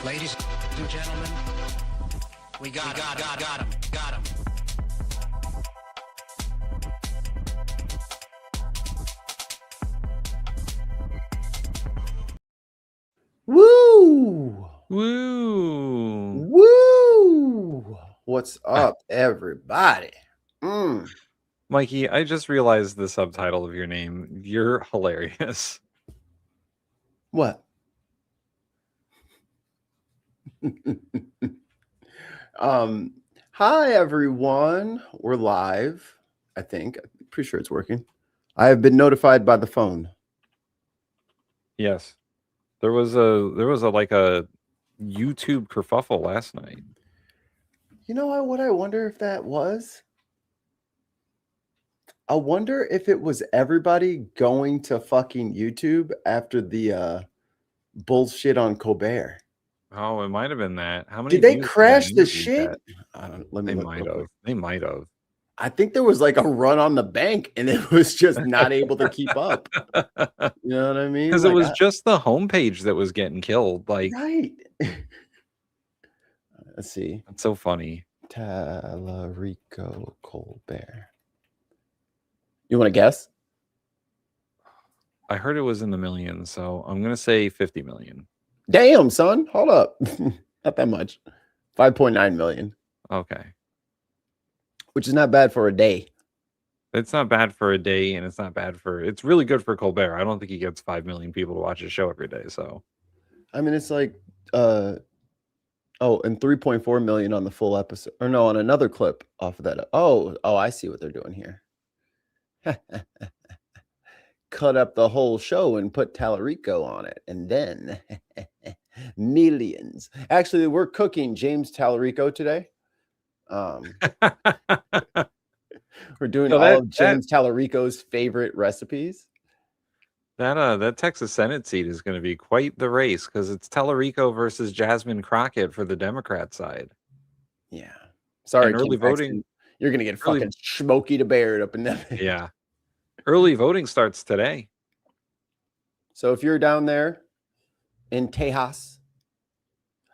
Ladies and gentlemen, we got him. Woo! Woo! Woo! What's up, everybody? Mikey, I just realized the subtitle of your name. You're hilarious. What? Hi, everyone. We're live, I think. I'm pretty sure it's working. I have been notified by the phone. Yes. There was a like a YouTube kerfuffle last night. You know what I wonder if that was? I wonder if it was everybody going to fucking YouTube after the bullshit on Colbert. Oh, it might have been that. How many Did they views crash did the that shit? get? I don't know. Let me They look might real have. quick. They might have. I think there was like a run on the bank and it was just not able to keep up. You know what I mean? Because Like, it was just the homepage that was getting killed. Like, right. Let's see. that's so funny. Tallarico Colbert. You want to guess? I heard it was in the millions, so I'm gonna say 50 million. Damn, son. Hold up. Not that much. 5.9 million. Okay. Which is not bad for a day. It's not bad for a day, and it's not bad for... It's really good for Colbert. I don't think he gets 5 million people to watch his show every day, so... I mean, it's like... and 3.4 million on the full episode. Or no, on another clip off of that. Oh, I see what they're doing here. Cut up the whole show and put Tallarico on it. And then... millions. Actually, we're cooking James Tallarico today. We're doing all of James Tallarico's favorite recipes. That Texas Senate seat is going to be quite the race because it's Tallarico versus Jasmine Crockett for the Democrat side. Yeah. Sorry, and early voting. You're going to get fucking Smokey to Baird up in there. Yeah. Early voting starts today. So if you're down there in Tejas,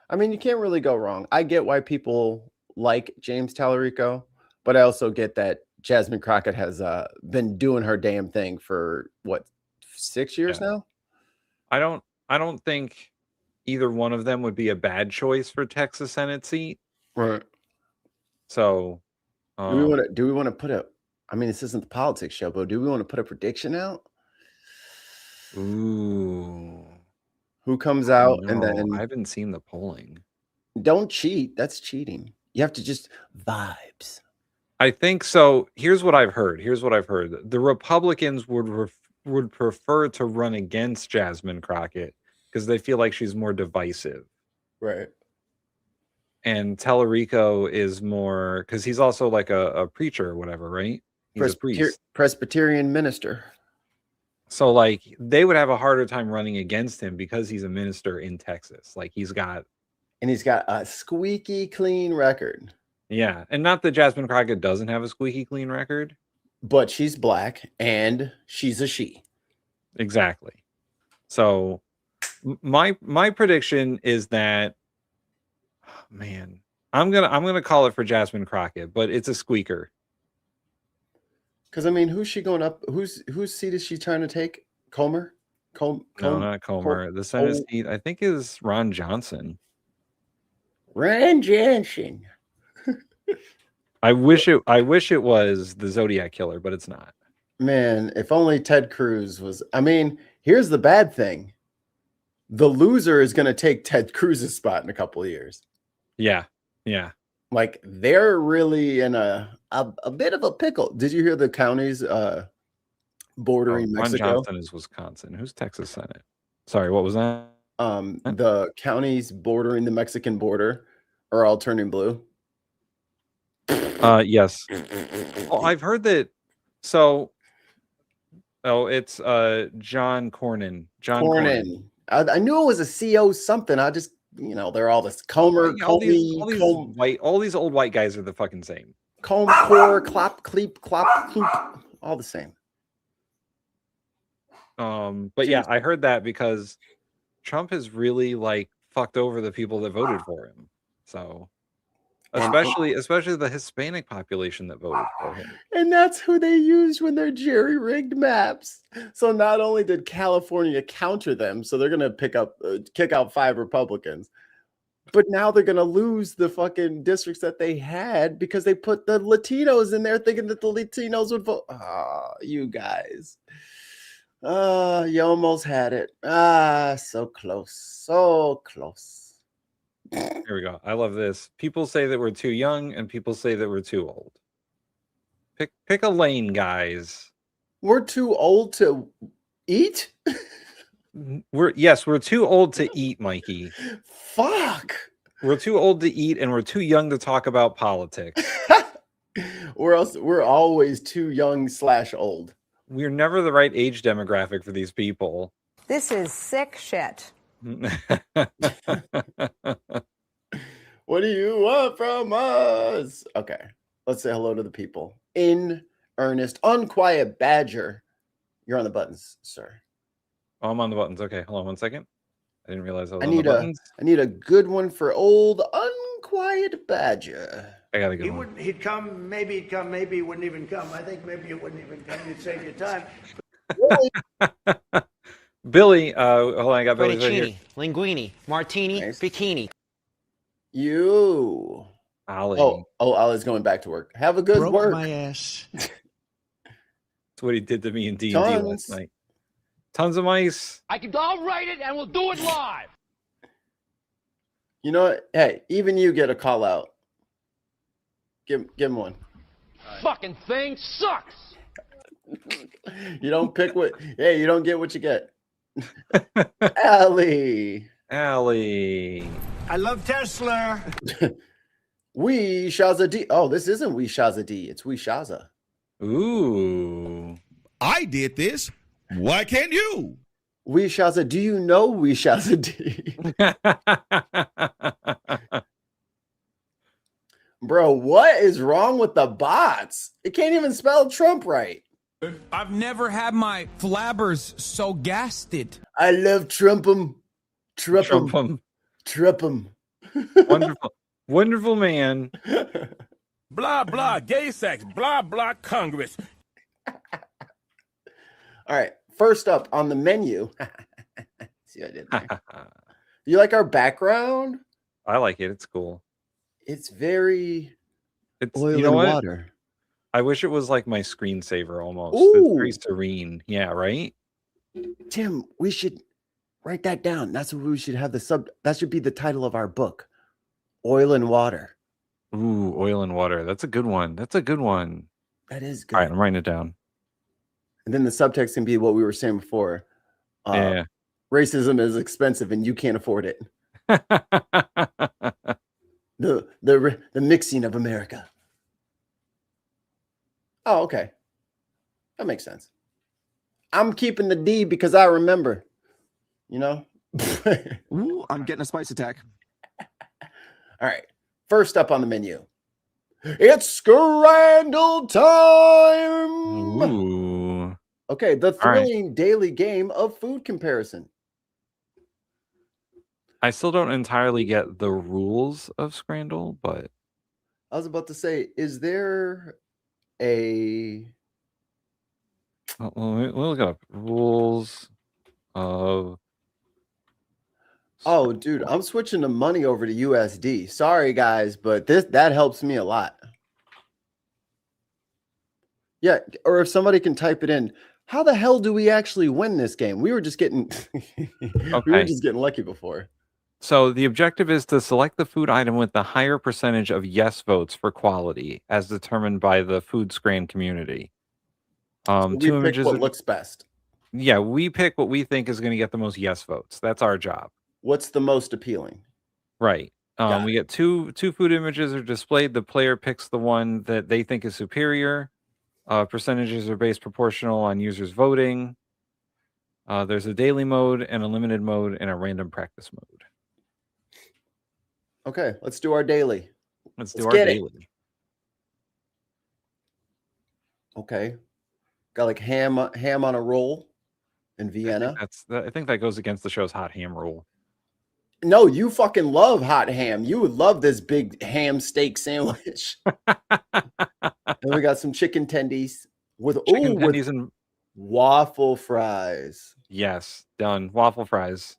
I mean, you can't really go wrong. I get why people like James Tallarico, but I also get that Jasmine Crockett has been doing her damn thing for what, 6 years now? I don't think either one of them would be a bad choice for Texas Senate seat. Right. So do we want to put a... I mean, this isn't the politics show, but do we want to put a prediction out? Ooh. Who comes out and then... I haven't seen the polling. Don't cheat. That's cheating. You have to just vibes. I think so. Here's what I've heard. The Republicans would prefer to run against Jasmine Crockett because they feel like she's more divisive. Right. And Tallarico is more... Because he's also like a preacher or whatever, right? He's a priest. Presbyterian minister. So, like, they would have a harder time running against him because he's a minister in Texas. Like, he's got a squeaky clean record. Yeah, and not that Jasmine Crockett doesn't have a squeaky clean record. But she's black, and she's a she. Exactly. So, my prediction is that... man, I'm gonna call it for Jasmine Crockett, but it's a squeaker. Because, I mean, who's she going up? Whose seat is she trying to take? Comer? No, not Comer. The Senate seat, I think, is Ron Johnson. Ron Johnson. I wish it was the Zodiac Killer, but it's not. Man, if only Ted Cruz was... I mean, here's the bad thing. The loser is going to take Ted Cruz's spot in a couple of years. Yeah, yeah. Like, they're really in a bit of a pickle. Did you hear the counties bordering Mexico? Ron Johnson is Wisconsin. Who's Texas Senate? Sorry, what was that? The counties bordering the Mexican border are all turning blue. Yes. Oh, I've heard that. So, it's John Cornyn. John Cornyn. I knew it was a CO something. I just... they're all this Comer, all these old white guys are the fucking same. Comb, core, clop, cleep, clop, cloop, all the same. But yeah, I heard that because Trump has really like fucked over the people that voted for him. So And- especially the Hispanic population that voted for him. And that's who they used when they're jerry-rigged maps. So not only did California counter them, so they're going to kick out 5 Republicans, but now they're going to lose the fucking districts that they had because they put the Latinos in there thinking that the Latinos would vote. Ah, you guys. You almost had it. So close. So close. Here we go. I love this. People say that we're too young and people say that we're too old. Pick a lane, guys. We're too old to eat? We're too old to eat, Mikey. Fuck. We're too old to eat and we're too young to talk about politics. We're always too young / old. We're never the right age demographic for these people. This is sick shit. What do you want from us? Okay, let's say hello to the people. In earnest, Unquiet Badger. You're on the buttons, sir. Oh, I'm on the buttons. Okay, hold on 1 second. I didn't realize I was on the buttons. I need a good one for old Unquiet Badger. I got a good one. He'd come, maybe he wouldn't even come. I think maybe he wouldn't even come. You'd save your time. Billy, hold on, I got Billy right here. linguine, martini, Nice. bikini. You. Ollie. Oh, Ollie's going back to work. Have a good Broke work. my ass. That's what he did to me in D&D Tons. last night. Tons of mice. I'll write it and we'll do it live. You know what? Hey, even you get a call out. Give him one. Fucking thing sucks. You don't pick what. Hey, you don't get what you get. Allie. I love Tesla. We Shaza D. Oh, this isn't We Shaza D. It's We Shaza. Ooh. I did this. Why can't you? We Shaza. Do you know We Shaza D? Bro, what is wrong with the bots? It can't even spell Trump right. I've never had my flabbers so gasted. I love Trump'em. Trump'em. Trump'em. Wonderful man. Blah, blah, gay sex, blah, blah, Congress. All right. First up on the menu. See what I did there? You like our background? I like it. It's cool. It's very Oil and water. I wish it was like my screensaver almost. Ooh. It's very serene. Yeah, right? Tim, we should write that down. That's what we should have that should be the title of our book. Oil and Water. Ooh, Oil and Water. That's a good one. That is good. All right, I'm writing it down. And then the subtext can be what we were saying before. Yeah. Racism is expensive and you can't afford it. The mixing of America. Oh, okay. That makes sense. I'm keeping the D because I remember. You know? Ooh, I'm getting a spice attack. All right. First up on the menu. It's Scrandle time. Ooh. Okay, the All right. thrilling daily game of food comparison. I still don't entirely get the rules of Scrandle, but I was about to say, is there a well, let me look up rules of. Oh, dude, I'm switching the money over to USD. Sorry, guys, but that helps me a lot. Yeah, or if somebody can type it in, how the hell do we actually win this game? We were just getting lucky before. So the objective is to select the food item with the higher percentage of yes votes for quality, as determined by the food scran community. So we Two pick images. what looks best. Yeah, we pick what we think is going to get the most yes votes. That's our job. What's the most appealing? Right. Got We get two food images are displayed. The player picks the one that they think is superior. Percentages are based proportional on users voting. There's a daily mode and a limited mode and a random practice mode. Okay, let's do our daily. Let's Let's do our get it. daily. Okay. Got like ham on a roll in Vienna. I think that goes against the show's hot ham rule. No, you fucking love hot ham. You would love this big ham steak sandwich. And we got some chicken tendies with Chicken with tendies and waffle fries. yes, done. Waffle fries.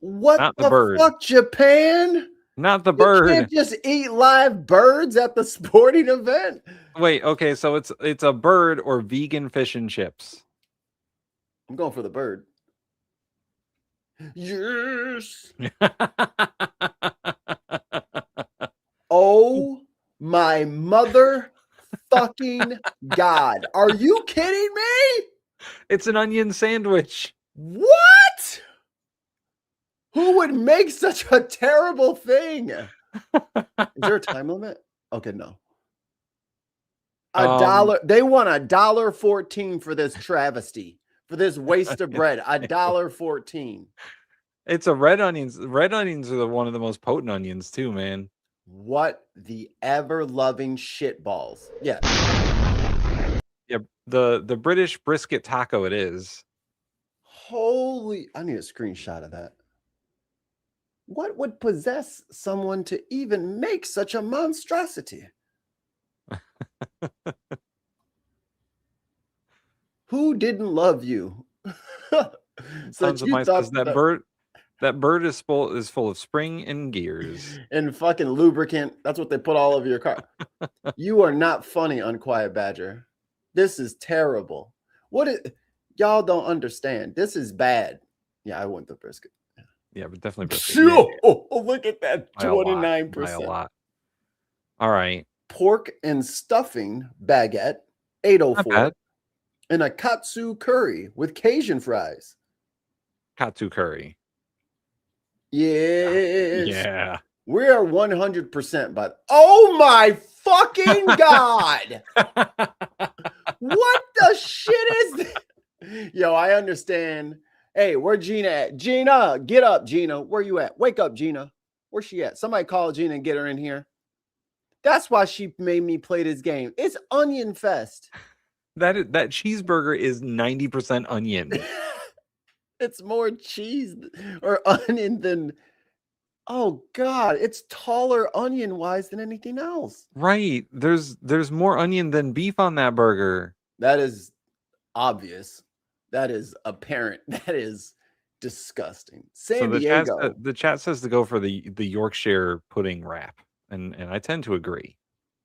What Not the the bird. fuck, Japan? Not the You bird. can't just eat live birds at the sporting event. Wait, okay, so it's a bird or vegan fish and chips. I'm going for the bird. Yes. Oh my mother fucking God. Are you kidding me? It's an onion sandwich. What? Who would make such a terrible thing? Is there a time limit? Okay, no. $1. They want $1.14 for this travesty, for this waste of bread. $1.14. It's a red onions. Red onions are one of the most potent onions too, man. What the ever-loving shitballs. Yeah. Yeah, the British brisket taco it is. Holy, I need a screenshot of that. What would possess someone to even make such a monstrosity? Who didn't love you? Sons of mice, 'cause that bird is full of spring and gears. And fucking lubricant. That's what they put all over your car. You are not funny, Unquiet Badger. This is terrible. Y'all don't understand. This is bad. Yeah, I want the brisket. Yeah, but definitely brisket. Oh, look at that. By a lot, 29%. by a lot. All right. Pork and stuffing baguette, Not $8.04. bad. And a katsu curry with Cajun fries. Katsu curry. Yes. Yeah. We are 100%, but oh my fucking God. What the shit is this? Yo, I understand. Hey, where Gina at? Gina, get up, Gina. Where you at? Wake up, Gina. Where's she at? Somebody call Gina and get her in here. That's why she made me play this game. It's Onion Fest. That cheeseburger is 90% onion. It's more cheese or onion than... Oh God, it's taller onion-wise than anything else. Right. There's more onion than beef on that burger. That is obvious. That is apparent. That is disgusting. San Diego. The chat says to go for the Yorkshire pudding wrap, and I tend to agree.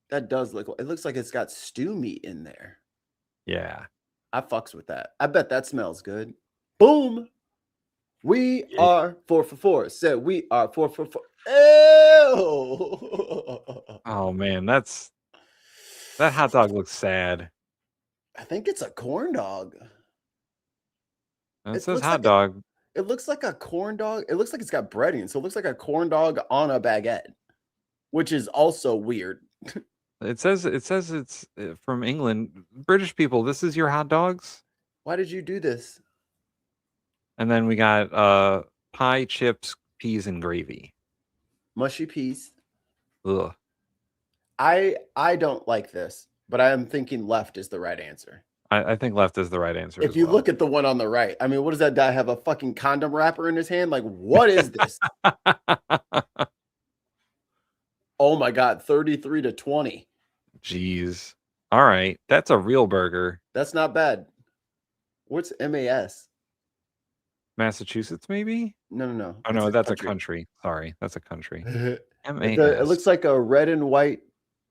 That does look. It looks like it's got stew meat in there. Yeah, I fucks with that. I bet that smells good. Boom. We are 4 for 4. Said we are 4 for 4. Ew. Oh man, that hot dog looks sad. I think it's a corn dog. It says hot dog. It looks like a corn dog. It looks like it's got breading, so it looks like a corn dog on a baguette, which is also weird. It says it's from England. British people, this is your hot dogs? Why did you do this? And then we got pie, chips, peas, and gravy. Mushy peas. Ugh. I don't like this, but I am thinking left is the right answer. I think left is the right answer. If you look at the one on the right, I mean, what does that guy have? A fucking condom wrapper in his hand? Like, what is this? Oh my God, 33-20. Jeez. All right. That's a real burger. That's not bad. What's MAS? Massachusetts, maybe? No. Oh, no, that's a country. Sorry, that's a country. MAS. It looks like a red and white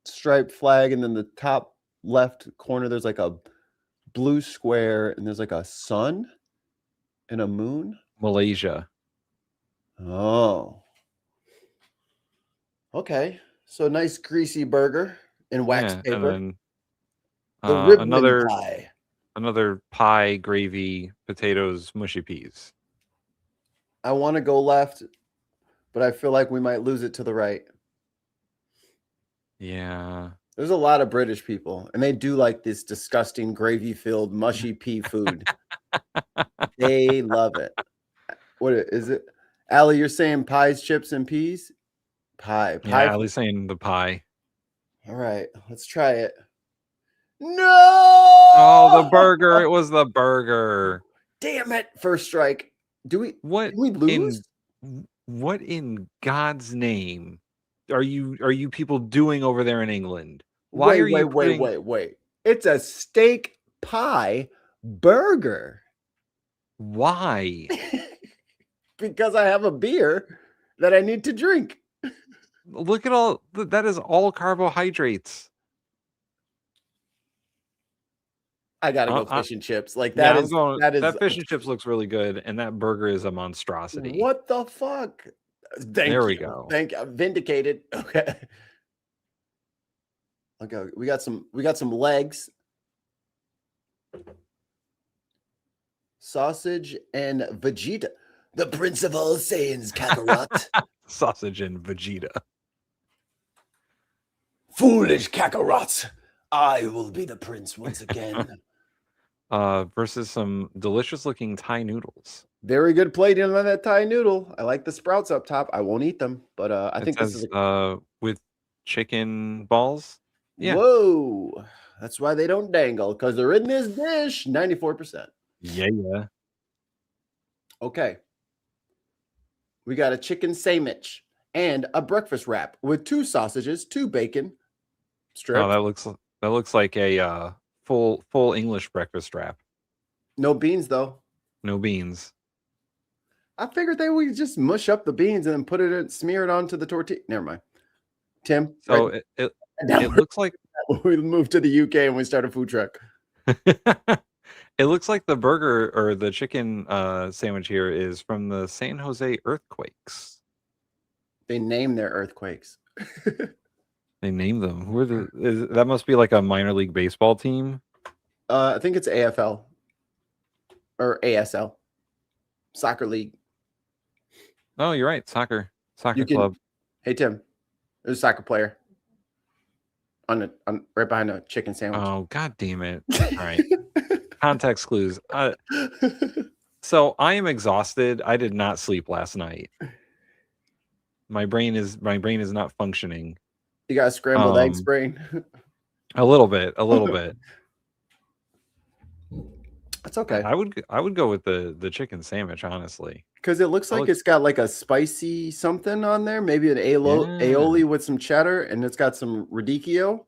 striped flag, and then the top left corner, there's like a blue square, and there's like a sun and a moon. Malaysia. Oh. Okay. So nice greasy burger in wax paper. And the then ribbon pie. Another pie, gravy, potatoes, mushy peas. I want to go left, but I feel like we might lose it to the right. Yeah. There's a lot of British people, and they do like this disgusting gravy-filled mushy pea food. They love it. What is it? Allie, you're saying pies, chips, and peas? Pie. Yeah, Allie's saying the pie. All right, let's try it. No! Oh, the burger. It was the burger. Damn it. First strike. Did What we lose? What in God's name are you people doing over there in England? Why Wait, are you wait. It's a steak pie burger. Why? Because I have a beer that I need to drink. Look at all that is all carbohydrates. I gotta go fish and chips. Like Yeah, that fish and chips looks really good, and that burger is a monstrosity. What the fuck? There we go. Thank you. Vindicated. Okay. Okay. We got some legs. Sausage and Vegeta. The Prince of All Saiyans, Kakarot. Sausage and Vegeta. Foolish Kakarot. I will be the prince once again. Versus some delicious looking Thai noodles. Very good plating on that Thai noodle. I like the sprouts up top. I won't eat them, but I think this is with chicken balls. Yeah. Whoa. That's why they don't dangle, because they're in this dish. 94%. Yeah. Okay. We got a chicken sandwich and a breakfast wrap with 2 sausages, 2 bacon strips. Oh, that looks like a full English breakfast wrap. No beans though. No beans. I figured they would just mush up the beans and then put it in, smear it onto the tortilla. Never mind. Tim. So right. it looks like we moved to the UK and we started a food truck. it looks like the burger or the chicken sandwich here is from the San Jose earthquakes. They name their earthquakes. They name them. That must be like a minor league baseball team. I think it's AFL or ASL, soccer league. Oh, you're right. Soccer club. Hey Tim, there's a soccer player on right behind a chicken sandwich. Oh, god damn it! All right, context clues. So I am exhausted. I did not sleep last night. My brain is not functioning. You got a scrambled eggs brain? A little bit. That's okay. I would go with the chicken sandwich, honestly. Because it looks like it's got like a spicy something on there. Maybe an aioli with some cheddar, and it's got some radicchio.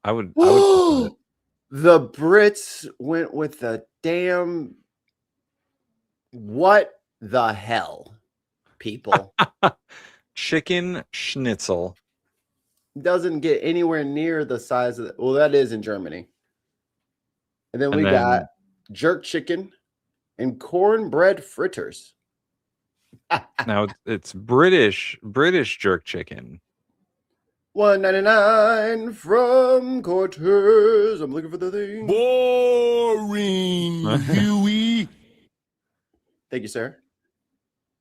I would The Brits went with the damn... What the hell, people? Chicken schnitzel. Doesn't get anywhere near the size of... Well, that is in Germany. And then we got jerk chicken and cornbread fritters. Now it's British jerk chicken. $1.99 from Cortez. I'm looking for the thing. Boring, Huey. Thank you, sir.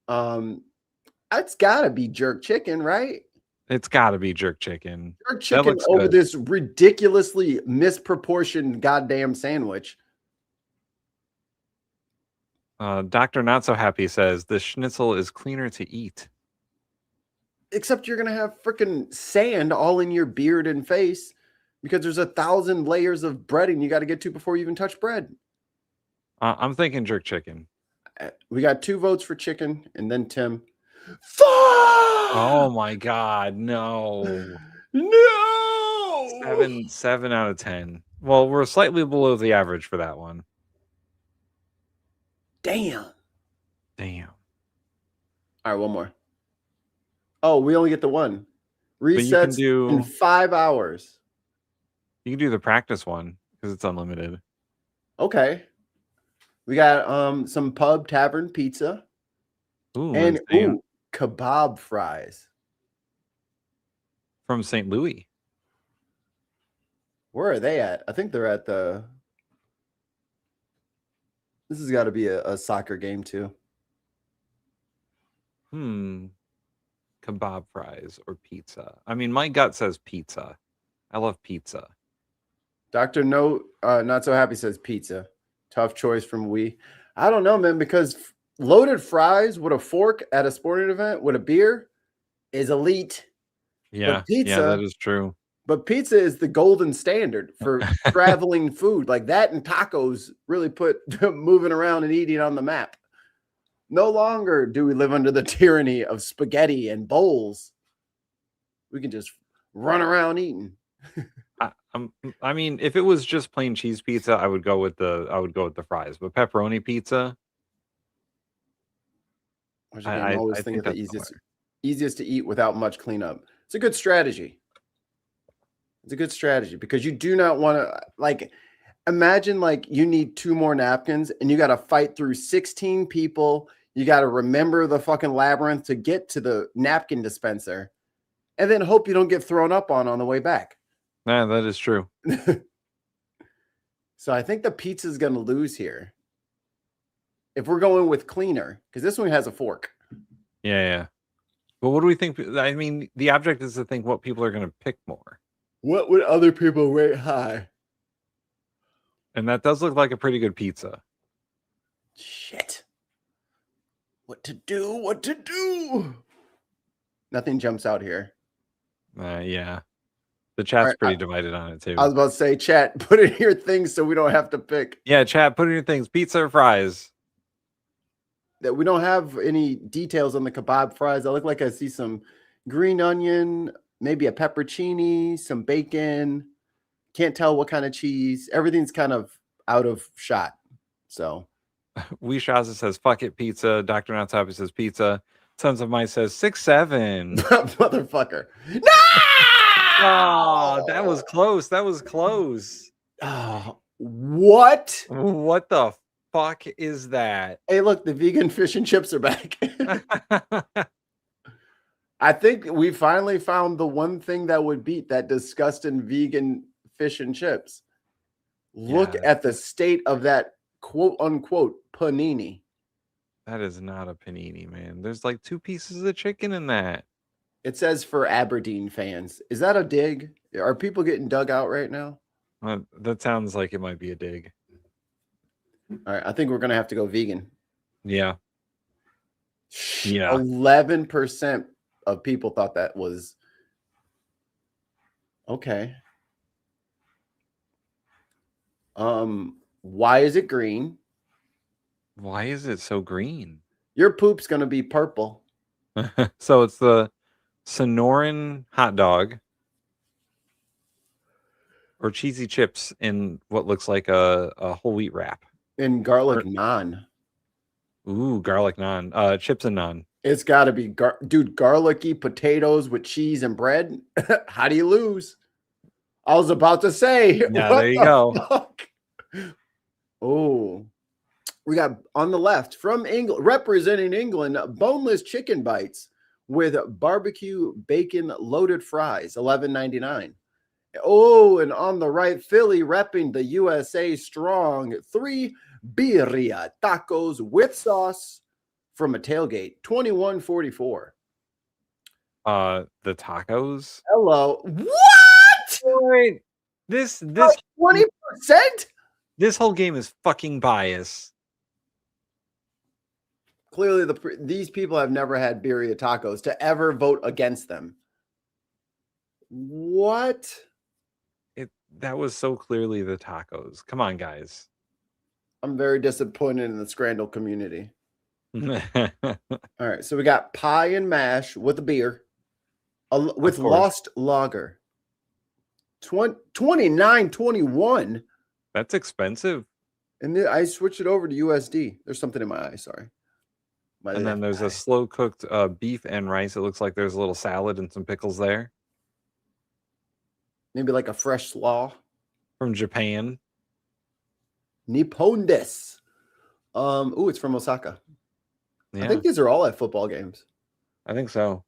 That's gotta be jerk chicken, right? It's got to be jerk chicken. Jerk chicken over good. this ridiculously misproportioned goddamn sandwich. Dr. Not So Happy says the schnitzel is cleaner to eat. Except you're gonna have freaking sand all in your beard and face because there's 1,000 layers of breading you got to get to before you even touch bread. I'm thinking jerk chicken. We got 2 votes for chicken, and then Tim. Oh my God, no. No! 7 out of 10. Well, we're slightly below the average for that one. Damn. Damn. All right, one more. Oh, we only get the one. Resets in 5 hours. You can do the practice one because it's unlimited. Okay. We got some pub tavern pizza. Ooh, and kebab fries. From St. Louis. Where are they at? I think they're at the... This has got to be a soccer game too. Kebab fries or pizza. I mean, my gut says pizza. I love pizza. Dr. No, Not So Happy says pizza. Tough choice from we. I don't know, man, because loaded fries with a fork at a sporting event with a beer is elite. Yeah, but pizza, yeah, that is true. But pizza is the golden standard for traveling food. Like that and tacos really put moving around and eating on the map. No longer do we live under the tyranny of spaghetti and bowls. We can just run around eating. I mean, if it was just plain cheese pizza, I would go with the fries. But pepperoni pizza, I always think of the that's easiest to eat without much cleanup. It's a good strategy. It's a good strategy because you do not want to, like, imagine like you need 2 more napkins and you got to fight through 16 people. You got to remember the fucking labyrinth to get to the napkin dispenser and then hope you don't get thrown up on the way back. Yeah, that is true. So I think the pizza is going to lose here. If we're going with cleaner, because this one has a fork. Yeah. But what do we think? I mean, the object is to think what people are going to pick more. What would other people rate high? And that does look like a pretty good pizza. Shit. What to do? What to do? Nothing jumps out here. Yeah. The chat's right, pretty divided on it, too. I was about to say, chat, put in your things so we don't have to pick. Yeah, chat, put in your things. Pizza or fries? That we don't have any details on the kebab fries. I look like I see some green onion, maybe a peppercini, some bacon. Can't tell what kind of cheese. Everything's kind of out of shot. So Shaza says, fuck it, pizza. Dr. Not Happy says pizza. Sons of Mice says 6-7. Motherfucker. No! Oh, that was close. That was close. Oh, what? What the fuck is that? Hey, look, the vegan fish and chips are back. I think we finally found the one thing that would beat that disgusting vegan fish and chips. Look at the state of that quote unquote panini. That is not a panini, man. There's like 2 pieces of chicken in that. It says for Aberdeen fans. Is that a dig? Are people getting dug out right now? That sounds like it might be a dig. All right, I think we're going to have to go vegan. Yeah. 11% of people thought that was okay. Why is it green? Why is it so green? Your poop's going to be purple. So it's the Sonoran hot dog or cheesy chips in what looks like a whole wheat wrap. In garlic naan. Ooh, garlic naan. Chips and naan. It's got to be, dude, garlicky potatoes with cheese and bread. How do you lose? I was about to say. Yeah, there you go. Fuck? Oh, we got on the left from England, representing England, boneless chicken bites with barbecue bacon loaded fries, $11.99. Oh, and on the right, Philly repping the USA strong 3 birria tacos with sauce from a tailgate, $21.44. The tacos. Hello. What? Wait, this 20%? This whole game is fucking biased. Clearly, these people have never had birria tacos to ever vote against them. What? That was so clearly the tacos. Come on, guys. I'm very disappointed in the Scrandle community. All right, so we got pie and mash with a beer, with Lost Lager. $29.21. That's expensive. And then I switched it over to USD. There's something in my eye. Sorry. And then there's a slow cooked beef and rice. It looks like there's a little salad and some pickles there. Maybe like a fresh slaw from Japan. Nippon desu. Ooh, it's from Osaka. Yeah. I think these are all at football games. I think so.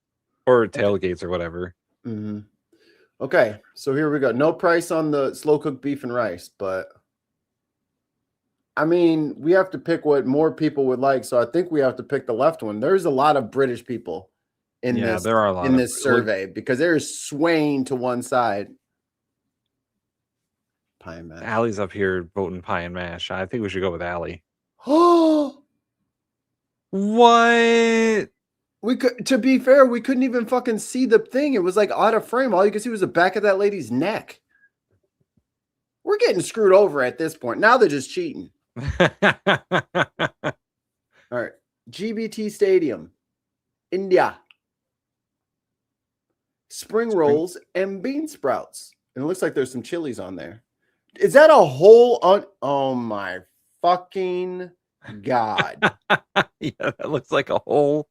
Or tailgates or whatever. Mm-hmm. Okay, so here we go. No price on the slow cooked beef and rice, but I mean, we have to pick what more people would like. So I think we have to pick the left one. There's a lot of British people in this. There are a lot in this survey because they're swaying to one side. Pie and mash. Allie's up here voting pie and mash. I think we should go with Allie. Oh, what? We could, to be fair, we couldn't even fucking see the thing. It was like out of frame. All you could see was the back of that lady's neck. We're getting screwed over at this point. Now they're just cheating. All right. GBT Stadium, India. Spring rolls and bean sprouts. And it looks like there's some chilies on there. Is that a whole oh my fucking God. Yeah, that looks like a whole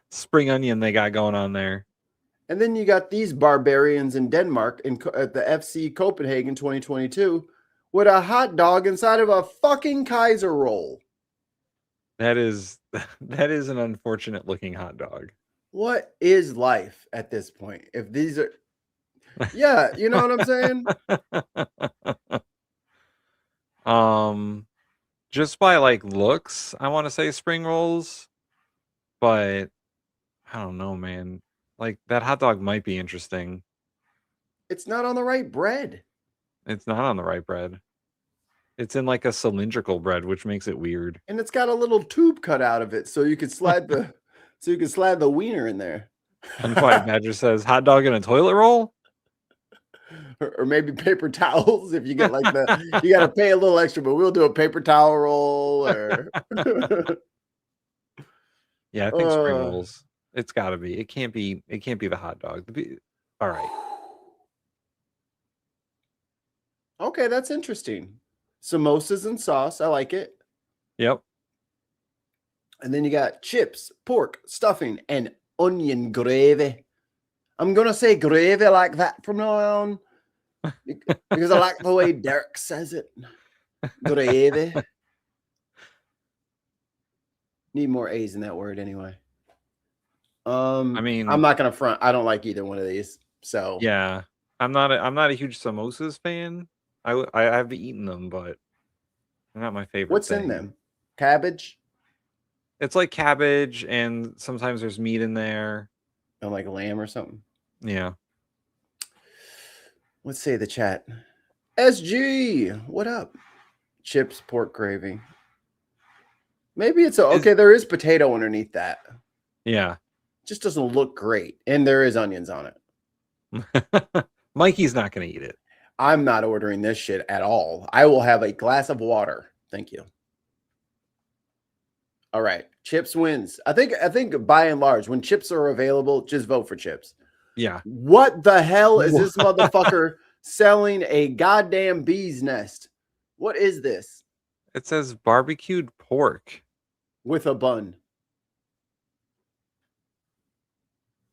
spring onion they got going on there. And then you got these barbarians in Denmark at the FC Copenhagen 2022 with a hot dog inside of a fucking Kaiser roll. That is an unfortunate looking hot dog. What is life at this point? If these are, yeah, you know what I'm saying? Just by like looks, I want to say spring rolls, but I don't know, man. Like that hot dog might be interesting. It's not on the right bread. It's not on the right bread. It's in like a cylindrical bread, which makes it weird. And it's got a little tube cut out of it, so you could slide the wiener in there. Unquiet Badger says, "Hot dog in a toilet roll." Or maybe paper towels if you get like you got to pay a little extra, but we'll do a paper towel roll or Yeah, I think spring rolls. It's got to be. It can't be the hot dog. All right. Okay, that's interesting. Samosas and sauce. I like it. Yep. And then you got chips, pork, stuffing, and onion gravy. I'm going to say gravy like that from now on because I like the way Derek says it. Gravy. Need more A's in that word anyway. I mean, I'm not going to front. I don't like either one of these. So yeah, I'm not a huge samosas fan. I've eaten them, but they're not my favorite. What's in them? Cabbage? It's like cabbage, and sometimes there's meat in there. And like lamb or something. Yeah. Let's say the chat. SG, what up? Chips, pork gravy. Maybe it's okay. There is potato underneath that. Yeah. Just doesn't look great. And there is onions on it. Mikey's not going to eat it. I'm not ordering this shit at all. I will have a glass of water. Thank you. All right. Chips wins. I think by and large, when chips are available, just vote for chips. Yeah. What the hell is this motherfucker selling a goddamn bee's nest? What is this? It says barbecued pork. With a bun.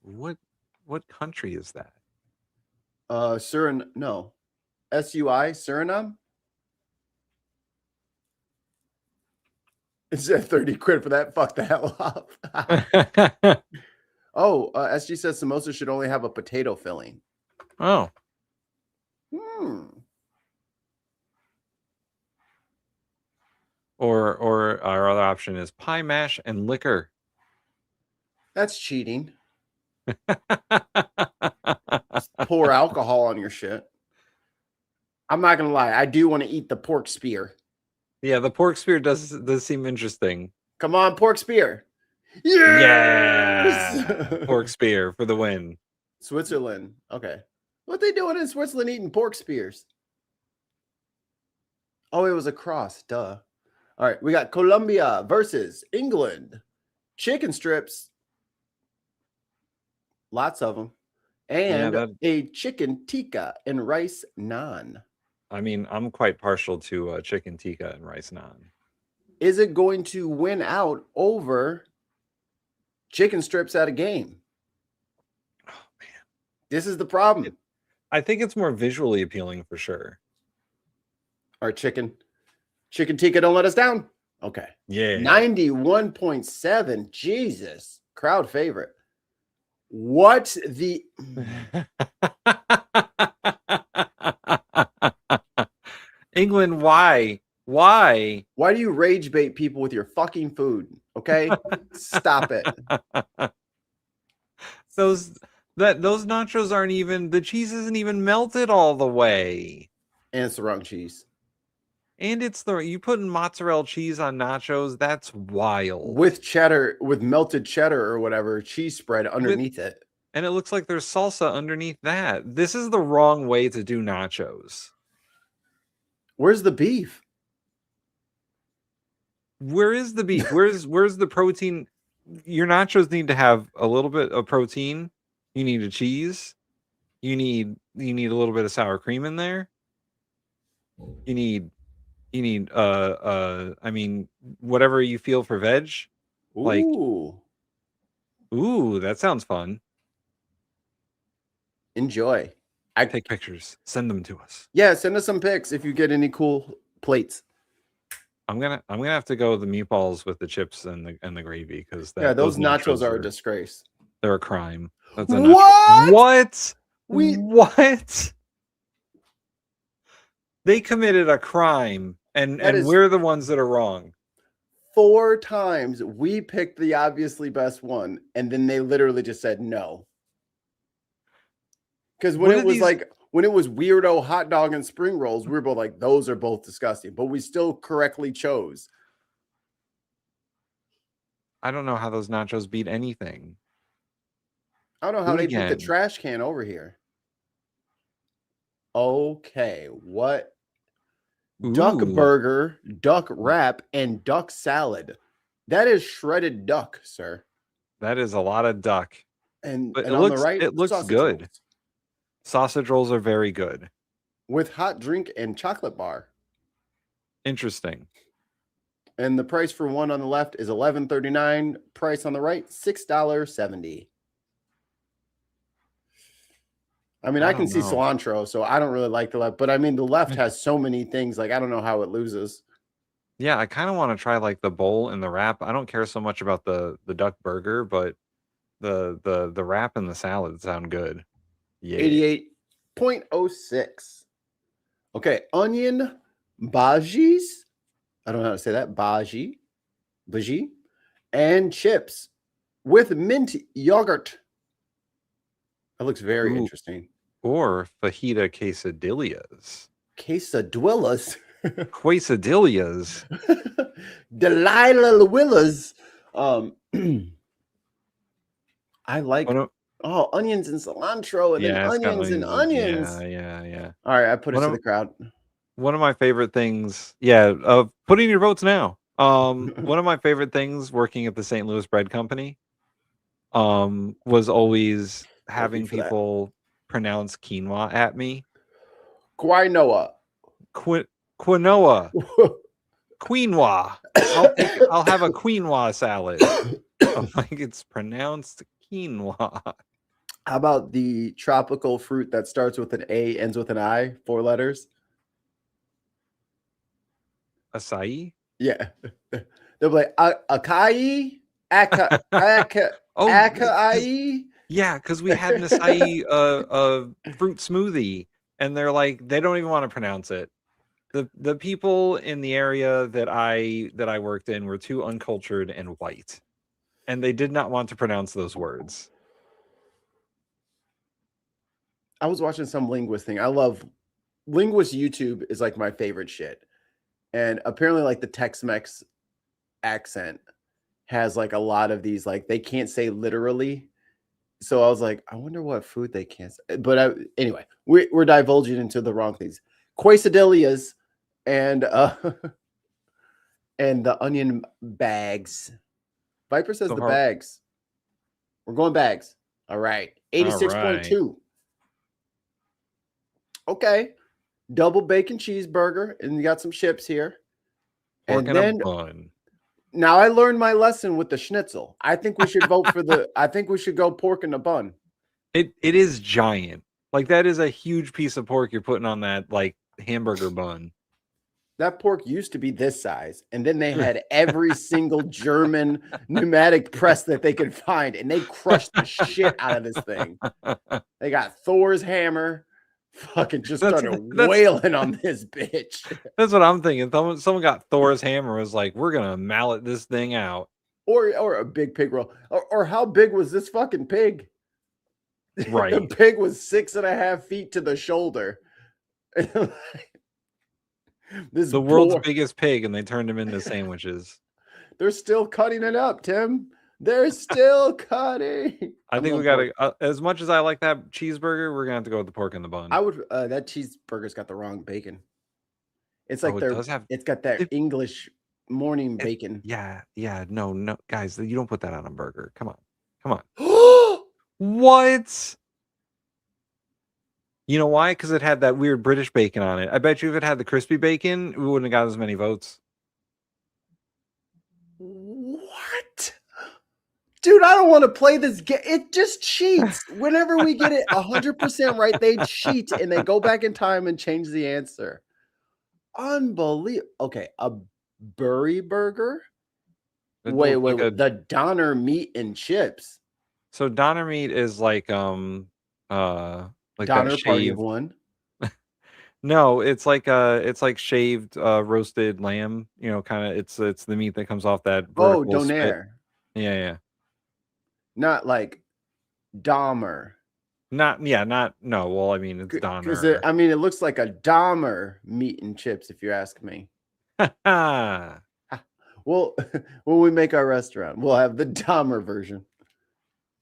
What country is that? No. SUI, Suriname? It's at 30 quid for that. Fuck the hell up. Oh, SG says samosa should only have a potato filling. Oh. Or our other option is pie mash and liquor. That's cheating. Just pour alcohol on your shit. I'm not gonna lie, I do want to eat the pork spear. Yeah, the pork spear does seem interesting. Come on, pork spear. Yes! Yeah! Pork spear for the win. Switzerland. Okay. What they doing in Switzerland eating pork spears? Oh, it was a cross. Duh. All right. We got Colombia versus England. Chicken strips. Lots of them. And a chicken tikka and rice naan. I mean, I'm quite partial to chicken tikka and rice naan. Is it going to win out over chicken strips at a game? Oh, man. This is the problem. I think it's more visually appealing for sure. Our chicken tikka don't let us down. Okay. Yeah. 91.7. Jesus. Crowd favorite. What the... England, why? Why? Why do you rage bait people with your fucking food? Okay? Stop it. Those nachos aren't even, the cheese isn't even melted all the way. And it's the wrong cheese. And it's you putting mozzarella cheese on nachos. That's wild. With cheddar, with melted cheddar or whatever cheese spread underneath it. And it looks like there's salsa underneath that. This is the wrong way to do nachos. Where's the beef? Where is the beef? Where's the protein? Your nachos need to have a little bit of protein. You need a cheese. You need a little bit of sour cream in there. You need I mean, whatever you feel for veg. Like, Ooh. That sounds fun. Enjoy. I take pictures. Send them to us. Yeah, send us some pics if you get any cool plates. I'm gonna have to go the meatballs with the chips and the gravy because those nachos are a disgrace. They're a crime. That's a what? What? They committed a crime, and we're the ones that are wrong. 4 times we picked the obviously best one, and then they literally just said no. Because when it was when it was weirdo hot dog and spring rolls, we were both like, those are both disgusting, but we still correctly chose. I don't know how those nachos beat anything. I don't know how they beat the trash can over here. Okay, what? Duck burger, duck wrap, and duck salad. That is shredded duck, sir. That is a lot of duck. And on the right, it looks good. Rolls. Sausage rolls are very good. With hot drink and chocolate bar. Interesting. And the price for one on the left is $11.39. Price on the right, $6.70. I mean, I can see cilantro, so I don't really like the left. But I mean, the left has so many things. Like, I don't know how it loses. Yeah, I kind of want to try like the bowl and the wrap. I don't care so much about the duck burger, but the wrap and the salad sound good. Yeah. 88.06. Okay, onion bhajis. I don't know how to say that. Bhaji, and chips with mint yogurt. That looks very interesting. Or fajita quesadillas. Quesadillas. Quesadillas. Delilah Willas. I like onions and cilantro and then onions and onions. Yeah. All right, I put it to the crowd. One of my favorite things, put in your votes now. One of my favorite things working at the St. Louis Bread Company was always having people pronounce quinoa at me. Quinoa. Quinoa. Quinoa. I'll have a quinoa salad. I'm like, it's pronounced quinoa. How about the tropical fruit that starts with an A, ends with an I, 4 letters? Acai? Yeah. They'll be like, acai, acai. Yeah, because we had an acai fruit smoothie, and they're like, they don't even want to pronounce it. The people in the area that I worked in were too uncultured and white, and they did not want to pronounce those words. I was watching some linguist thing. I love linguist YouTube is like my favorite shit. And apparently like the Tex-Mex accent has like a lot of these, like they can't say literally. So I was like, I wonder what food they can't say. But anyway, we're divulging into the wrong things. Quesadillas and the onion bags. Viper says the bags. We're going bags. All right. 86.2. Okay. Double bacon cheeseburger, and you got some chips here. Pork and then a bun. Now I learned my lesson with the schnitzel. I think we should vote for I think we should go pork in a bun. It is giant. Like that is a huge piece of pork you're putting on that like hamburger bun. That pork used to be this size, and then they had every single German pneumatic press that they could find, and they crushed the shit out of this thing. They got Thor's hammer, fucking just started wailing on this bitch. That's what I'm thinking. Someone got Thor's hammer, was like, we're gonna mallet this thing out. Or a big pig roll. Or how big was this fucking pig? Right. The pig was 6.5 feet to the shoulder. The world's biggest pig, and they turned him into sandwiches. They're still cutting it up, Tim. They're still cutting. I think we got to, as much as I like that cheeseburger, we're going to have to go with the pork in the bun. I would, that cheeseburger's got the wrong bacon. It's like it's got that English morning bacon. Yeah. No, guys, you don't put that on a burger. Come on. What? You know why? Because it had that weird British bacon on it. I bet you if it had the crispy bacon, we wouldn't have got as many votes. What? Dude, I don't want to play this game. It just cheats. Whenever we get it 100% right, they cheat and they go back in time and change the answer. Unbelievable. Okay, a Bury burger? Wait, the Donner meat and chips. So Donner meat is like Donner Party of One. No, it's like shaved roasted lamb, you know, kind of it's the meat that comes off that vertical donair. Yeah. Not like Dahmer. No, well, I mean, it's Donner. It looks like a Dahmer meat and chips, if you ask me. Well, when we make our restaurant, we'll have the Dahmer version.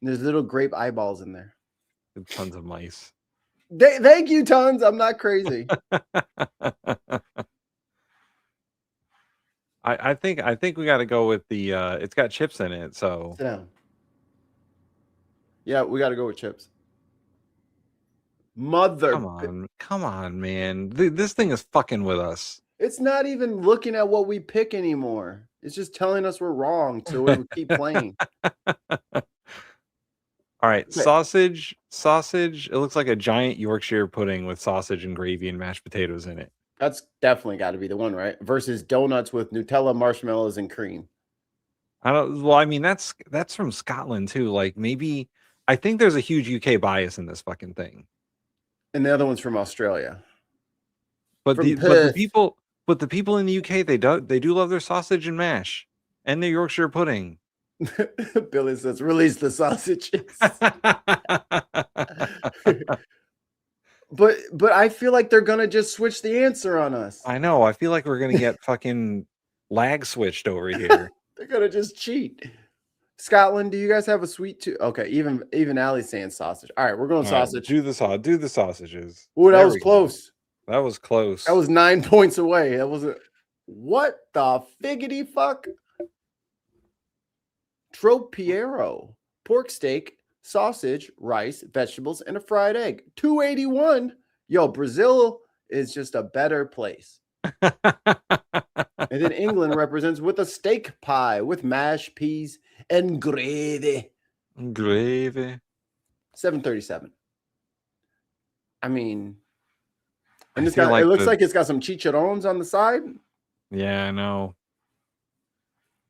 There's little grape eyeballs in there. Tons of mice. Thank you, tons. I'm not crazy. I think we got to go with the. It's got chips in it, so. Sit down. Yeah, we got to go with chips. Come on, man. This thing is fucking with us. It's not even looking at what we pick anymore. It's just telling us we're wrong, so we keep playing. All right, okay. Sausage. It looks like a giant Yorkshire pudding with sausage and gravy and mashed potatoes in it. That's definitely got to be the one, right? Versus donuts with Nutella, marshmallows, and cream. Well, I mean, that's from Scotland too. Like maybe I think there's a huge UK bias in this fucking thing. And the other one's from Australia. But the people in the UK, they do love their sausage and mash and their Yorkshire pudding. Billy says, "Release the sausages." But I feel like they're gonna just switch the answer on us. I know. I feel like we're gonna get fucking lag switched over here. They're gonna just cheat. Scotland, do you guys have a sweet tooth? Okay, even Allie's saying sausage. All right, we're going sausage. Do the sausages. Ooh, that was close. That was close. That was 9 points away. That was what the figgity fuck? Tropiero, pork steak, sausage, rice, vegetables, and a fried egg. 281. Yo, Brazil is just a better place. And then England represents with a steak pie with mashed peas and gravy. 737. I mean, and it looks like it's got some chicharrones on the side. Yeah, I know.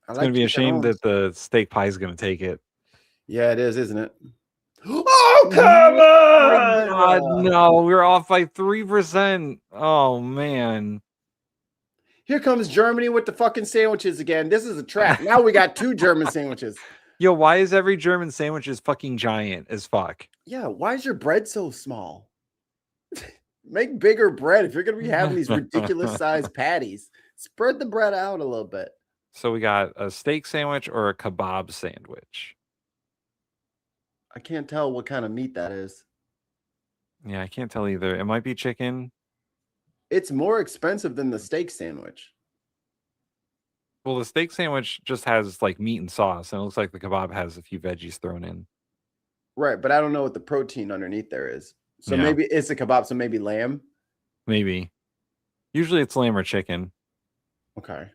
It's going to be a shame that the steak pie is going to take it. Yeah, it is, isn't it? Oh, come on! God, no, we're off by 3%. Oh, man. Here comes Germany with the fucking sandwiches again. This is a trap. Now we got 2 German sandwiches. Yo, why is every German sandwich fucking giant as fuck? Yeah, why is your bread so small? Make bigger bread if you're going to be having these ridiculous sized patties. Spread the bread out a little bit. So we got a steak sandwich or a kebab sandwich. I can't tell what kind of meat that is. Yeah, I can't tell either. It might be chicken. It's more expensive than the steak sandwich. Well, the steak sandwich just has like meat and sauce, and it looks like the kebab has a few veggies thrown in. Right, but I don't know what the protein underneath there is. So maybe it's a kebab, so maybe lamb? Maybe. Usually it's lamb or chicken. Okay.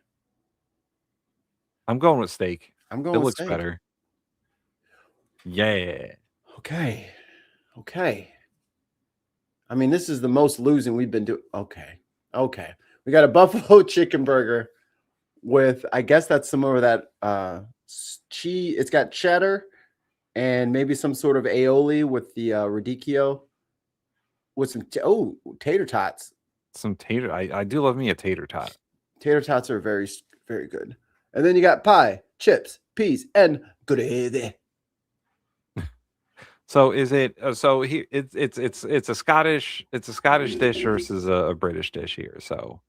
I'm going with steak. I'm going with steak. It looks better. Yeah. Okay. I mean, this is the most losing we've been doing. Okay. We got a buffalo chicken burger with, I guess that's some of that cheese. It's got cheddar and maybe some sort of aioli with the radicchio with some tater tots. I do love me a tater tot. Tater tots are very, very good. And then you got pie, chips, peas, and gravy. So is it? So here it's a Scottish dish versus a British dish here. So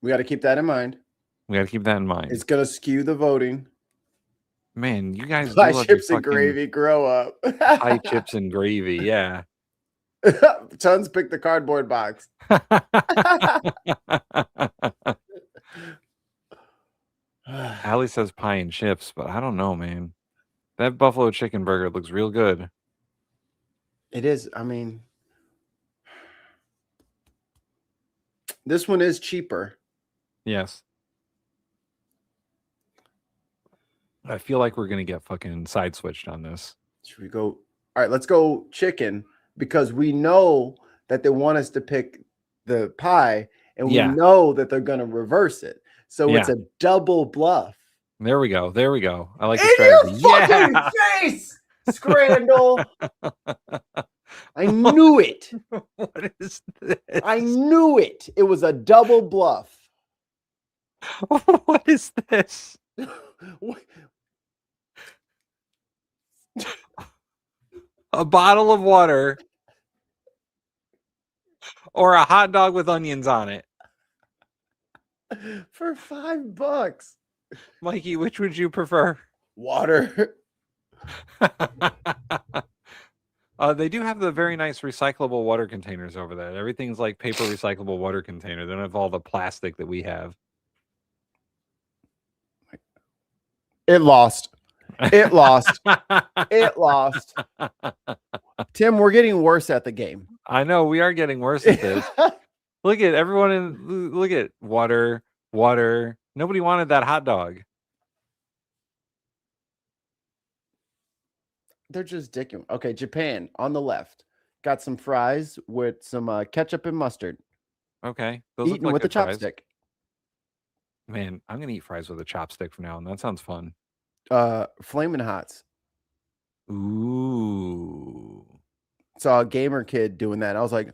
We got to keep that in mind. We got to keep that in mind. It's going to skew the voting. Man, you guys do Pie love chips your and fucking gravy, grow up. pie chips and gravy. Yeah. Tons picked the cardboard box. Allie says pie and chips, but I don't know, man. That buffalo chicken burger looks real good. It is. I mean, this one is cheaper. Yes. I feel like we're going to get fucking side switched on this. Should we go? All right, let's go chicken because we know that they want us to pick the pie and we know that they're going to reverse it. So it's a double bluff. There we go. There we go. I like the In strategy. your fucking face, Scrandle. I knew it. What is this? I knew it. It was a double bluff. What is this? A bottle of water or a hot dog with onions on it. For $5. Mikey, which would you prefer? Water. They do have the very nice recyclable water containers over there. Everything's like paper recyclable water container. They don't have all the plastic that we have. It lost. It lost. It lost. Tim, we're getting worse at the game. I know we are getting worse at this. Look at everyone in. Look at water. Nobody wanted that hot dog. They're just dicking. Okay, Japan on the left got some fries with some ketchup and mustard. Okay, those Eating look like with a good fries. chopstick. Man, I'm gonna eat fries with a chopstick from now on. That sounds fun. Flaming Hots. Ooh. Saw a gamer kid doing that. I was like,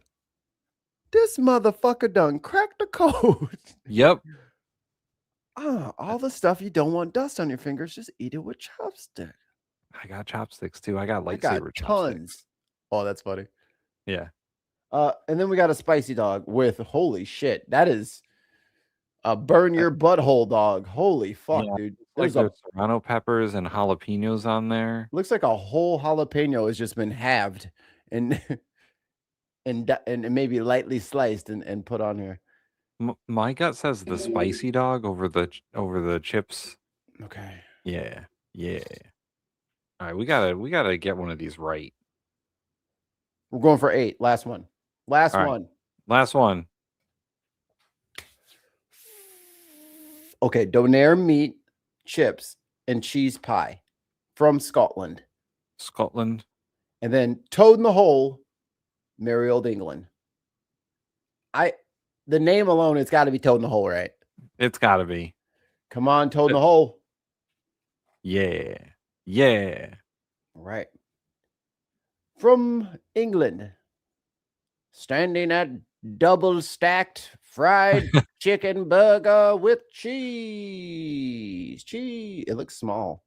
this motherfucker done cracked the code. Yep. All the stuff you don't want dust on your fingers, just eat it with chopstick. I got chopsticks too. I got I lightsaber got chopsticks. tons. Oh, that's funny. Yeah. And then we got a spicy dog with holy shit. That is a burn your butthole dog. Holy fuck, Yeah, dude. Like There's there's serrano peppers and jalapenos on there. looks like a whole jalapeno has just been halved and and maybe lightly sliced and put on here. My gut says the spicy dog over the chips. Okay. Yeah. All right, we gotta get one of these right. We're going for 8. Last one. Last All right. one. Last one. Okay, donair meat, chips, and cheese pie from Scotland. Scotland. And then Toad in the Hole, merry old England. The name alone, it's got to be Toad in the Hole, right? It's gotta be. Come on, Toad in the Hole. Yeah. All right. From England, standing at double stacked fried chicken burger with cheese. It looks small.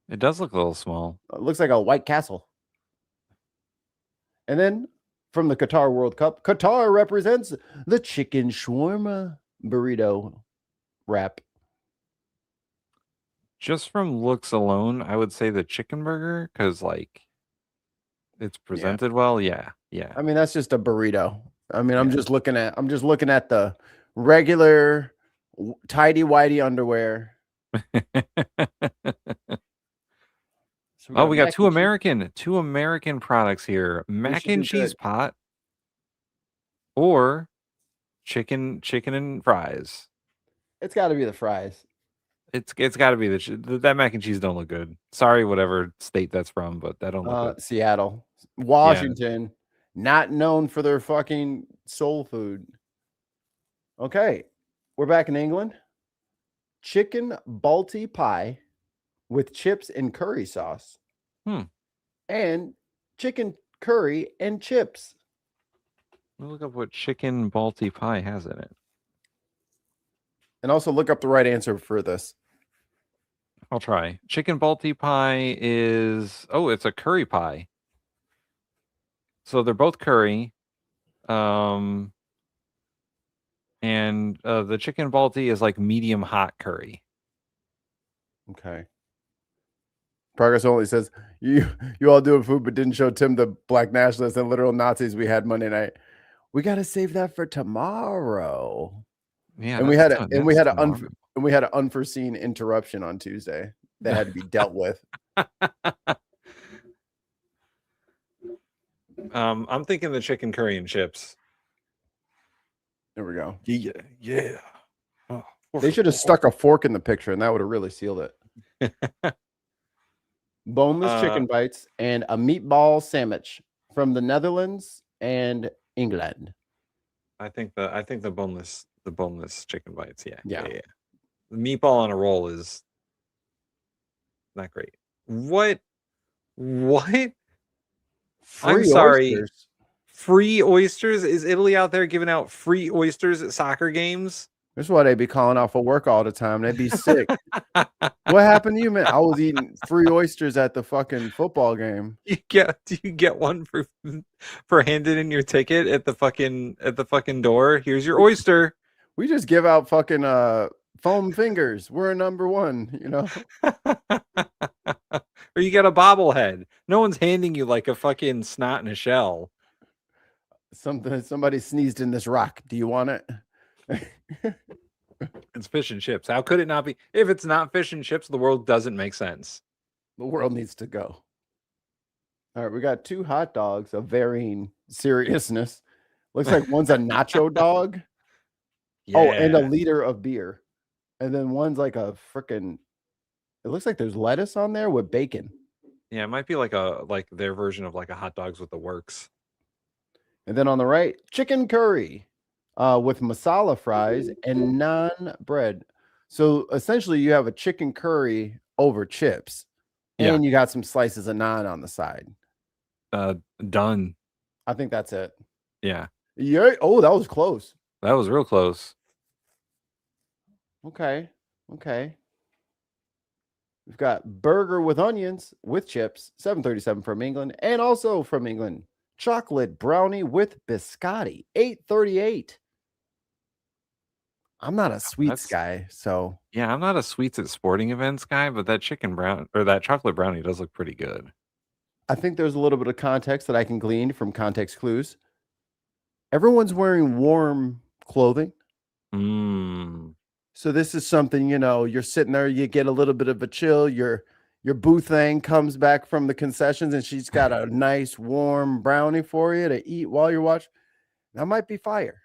It does look a little small. It looks like a White Castle. And then from the Qatar World Cup, Qatar represents the chicken shawarma burrito wrap. Just from looks alone, I would say the chicken burger because like it's presented well. Yeah. I mean, that's just a burrito. I mean, I'm just looking at the regular tidy whitey underwear. Oh, we got two American products here. Mac should and do cheese good. pot or chicken and fries. It's got to be the fries. It's got to be that mac and cheese don't look good. Sorry, whatever state that's from, but that don't look good. Seattle, Washington, not known for their fucking soul food. Okay, we're back in England. Chicken Balti pie with chips and curry sauce. And chicken curry and chips. Let me look up what chicken Balti pie has in it. And also look up the right answer for this. I'll try. Chicken Balti pie is it's a curry pie. So they're both curry. And the chicken balti is like medium hot curry. Okay. Progress only says you all doing food, but didn't show Tim the black nationalists and literal Nazis we had Monday night. We got to save that for tomorrow. Yeah, and we had tomorrow. an unforeseen interruption on Tuesday that had to be dealt with. I'm thinking the chicken curry and chips. There we go. Yeah. Oh, They should have stuck a fork in the picture, and that would have really sealed it. Boneless chicken bites and a meatball sandwich from the Netherlands and England. I think the boneless chicken bites. Yeah. Yeah. The meatball on a roll is not great. What? I'm sorry. Oysters. Free oysters? Is Italy out there giving out free oysters at soccer games? That's why they be calling off of work all the time. They'd be sick. What happened to you, man? I was eating free oysters at the fucking football game. Do you get one for handing in your ticket at the fucking door? Here's your oyster. We just give out fucking foam fingers. We're number one, you know. Or you get a bobblehead. No one's handing you like a fucking snot in a shell. Somebody sneezed in this rock. Do you want it? It's fish and chips. How could it not be? If it's not fish and chips, the world doesn't make sense. The world needs to go. All right, we got 2 hot dogs of varying seriousness. Looks like one's a nacho dog. Yeah. Oh, and a liter of beer. And then one's like a freaking, it looks like there's lettuce on there with bacon. Yeah, it might be like their version of like a hot dogs with the works. And then on the right, chicken curry with masala fries and naan bread. So essentially you have a chicken curry over chips. And you got some slices of naan on the side. Done. I think that's it. Yeah. Yeah. Oh, that was close. That was real close. Okay. We've got burger with onions with chips, $7.37 from England, and also from England, chocolate brownie with biscotti, $8.38. I'm not a sweets guy, so yeah, I'm not a sweets at sporting events guy, but that that chocolate brownie does look pretty good. I think there's a little bit of context that I can glean from context clues. Everyone's wearing warm clothing. So this is something, you know, you're sitting there, you get a little bit of a chill. Your boo thing comes back from the concessions and she's got a nice warm brownie for you to eat while you're watching. That might be fire.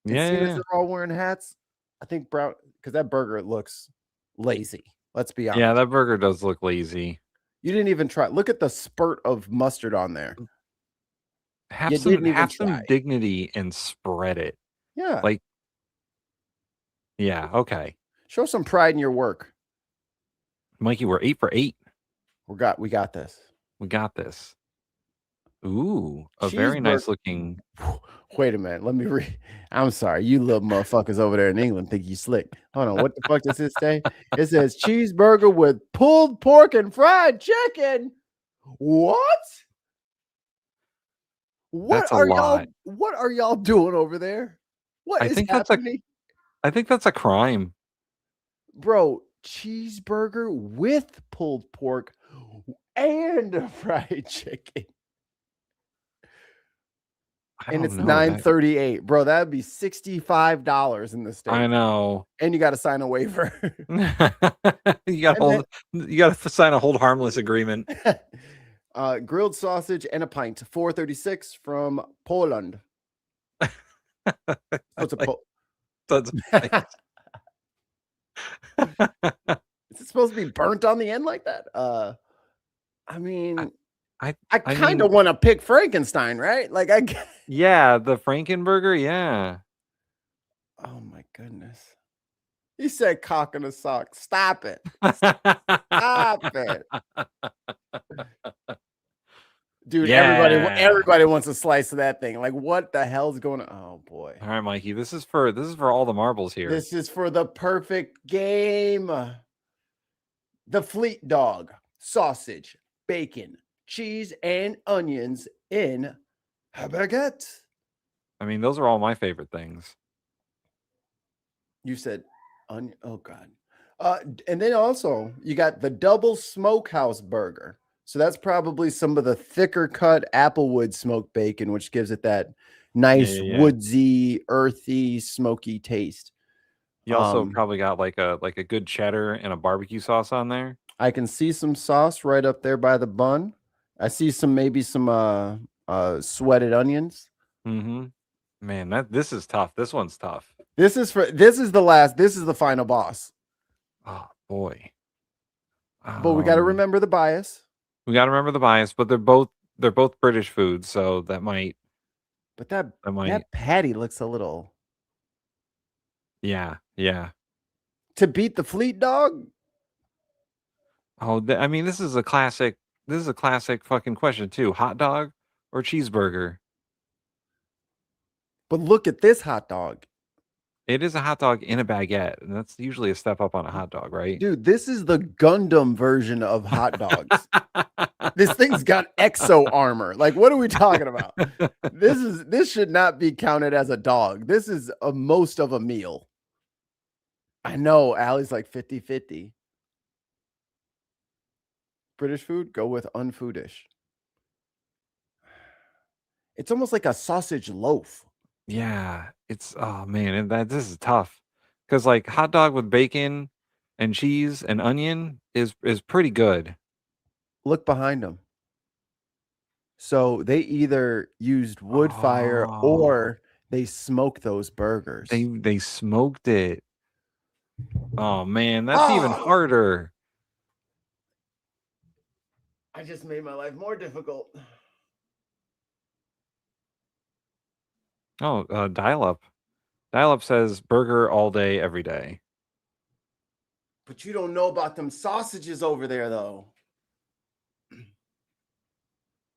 Yeah. As they're all wearing hats, I think because that burger looks lazy. Let's be honest. Yeah, that burger does look lazy. You didn't even try. Look at the spurt of mustard on there. Have some dignity and spread it. Yeah. Yeah, okay. Show some pride in your work. Mikey, we're 8 for 8. We got this. We got this. Ooh, a very nice looking. Wait a minute. Let me read. I'm sorry. You little motherfuckers over there in England think you slick. Hold on. What the fuck does this say? It says cheeseburger with pulled pork and fried chicken. What? What are y'all doing over there? What is happening? I think that's a crime. Bro, cheeseburger with pulled pork and fried chicken. And it's $9.38. Bro, that'd be $65 in the States. I know. And you got to sign a waiver. You got to sign a hold harmless agreement. Grilled sausage and a pint, $4.36 from Poland. Is it supposed to be burnt on the end like that? I mean, I kind of want to pick Frankenstein, right? Yeah, the Frankenburger, yeah. Oh my goodness. He said cock in a sock. Stop it. Stop it. Dude, yeah. everybody wants a slice of that thing. Like, what the hell's going on? Oh boy. All right, Mikey. This is for all the marbles here. This is for the perfect game. The Fleet Dog, sausage, bacon, cheese, and onions in a baguette. I mean, those are all my favorite things. You said onion. Oh God. And then also you got the double smokehouse burger. So that's probably some of the thicker cut applewood smoked bacon, which gives it that nice woodsy, earthy, smoky taste. You also probably got like a good cheddar and a barbecue sauce on there. I can see some sauce right up there by the bun. I see maybe some sweated onions. Mm-hmm. Man, this is tough. This one's tough. This is the final boss. Oh boy. But we got to remember the bias. We got to remember the bias, but they're both British foods, so that might. But that patty looks a little. Yeah. To beat the Fleet Dog. Oh, I mean, this is a classic. This is a classic fucking question too. Hot dog or cheeseburger? But look at this hot dog. It is a hot dog in a baguette, and that's usually a step up on a hot dog, right? Dude, this is the Gundam version of hot dogs. This thing's got exo armor. Like, what are we talking about? This should not be counted as a dog. This is most of a meal. I know Allie's like 50-50. British food, go with unfoodish. It's almost like a sausage loaf. Yeah, it's man, and this is tough because like hot dog with bacon and cheese and onion is pretty good. Look behind them. So they either used wood fire or they smoked those burgers. They smoked it. Oh man, that's even harder. I just made my life more difficult. Oh, dial-up. Dial-up says burger all day, every day. But you don't know about them sausages over there, though.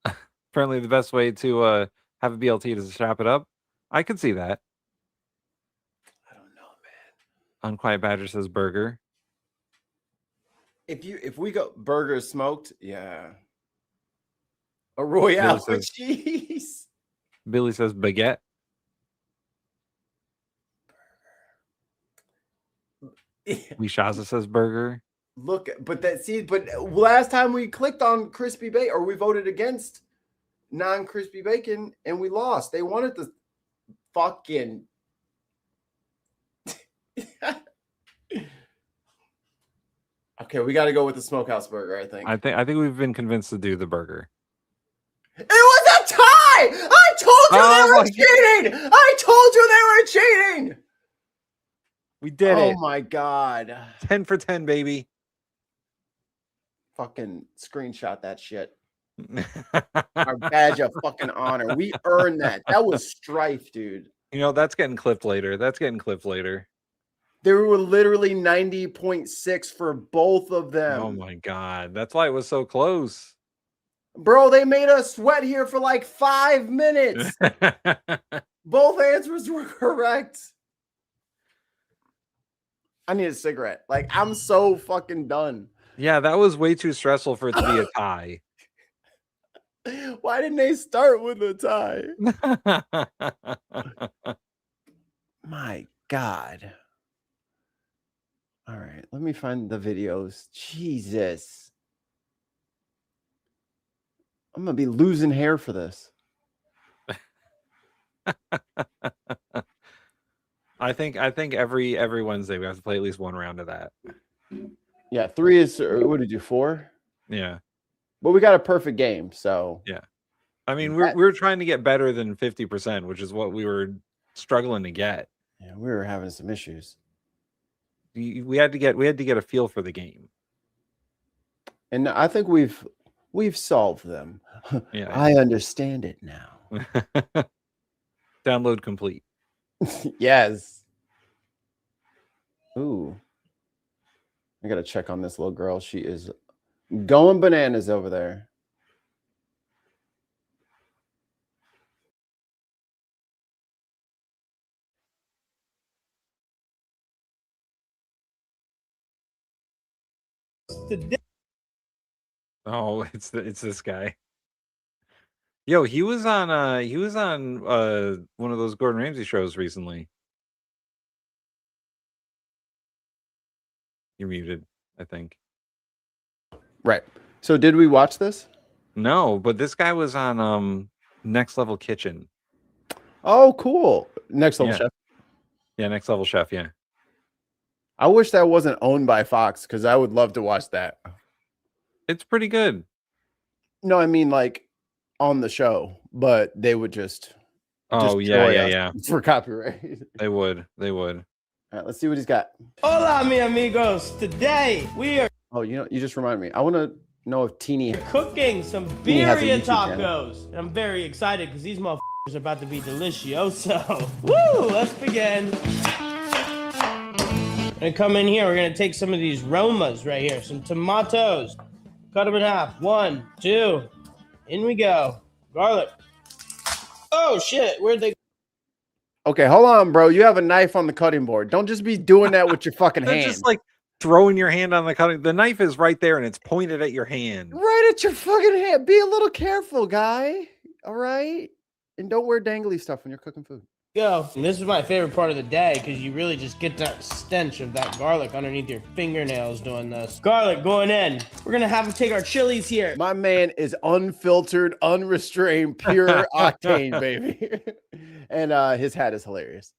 Apparently, the best way to have a BLT is to wrap it up. I could see that. I don't know, man. Unquiet Badger says burger. If we go burgers smoked, yeah. A Royale with cheese. Billy says baguette. Wishaza says burger. Look, but last time we clicked on crispy bacon, or we voted against non-crispy bacon, and we lost. They wanted the fucking. Okay, we got to go with the smokehouse burger. I think. I think we've been convinced to do the burger. It was a tie. I told you they were cheating. I told you they were cheating. We did it. Oh my God. 10 for 10, baby. Fucking screenshot that shit. Our badge of fucking honor. We earned that. That was strife, dude. You know, that's getting clipped later. There were literally 90.6 for both of them. Oh my God. That's why it was so close. Bro, they made us sweat here for like 5 minutes. Both answers were correct. I need a cigarette. Like, I'm so fucking done. Yeah, that was way too stressful for it to be a tie. Why didn't they start with a tie? My God. All right, let me find the videos. Jesus. I'm going to be losing hair for this. I think every Wednesday we have to play at least one round of that. Yeah, 3 is, what did you 4? Yeah. But we got a perfect game, so. Yeah. I mean, we're trying to get better than 50%, which is what we were struggling to get. Yeah, we were having some issues. We had to get a feel for the game. And I think we've solved them. Yeah. I understand it now. Download complete. Yes. Ooh. I got to check on this little girl. She is going bananas over there. Oh, it's this guy. Yo, he was on one of those Gordon Ramsay shows recently. You're muted, I think. Right. So did we watch this? No, but this guy was on Next Level Kitchen. Oh, cool. Next Level Chef. Yeah, Next Level Chef, yeah. I wish that wasn't owned by Fox because I would love to watch that. It's pretty good. No, I mean like on the show, but they would just destroy us for copyright. They would. All right, let's see what he's got. Hola, mi amigos. Today we are You just reminded me. I want to know if Teeny cooking some birria tacos. And I'm very excited because these motherfuckers are about to be delicioso. Woo! Let's begin. And come in here. We're gonna take some of these Romas right here. Some tomatoes. Cut them in half. 1, 2. In we go. Garlic. Oh shit! Where'd they? Okay, hold on, bro. You have a knife on the cutting board. Don't just be doing that with your fucking hand. Just like throwing your hand on the cutting. The knife is right there and it's pointed at your hand. Right at your fucking hand. Be a little careful, guy. All right? And don't wear dangly stuff when you're cooking food. Go. And this is my favorite part of the day because you really just get that stench of that garlic underneath your fingernails doing this. Garlic going in. We're going to have to take our chilies here. My man is unfiltered, unrestrained, pure octane, baby. And his hat is hilarious.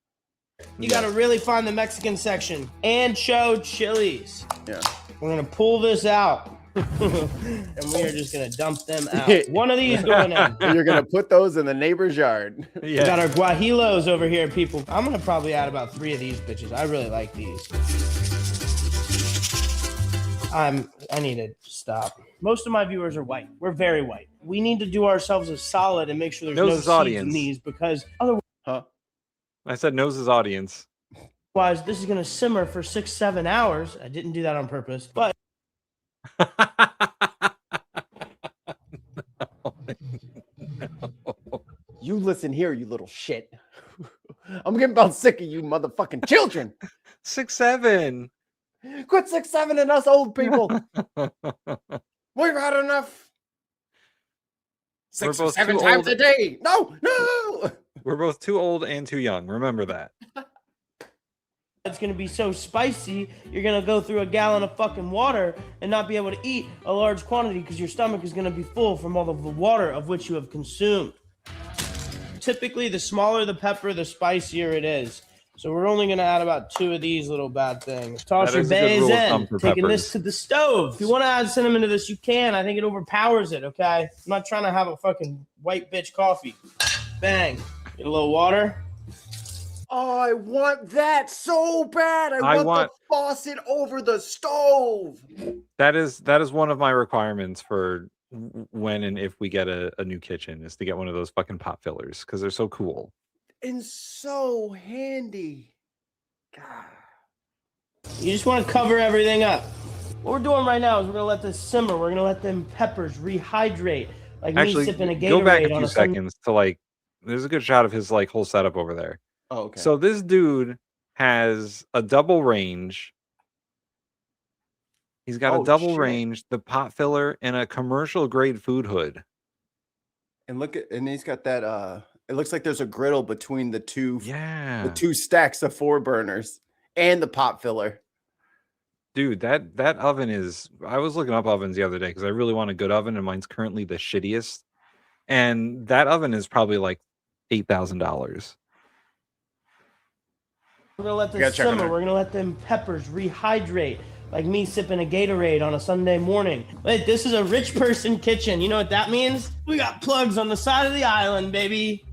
You got to really find the Mexican section. Ancho chilies. Yeah. We're going to pull this out. And we are just going to dump them out. One of these going in. You're going to put those in the neighbor's yard. We got our guajilos over here, people. I'm going to probably add about 3 of these bitches. I really like these. I need to stop. Most of my viewers are white. We're very white. We need to do ourselves a solid and make sure there's no seeds in these because otherwise... Huh? I said Nose's audience. Otherwise, this is going to simmer for 6-7 hours. I didn't do that on purpose, but... No. You listen here, you little shit. I'm getting about sick of you motherfucking children. 6'7". Quit 6'7" and us old people. We've had enough. 6 or 7 times a day. No. We're both too old and too young. Remember that. It's going to be so spicy, you're going to go through a gallon of fucking water and not be able to eat a large quantity because your stomach is going to be full from all of the water of which you have consumed. Typically, the smaller the pepper, the spicier it is. So we're only going to add about 2 of these little bad things. Toss your bays in. Taking this to the stove. If you want to add cinnamon to this, you can. I think it overpowers it, okay? I'm not trying to have a fucking white bitch coffee. Bang. Get a little water. Oh, I want that so bad. I want the faucet over the stove. That is one of my requirements for when and if we get a new kitchen is to get one of those fucking pot fillers because they're so cool. And so handy. God. You just want to cover everything up. What we're doing right now is we're going to let this simmer. We're going to let them peppers rehydrate. Like me sipping a Gatorade. Go back a few seconds to like, there's a good shot of his like whole setup over there. Oh, okay. So this dude has a double range. He's got a double range, the pot filler, and a commercial grade food hood. And he's got that it looks like there's a griddle between the two stacks of 4 burners and the pot filler. Dude, that oven is, I was looking up ovens the other day because I really want a good oven and mine's currently the shittiest. And that oven is probably like $8,000. We're going to let this simmer. We're going to let them peppers rehydrate. Like me sipping a Gatorade on a Sunday morning. Wait, this is a rich person kitchen. You know what that means? We got plugs on the side of the island, baby.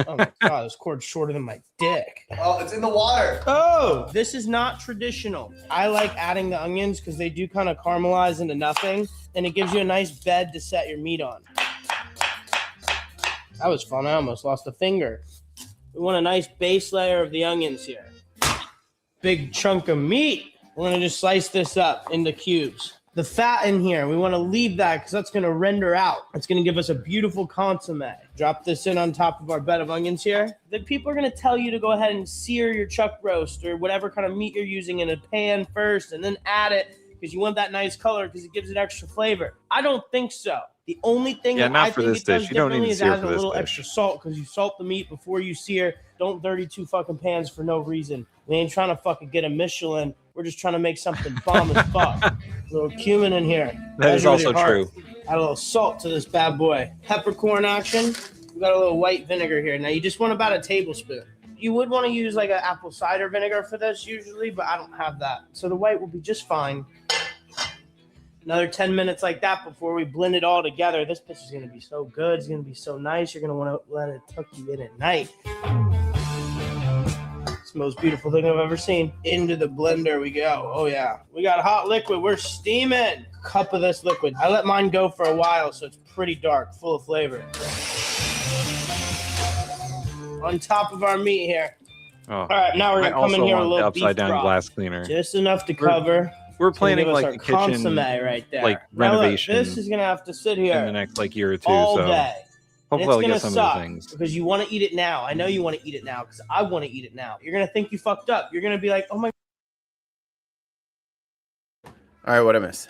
Oh my God, this cord's shorter than my dick. Oh, it's in the water. Oh, this is not traditional. I like adding the onions because they do kind of caramelize into nothing. And it gives you a nice bed to set your meat on. That was fun. I almost lost a finger. We want a nice base layer of the onions here. Big chunk of meat. We're going to just slice this up into cubes. The fat in here, we want to leave that because that's going to render out. It's going to give us a beautiful consomme. Drop this in on top of our bed of onions here. Then people are going to tell you to go ahead and sear your chuck roast or whatever kind of meat you're using in a pan first and then add it because you want that nice color because it gives it extra flavor. I don't think so. The only thing that I think it does differently is add a little extra salt because you salt the meat before you sear. Don't dirty 2 fucking pans for no reason. We ain't trying to fucking get a Michelin We're just trying to make something bomb as fuck. A little cumin in here. That is Measure with also your heart. true. Add a little salt to this bad boy. Peppercorn action. We got a little white vinegar here. Now you just want about a tablespoon. You would want to use like an apple cider vinegar for this usually, but I don't have that. So the white will be just fine. Another 10 minutes like that before we blend it all together. This bitch is going to be so good. It's going to be so nice. You're going to want to let it tuck you in at night. It's the most beautiful thing I've ever seen. Into the blender we go. Oh, yeah. We got hot liquid. We're steaming. Cup of this liquid. I let mine go for a while, so it's pretty dark, full of flavor. On top of our meat here. Oh. All right, now we're going to come in here with a little beef upside down broth. glass cleaner. Just enough to cover. We're planning Give us like our a kitchen consomme right there. like Now look, renovation this is gonna have to sit here in the next like year or two. all So day. And hopefully it's I'll gonna get some suck of the things. because you want to eat it now. I know you want to eat it now because I want to eat it now. You're gonna think you fucked up. You're gonna be like, oh my. All right, what I miss?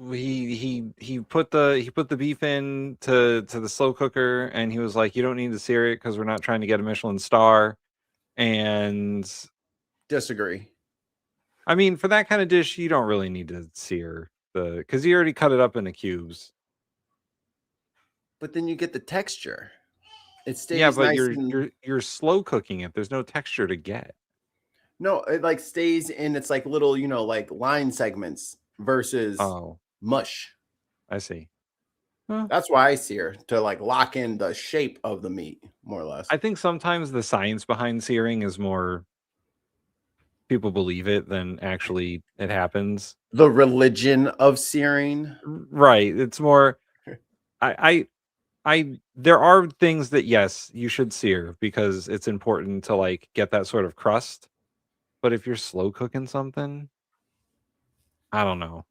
He put the beef in to the slow cooker, and he was like, you don't need to sear it because we're not trying to get a Michelin star. And Disagree. I mean, for that kind of dish, you don't really need to sear because you already cut it up into cubes. But then you get the texture. It stays Yeah, but nice you're slow cooking it. There's no texture to get. No, it like stays in its like little, like line segments versus mush. I see. That's why I sear, to like lock in the shape of the meat, more or less. I think sometimes the science behind searing is more people believe it than actually it happens. The religion of searing. Right. It's more I there are things that yes, you should sear because it's important to like get that sort of crust. But if you're slow cooking something, I don't know.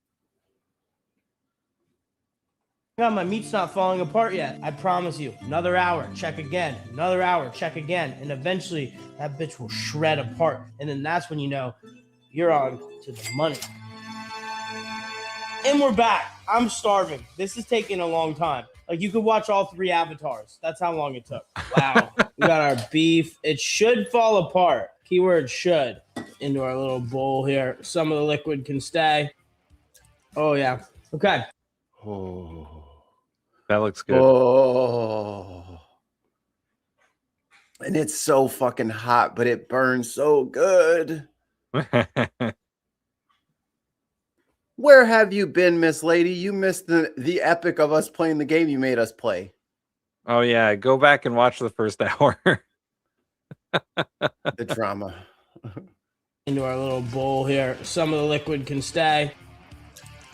God, my meat's not falling apart yet. I promise you. Another hour, check again. Another hour, check again. And eventually that bitch will shred apart. And then that's when you know you're on to the money. And we're back. I'm starving. This is taking a long time. Like you could watch all 3 avatars. That's how long it took. Wow. We got our beef. It should fall apart. Keyword should. Into our little bowl here. Some of the liquid can stay. Oh, yeah. Okay. Oh. That looks good. Oh. And it's so fucking hot, but it burns so good. Where have you been, Miss Lady? You missed the epic of us playing the game you made us play. Oh yeah, go back and watch the first hour. The drama. Into our little bowl here. Some of the liquid can stay.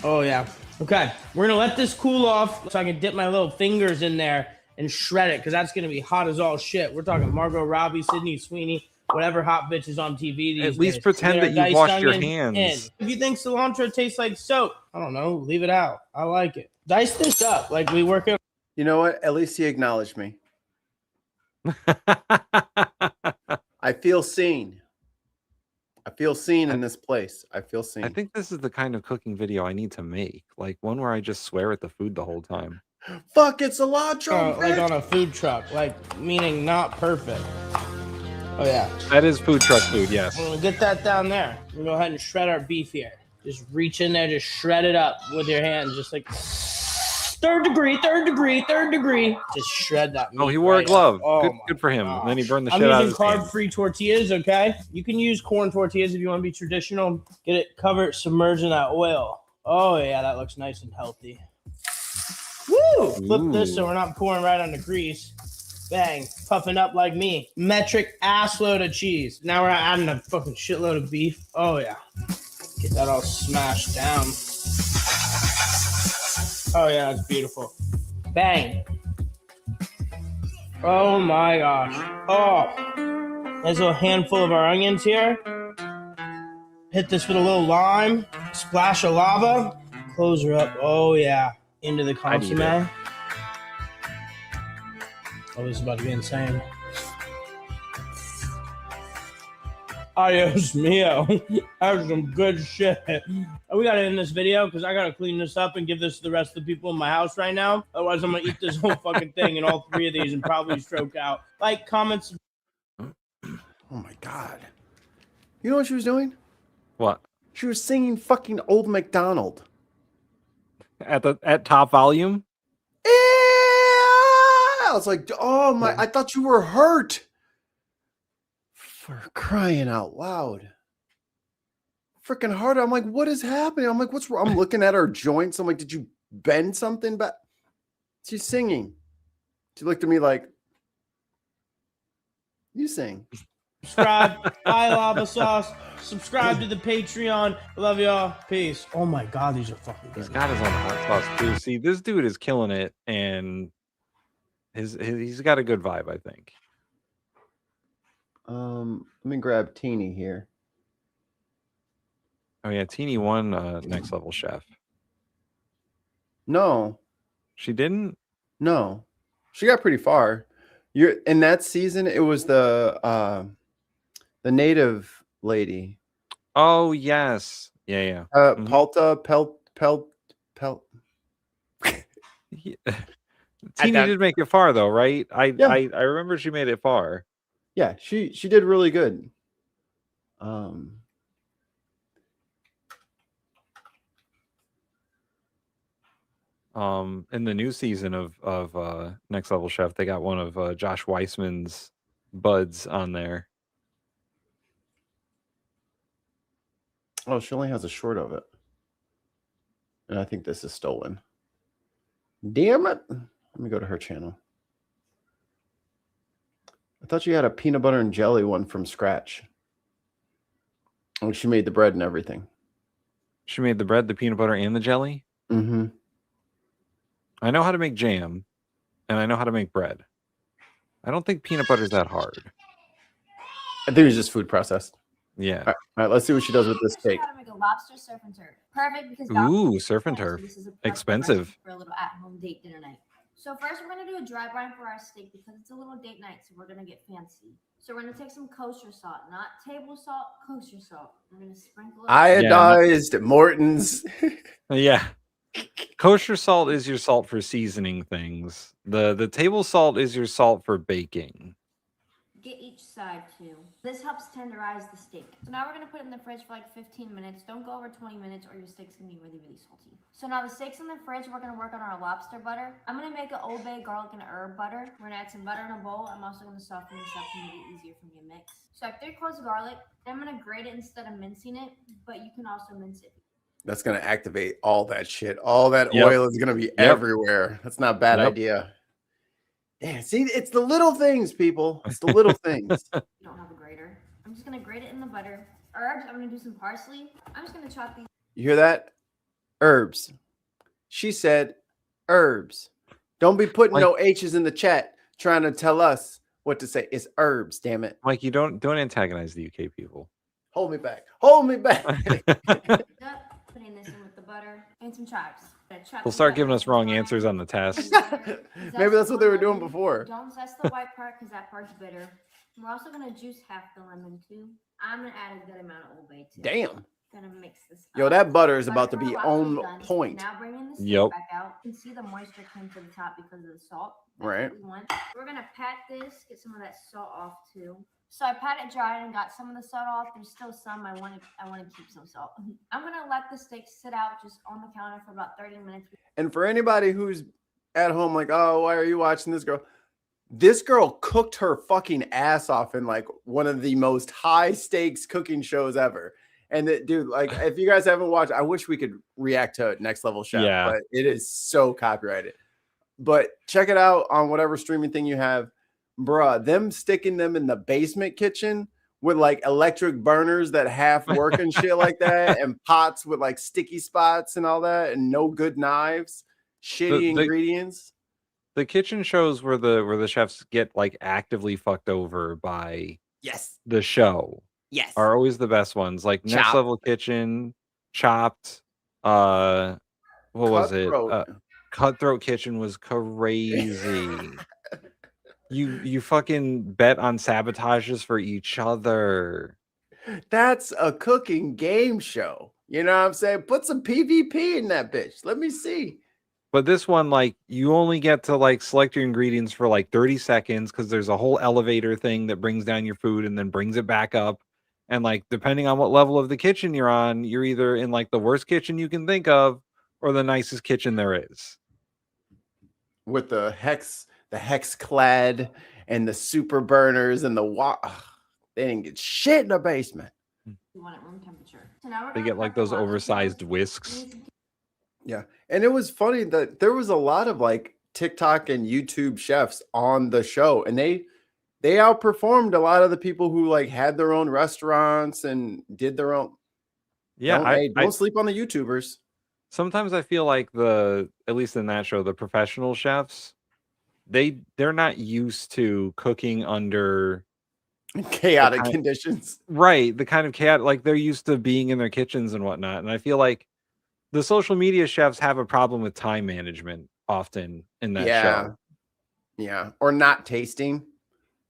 Oh yeah. Okay, we're gonna let this cool off so I can dip my little fingers in there and shred it because that's gonna be hot as all shit. We're talking Margot Robbie, Sydney Sweeney, whatever hot bitch is on TV these days. At least pretend that you washed your hands. If you think cilantro tastes like soap, I don't know, leave it out. I like it. Dice this up like we work it. You know what? At least he acknowledged me. I feel seen. I feel seen in this place. I feel seen. I think this is the kind of cooking video I need to make. Like one where I just swear at the food the whole time. Fuck, it's cilantro. Like on a food truck, like meaning not perfect. Oh yeah. That is food truck food, yes. We'll get that down there. We'll go ahead and shred our beef here. Just reach in there, just shred it up with your hands, just like third degree. Just shred that meat. Oh, he wore a glove. Oh, Good for him. And then he burned the I'm shit out of using his hands. carb-free tortillas, okay? You can use corn tortillas if you want to be traditional. Get it covered, submerged in that oil. Oh, yeah, that looks nice and healthy. Woo! Flip this so we're not pouring right on the grease. Bang. Puffing up like me. Metric ass load of cheese. Now we're adding a fucking shitload of beef. Oh, yeah. Get that all smashed down. Oh, yeah, that's beautiful. Bang. Oh, my gosh. Oh. There's a little handful of our onions here. Hit this with a little lime. Splash of lava. Close her up. Oh, yeah. Into the consomme. Oh, this is about to be insane. Adios mio. That was some good shit. We gotta end this video because I gotta clean this up and give this to the rest of the people in my house right now. Otherwise, I'm gonna eat this whole fucking thing and all 3 of these and probably stroke out. Like, comments. Oh my God. You know what she was doing? What? She was singing fucking Old MacDonald. At top volume? I was like, oh my, I thought you were hurt. For crying out loud. Freaking hard. I'm like, what is happening? I'm like, what's wrong? I'm looking at her joints. I'm like, did you bend something? But she's singing. She looked at me like, you sing. Subscribe. I Lava Sauce. Subscribe to the Patreon. Love y'all. Peace. Oh my God, these are fucking good. He's got his own hot sauce too. See, this dude is killing it, and he's got a good vibe, I think. Let me grab Teeny here. Oh yeah, Teeny won Next Level Chef. No, she didn't. No, she got pretty far. You're in that season. It was the native lady. Oh yes, yeah. Palta Pelt. Teeny did make it far though, right? I remember she made it far. Yeah, she did really good. In the new season of Next Level Chef, they got one of Josh Weissman's buds on there. Oh, she only has a short of it. And I think this is stolen. Damn it. Let me go to her channel. I thought you had a peanut butter and jelly one from scratch. Oh, she made the bread and everything. She made the bread, the peanut butter, and the jelly? Mm-hmm. I know how to make jam, and I know how to make bread. I don't think peanut butter is that hard. I think it's just food processed. Yeah. All right, let's see what she does with this steak. How to make a lobster surf and turf. Perfect because Ooh, surf and turf. This is a Expensive. for a little at-home date dinner night. So first we're gonna do a dry brine for our steak because it's a little date night, so we're gonna get fancy. So we're gonna take some kosher salt, not table salt, kosher salt. We're gonna sprinkle it. Iodized Morton's. Yeah. Kosher salt is your salt for seasoning things. The table salt is your salt for baking. Get each side too. This helps tenderize the steak. So now we're gonna put it in the fridge for like 15 minutes. Don't go over 20 minutes or your steak's gonna be really, really salty. So now the steak's in the fridge. We're gonna work on our lobster butter. I'm gonna make an Old Bay garlic and herb butter. We're gonna add some butter in a bowl. I'm also gonna soften this up to make it easier for me to mix. So I have 3 cloves of garlic. I'm gonna grate it instead of mincing it, but you can also mince it. That's going to activate all that shit. All that oil is going to be everywhere. That's not a bad idea. Yeah, see, it's the little things, people. It's the little things. You don't have a grater. I'm just going to grate it in the butter. Herbs, I'm going to do some parsley. I'm just going to chop these. You hear that? Herbs. She said herbs. Don't be putting no H's in the chat trying to tell us what to say. It's herbs, damn it. Mike, you don't antagonize the UK people. Hold me back. Hold me back. Putting this in with the butter and some chives. They'll start giving us wrong answers on the test. Maybe that's what they were doing before. Don't zest the white part because that part's bitter. We're also going to juice half the lemon too. I'm going to add a good amount of Old Bay too. Damn. Gonna mix this Yo, that butter is about to be on point. Now bringing the steak back out. You can see the moisture came to the top because of the salt. That's right. What we want. We're gonna pat this, get some of that salt off too. So I pat it dry and got some of the salt off. There's still some. I want to keep some salt. I'm gonna let the steak sit out just on the counter for about 30 minutes. And for anybody who's at home, like, oh, why are you watching this girl? This girl cooked her fucking ass off in like one of the most high stakes cooking shows ever. And that, dude, like, if you guys haven't watched, I wish we could react to Next Level Chef, but it is so copyrighted. But check it out on whatever streaming thing you have. Bruh, them sticking them in the basement kitchen with like electric burners that half work and shit like that, and pots with like sticky spots and all that, and no good knives, shitty ingredients. The kitchen shows where the chefs get like actively fucked over by the show. Yes. Are always the best ones. Like Next Level Kitchen, Chopped, what was it? Cutthroat Kitchen was crazy. You fucking bet on sabotages for each other. That's a cooking game show. You know what I'm saying? Put some PvP in that bitch. Let me see. But this one, like, you only get to like select your ingredients for like 30 seconds because there's a whole elevator thing that brings down your food and then brings it back up. And like, depending on what level of the kitchen you're on, you're either in like the worst kitchen you can think of or the nicest kitchen there is. With the hex clad and the super burners and the they didn't get shit in the basement. You want it room temperature. So now we're They gonna get like prep the those lobster oversized tails. whisks. Yeah. And it was funny that there was a lot of like TikTok and YouTube chefs on the show, and they outperformed a lot of the people who like had their own restaurants and did their own. Yeah, Don't sleep on the YouTubers. Sometimes I feel like at least in that show, the professional chefs, they're not used to cooking under Chaotic conditions. Right. The kind of chaotic, like they're used to being in their kitchens and whatnot. And I feel like the social media chefs have a problem with time management often in that show. Yeah. Or not tasting.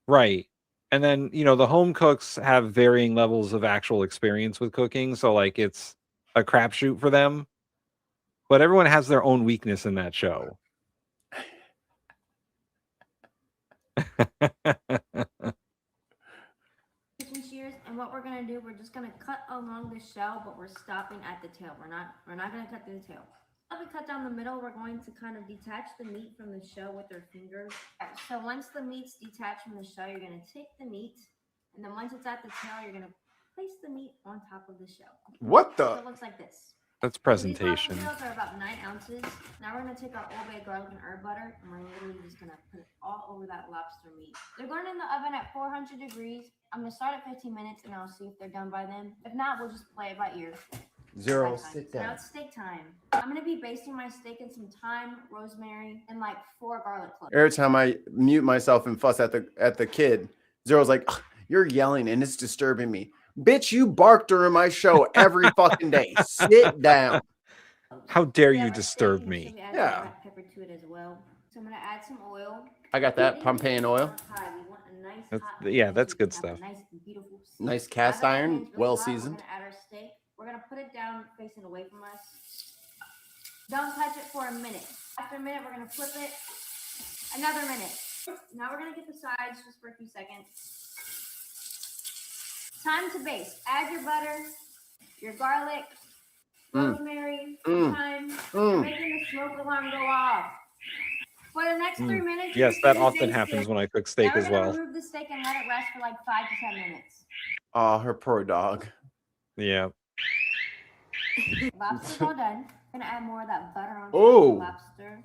Right. And then, the home cooks have varying levels of actual experience with cooking. So like it's a crapshoot for them. But everyone has their own weakness in that show. Kitchen shears, and what we're gonna do, we're just gonna cut along the shell, but we're stopping at the tail. We're not gonna cut through the tail. As we cut down the middle, we're going to kind of detach the meat from the shell with our fingers. So once the meat's detached from the shell, you're gonna take the meat, and then once it's at the tail, you're gonna place the meat on top of the shell. What So the? it looks like this. That's presentation. These lobster tails are about 9 ounces. Now we're gonna take our Old Bay garlic and herb butter, and we're literally just gonna put it all over that lobster meat. They're going in the oven at 400 degrees. I'm gonna start at 15 minutes, and I'll see if they're done by then. If not, we'll just play it by ear. Zero, sit Now down. it's steak time. I'm gonna be basting my steak in some thyme, rosemary, and like 4 garlic cloves. Every time I mute myself and fuss at the kid, Zero's like, "You're yelling and it's disturbing me." Bitch, you bark during my show every fucking day. Sit down. How dare Yeah, you our disturb steak, me? so we add Yeah. some black pepper to it as well. So I'm gonna add some oil. I got that Pompeian oil. We want a nice That's good have a stuff. Nice and beautiful steak. Nice cast As our iron, pan's really well hot, seasoned. We're gonna add our steak. We're gonna put it down facing away from us. Don't touch it for a minute. After a minute, we're gonna flip it. Another minute. Now we're gonna get the sides just for a few seconds. Time to baste. Add your butter, your garlic, rosemary, thyme. You're making the smoke alarm go off. For the next 3 minutes. Yes, you're that gonna often baste happens it. when I cook steak Now as we're gonna well. remove the steak and let it rest for like 5 to 10 minutes. Oh, her poor dog. Yeah. Lobster's all done. Gonna add more of that butter on top Oh. of the lobster.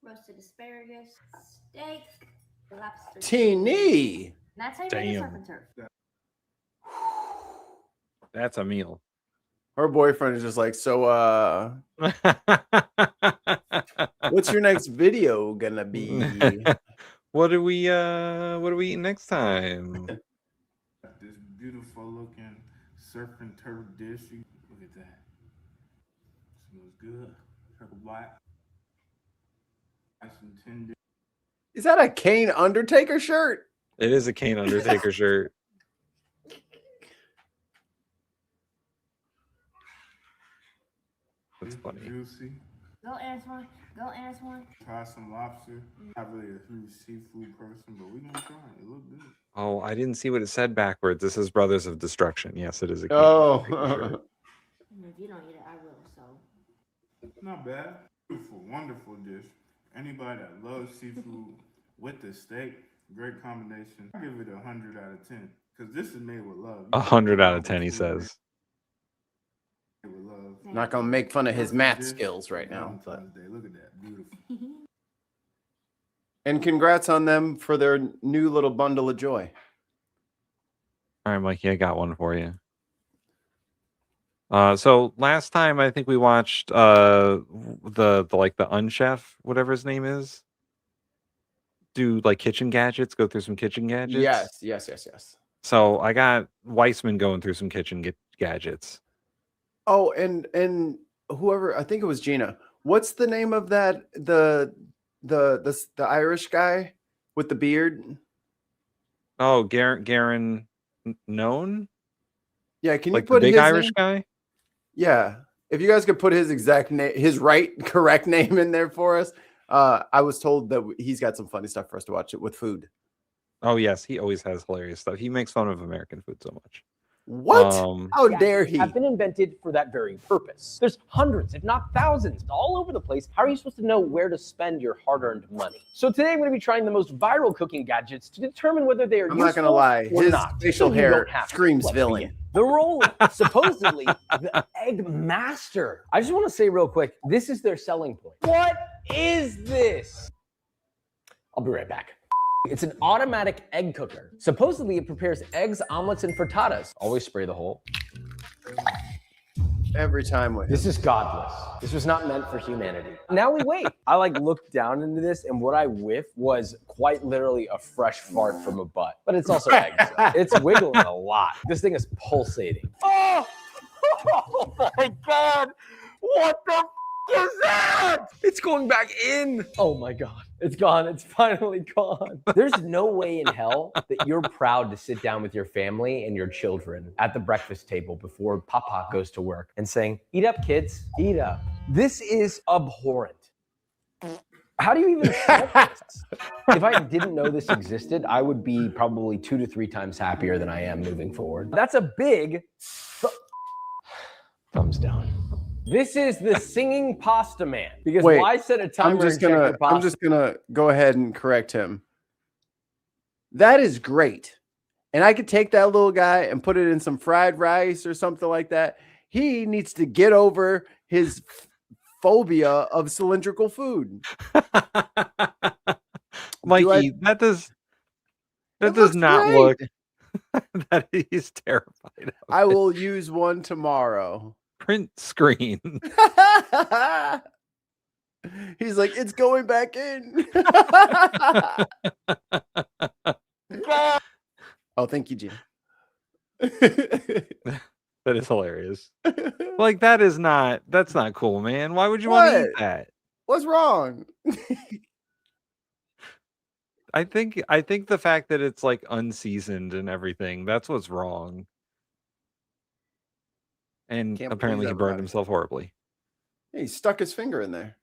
Roasted asparagus, steak, lobster. Teeny. And that's how you make a surf Damn. and turf. That's a meal. Her boyfriend is just like, so what's your next video gonna be? What are we eating next time? This beautiful looking surf and turf dish. Look at that. Smells good. Turtle black. Nice and tender. Is that a Kane Undertaker shirt? It is a Kane Undertaker shirt. That's funny. Juicy. Go, Antoine. Go, Antoine. Try some lobster. Not really a huge seafood person, but we gonna try it. It look good. Oh, I didn't see what it said backwards. This is Brothers of Destruction. Yes, it is a Kane Oh. Undertaker shirt. If you don't eat it, I will. So. Not bad. Beautiful, wonderful dish. Anybody that loves seafood with the steak, great combination. I give it 100 out of 10 because this is made with love. 100 out of 10, he says. Made with love. Not gonna make fun of his Perfect math dish skills right for now. But. Valentine's Day. Look at that. Beautiful. And congrats on them for their new little bundle of joy. All right, Mikey, I got one for you. So last time I think we watched the Unchef, whatever his name is, do like kitchen gadgets, go through some kitchen gadgets. Yes. So I got Weissman going through some kitchen gadgets. Oh, and whoever, I think it was Gina. What's the name of that the Irish guy with the beard? Oh, Garen known? Yeah, can you Like the put big his Irish name? guy? Yeah, if you guys could put his exact name, his correct name in there for us. I was told that he's got some funny stuff for us to watch it with food. Oh yes, he always has hilarious stuff. He makes fun of American food so much. What? How dare he? Have been invented for that very purpose. There's hundreds, if not thousands, all over the place. How are you supposed to know where to spend your hard-earned money? So today I'm going to be trying the most viral cooking gadgets to determine whether they are I'm useful not gonna lie. or His not. facial So you hair don't have to. screams Let's villain. begin. The role, supposedly, the egg master. I just want to say real quick, this is their selling point. What is this? I'll be right back. It's an automatic egg cooker. Supposedly, it prepares eggs, omelets, and frittatas. Always spray the hole. Every time with This is godless. This was not meant for humanity. Now we wait. I looked down into this, and what I whiffed was quite literally a fresh fart from a butt. But it's also eggs. It's wiggling a lot. This thing is pulsating. Oh my God. What the is that? It's going back in. Oh my God. It's gone. It's finally gone. There's no way in hell that you're proud to sit down with your family and your children at the breakfast table before Papa goes to work and saying, "Eat up, kids, eat up." This is abhorrent. How do you even solve this? If I didn't know this existed, I would be probably 2 to 3 times happier than I am moving forward. That's a big thumbs down. This is the singing pasta man. Because Wait, why set a timer I'm just and check your pasta? I'm just gonna go ahead and correct him. That is great. And I could take that little guy and put it in some fried rice or something like that. He needs to get over his phobia of cylindrical food. Mikey, that does not great. look that he's terrified of. I will use one tomorrow. Print screen. He's like, it's going back in. Oh, thank you, Jim. That is hilarious. Like that's not cool, man. Why would you want to eat that? What's wrong? I think the fact that it's like unseasoned and everything, that's what's wrong. And Can't apparently he believe that burned brought it. himself horribly. He stuck his finger in there.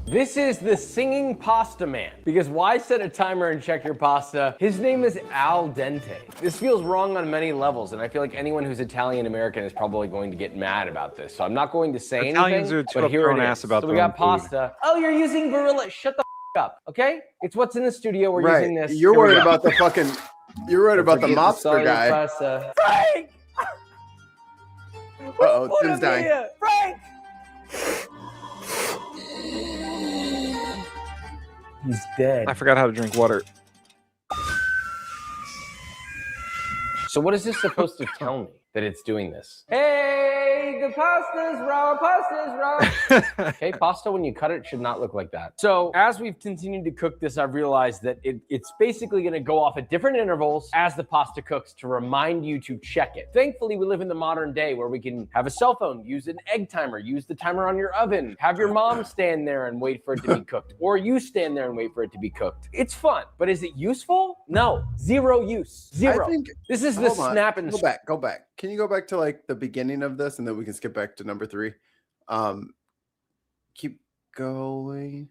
This is the singing pasta man. Because why set a timer and check your pasta? His name is Al Dente. This feels wrong on many levels, and I feel like anyone who's Italian American is probably going to get mad about this. So I'm not going to say Italians anything, are too but here up it their is. ass about So we their got own food. pasta. Oh, you're using Barilla. Shut the up, okay? It's what's in the studio. We're Right. using this. You're Here we worried go. about the fucking. You're worried about the Forget mobster solid guy. pasta. Frank! Uh-oh, Put Tim's him dying. here. Frank! He's dead. I forgot how to drink water. So what is this supposed to tell me that it's doing this? Hey, the pasta's raw, Okay, pasta, when you cut it, should not look like that. So as we've continued to cook this, I've realized that it's basically gonna go off at different intervals as the pasta cooks to remind you to check it. Thankfully, we live in the modern day where we can have a cell phone, use an egg timer, use the timer on your oven, have your mom stand there and wait for it to be cooked, or you stand there and wait for it to be cooked. It's fun, but is it useful? No, zero use, zero. I think This is the hold on. snap and Go back. Can you go back to like the beginning of this, and then we can skip back to number 3? Keep going.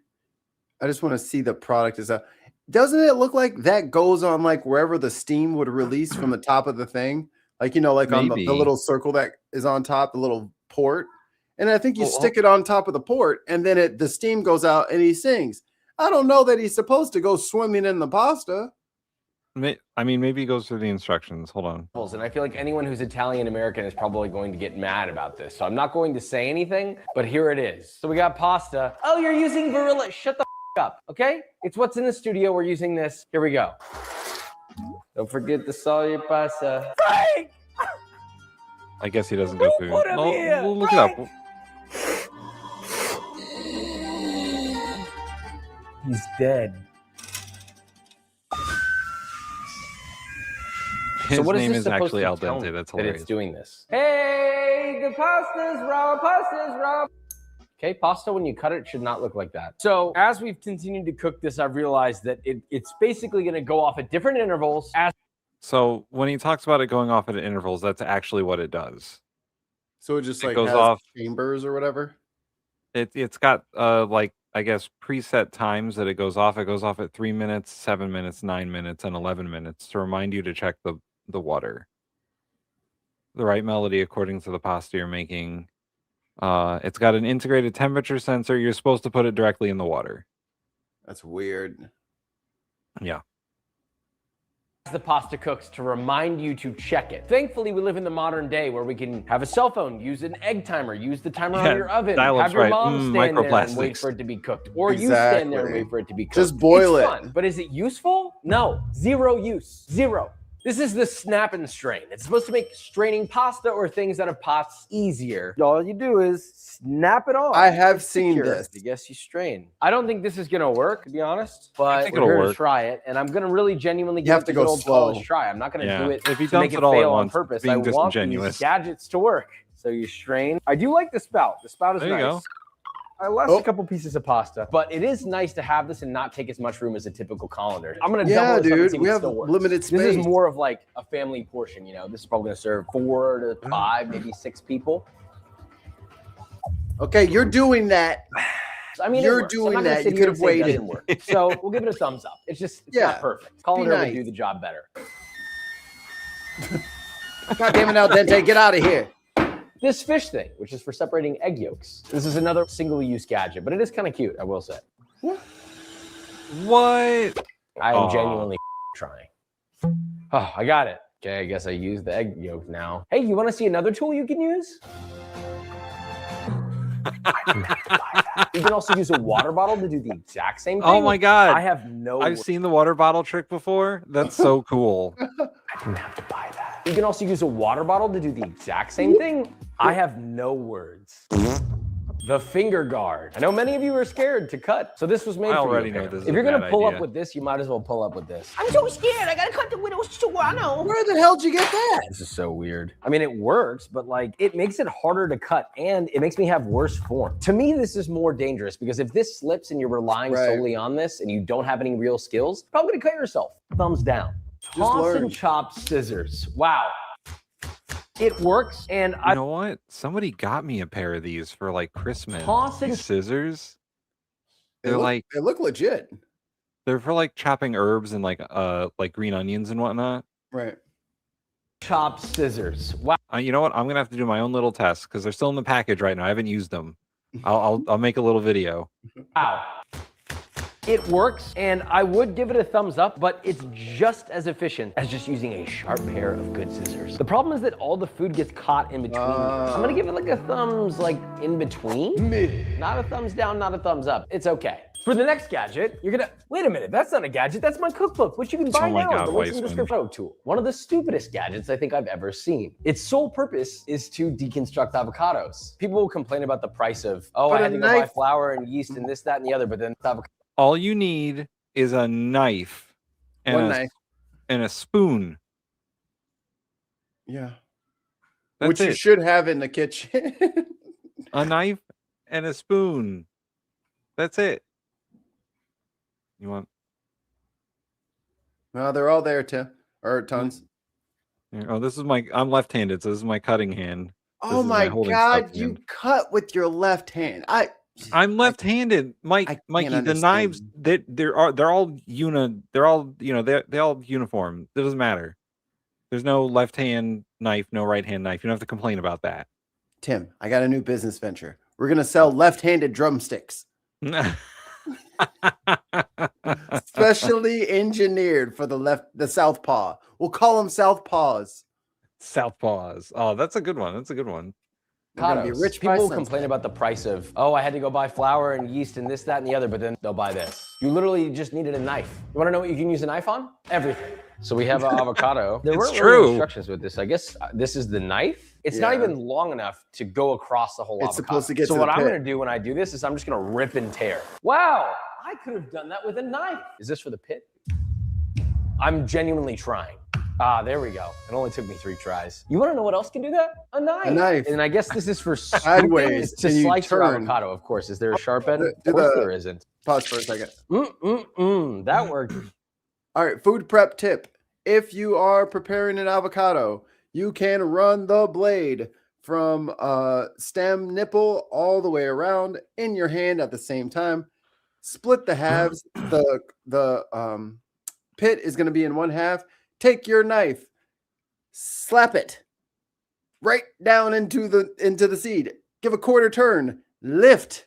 I just want to see the product is out. Doesn't it look like that goes on like wherever the steam would release from the top of the thing? Like, you know, like on the Maybe. little circle that is on top, the little port. And I think you stick it on top of the port, and then the steam goes out and he sings. I don't know that he's supposed to go swimming in the pasta. I mean, maybe he goes through the instructions. Hold on. And I feel like anyone who's Italian American is probably going to get mad about this. So I'm not going to say anything, but here it is. So we got pasta. Oh, you're using Barilla. Shut the up, okay? It's what's in the studio. We're using this. Here we go. Don't forget the solid pasta. Frank! I guess he doesn't go through. put him here? We'll look it up. He's dead. His so what name is is this supposed actually to Al tell Dente. me That's that hilarious. it's doing this? Hey, the pasta's raw. Okay, pasta, when you cut it, should not look like that. So as we've continued to cook this, I've realized that it's basically going to go off at different intervals. So when he talks about it going off at intervals, that's actually what it does. So it just It like goes has off. chambers or whatever. It's got like I guess, preset times that it goes off. It goes off at 3 minutes, 7 minutes, 9 minutes, and 11 minutes to remind you to check the water. The right melody according to the pasta you're making. It's got an integrated temperature sensor. You're supposed to put it directly in the water. That's weird. Yeah. The pasta cooks to remind you to check it. Thankfully, we live in the modern day where we can have a cell phone, use an egg timer, use the timer on your oven, have your mom stand there and wait for it to be cooked. Or you stand there and wait for it to be cooked. Just boil it. Fun, but is it useful? No. Zero use. Zero. This is the snap and strain. It's supposed to make straining pasta or things out of pots easier. All you do is snap it on. I have seen this. I guess you strain. I don't think this is gonna work, to be honest, but we're here to try it, and I'm gonna really genuinely give it the good old college try. I'm not gonna do it if he to make dumps it it all at fail on once, purpose. being I want these disingenuous. gadgets to work. So you strain. I do like the spout. The spout is There you nice. go. I lost a couple pieces of pasta, but it is nice to have this and not take as much room as a typical colander. I'm gonna double this up and see if we it have still works. limited space. This is more of like a family portion, you know. This is probably gonna serve 4 to 5, maybe 6 people. Okay, you're doing that. I mean, you're doing that. You could have waited. So we'll give it a thumbs up. It's just not perfect. Colander would do the job better. God damn it, Al Dente, get out of here. This fish thing, which is for separating egg yolks. This is another single-use gadget, but it is kind of cute, I will say. What? I am genuinely trying. Oh, I got it. Okay, I guess I use the egg yolk now. Hey, you want to see another tool you can use? You can also use a water bottle to do the exact same thing. Oh my God. I have no... I've seen the water bottle trick before. That's so cool. I didn't have to buy that. You can also use a water bottle to do the exact same thing. I have no words. The finger guard. I know many of you are scared to cut, so this was made for you. I already know this is If you're a gonna bad pull idea. up with this, you might as well pull up with this. I'm so scared. I gotta cut the widow's store. I know. Where the hell did you get that? This is so weird. I mean, it works, but like, it makes it harder to cut and it makes me have worse form. To me, this is more dangerous because if this slips and you're relying solely on this and you don't have any real skills, you're probably gonna cut yourself. Thumbs down. Toss and chop scissors. Wow. It works, and You know what? Somebody got me a pair of these for like Christmas. Toss and- These scissors. They They're look legit. they're for like chopping herbs and like green onions and whatnot. Right. Chop scissors. Wow. You know what? I'm gonna have to do my own little test because they're still in the package right now. I haven't used them. I'll make a little video. Wow. It works, and I would give it a thumbs up, but it's just as efficient as just using a sharp pair of good scissors. The problem is that all the food gets caught in between. I'm gonna give it like a thumbs in between. Not a thumbs down, not a thumbs up. It's okay. For the next gadget, you're gonna, wait a minute, that's not a gadget, that's my cookbook, which you can buy now at the links in the description. Tool. One of the stupidest gadgets I think I've ever seen. Its sole purpose is to deconstruct avocados. People will complain about the price of, oh, I had to go buy flour and yeast and this, that, and the other, but then avocado. All you need is a knife and and a spoon. Yeah. That's Which you it. should have in the kitchen. A knife and a spoon. That's it. You want? No, they're all there, Tim. Or tons. Oh, this is my. I'm left-handed, so this is my cutting hand. Oh my God! You cut with your left hand. I'm left-handed, Mikey. The knives that they're all uniform. It doesn't matter. There's no left hand knife, no right hand knife. You don't have to complain about that. Tim, I got a new business venture. We're gonna sell left-handed drumsticks, specially engineered for the southpaw. We'll call them southpaws. Southpaws. Oh, that's a good one. That's a good one. We're gonna be rich. People complain about the price of, oh, I had to go buy flour and yeast and this, that, and the other, but then they'll buy this. You literally just needed a knife. You want to know what you can use a knife on? Everything. So we have an avocado. There weren't really instructions with this. I guess this is the knife. It's not even long enough to go across the whole avocado. It's supposed to get so to what the I'm pit. going to do when I do this is I'm just going to rip and tear. Wow, I could have done that with a knife. Is this for the pit? I'm genuinely trying. Ah, there we go. It only took me 3 tries. You want to know what else can do that? A knife. A knife. And I guess this is for Sideways, to and you slice your turn. avocado, of course. Is there a sharp end? Do Of course the- there isn't. Pause for a second. That worked. All right, food prep tip. If you are preparing an avocado, you can run the blade from stem nipple all the way around in your hand at the same time. split the halves. The pit is going to be in one half. Take your knife, slap it right down into the seed. Give a quarter turn, lift.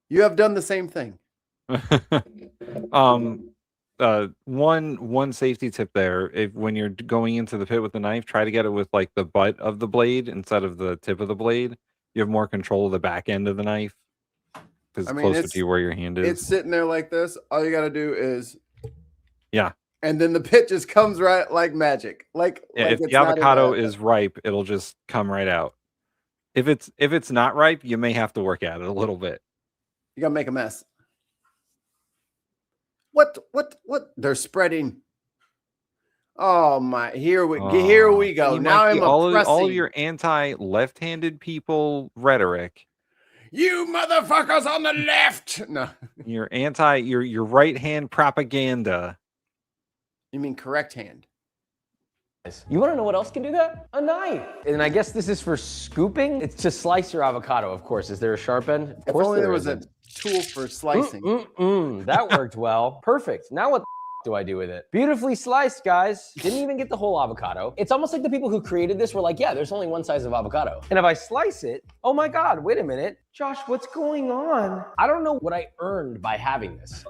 You have done the same thing. One safety tip there: if when you're going into the pit with the knife, try to get it with like the butt of the blade instead of the tip of the blade. You have more control of the back end of the knife because it's closer to you where your hand is. It's sitting there like this. All you got to do is, yeah. And then the pit just comes right like magic. Like if the avocado is ripe, it'll just come right out. If it's not ripe, you may have to work at it a little bit. You gotta make a mess. What? They're spreading. Oh my! Here we go. Now I'm all of your anti-left-handed people rhetoric. You motherfuckers on the left. No, your right-hand propaganda. You mean correct hand? You want to know what else can do that? A knife. And I guess this is for scooping. It's to slice your avocado, of course. Is there a sharp end? Of course only there was a tool for slicing. That worked well. Perfect. Now what the do I do with it? Beautifully sliced, guys. Didn't even get the whole avocado. It's almost like the people who created this were like, yeah, there's only one size of avocado. And if I slice it, oh my God, wait a minute. Josh, what's going on? I don't know what I earned by having this.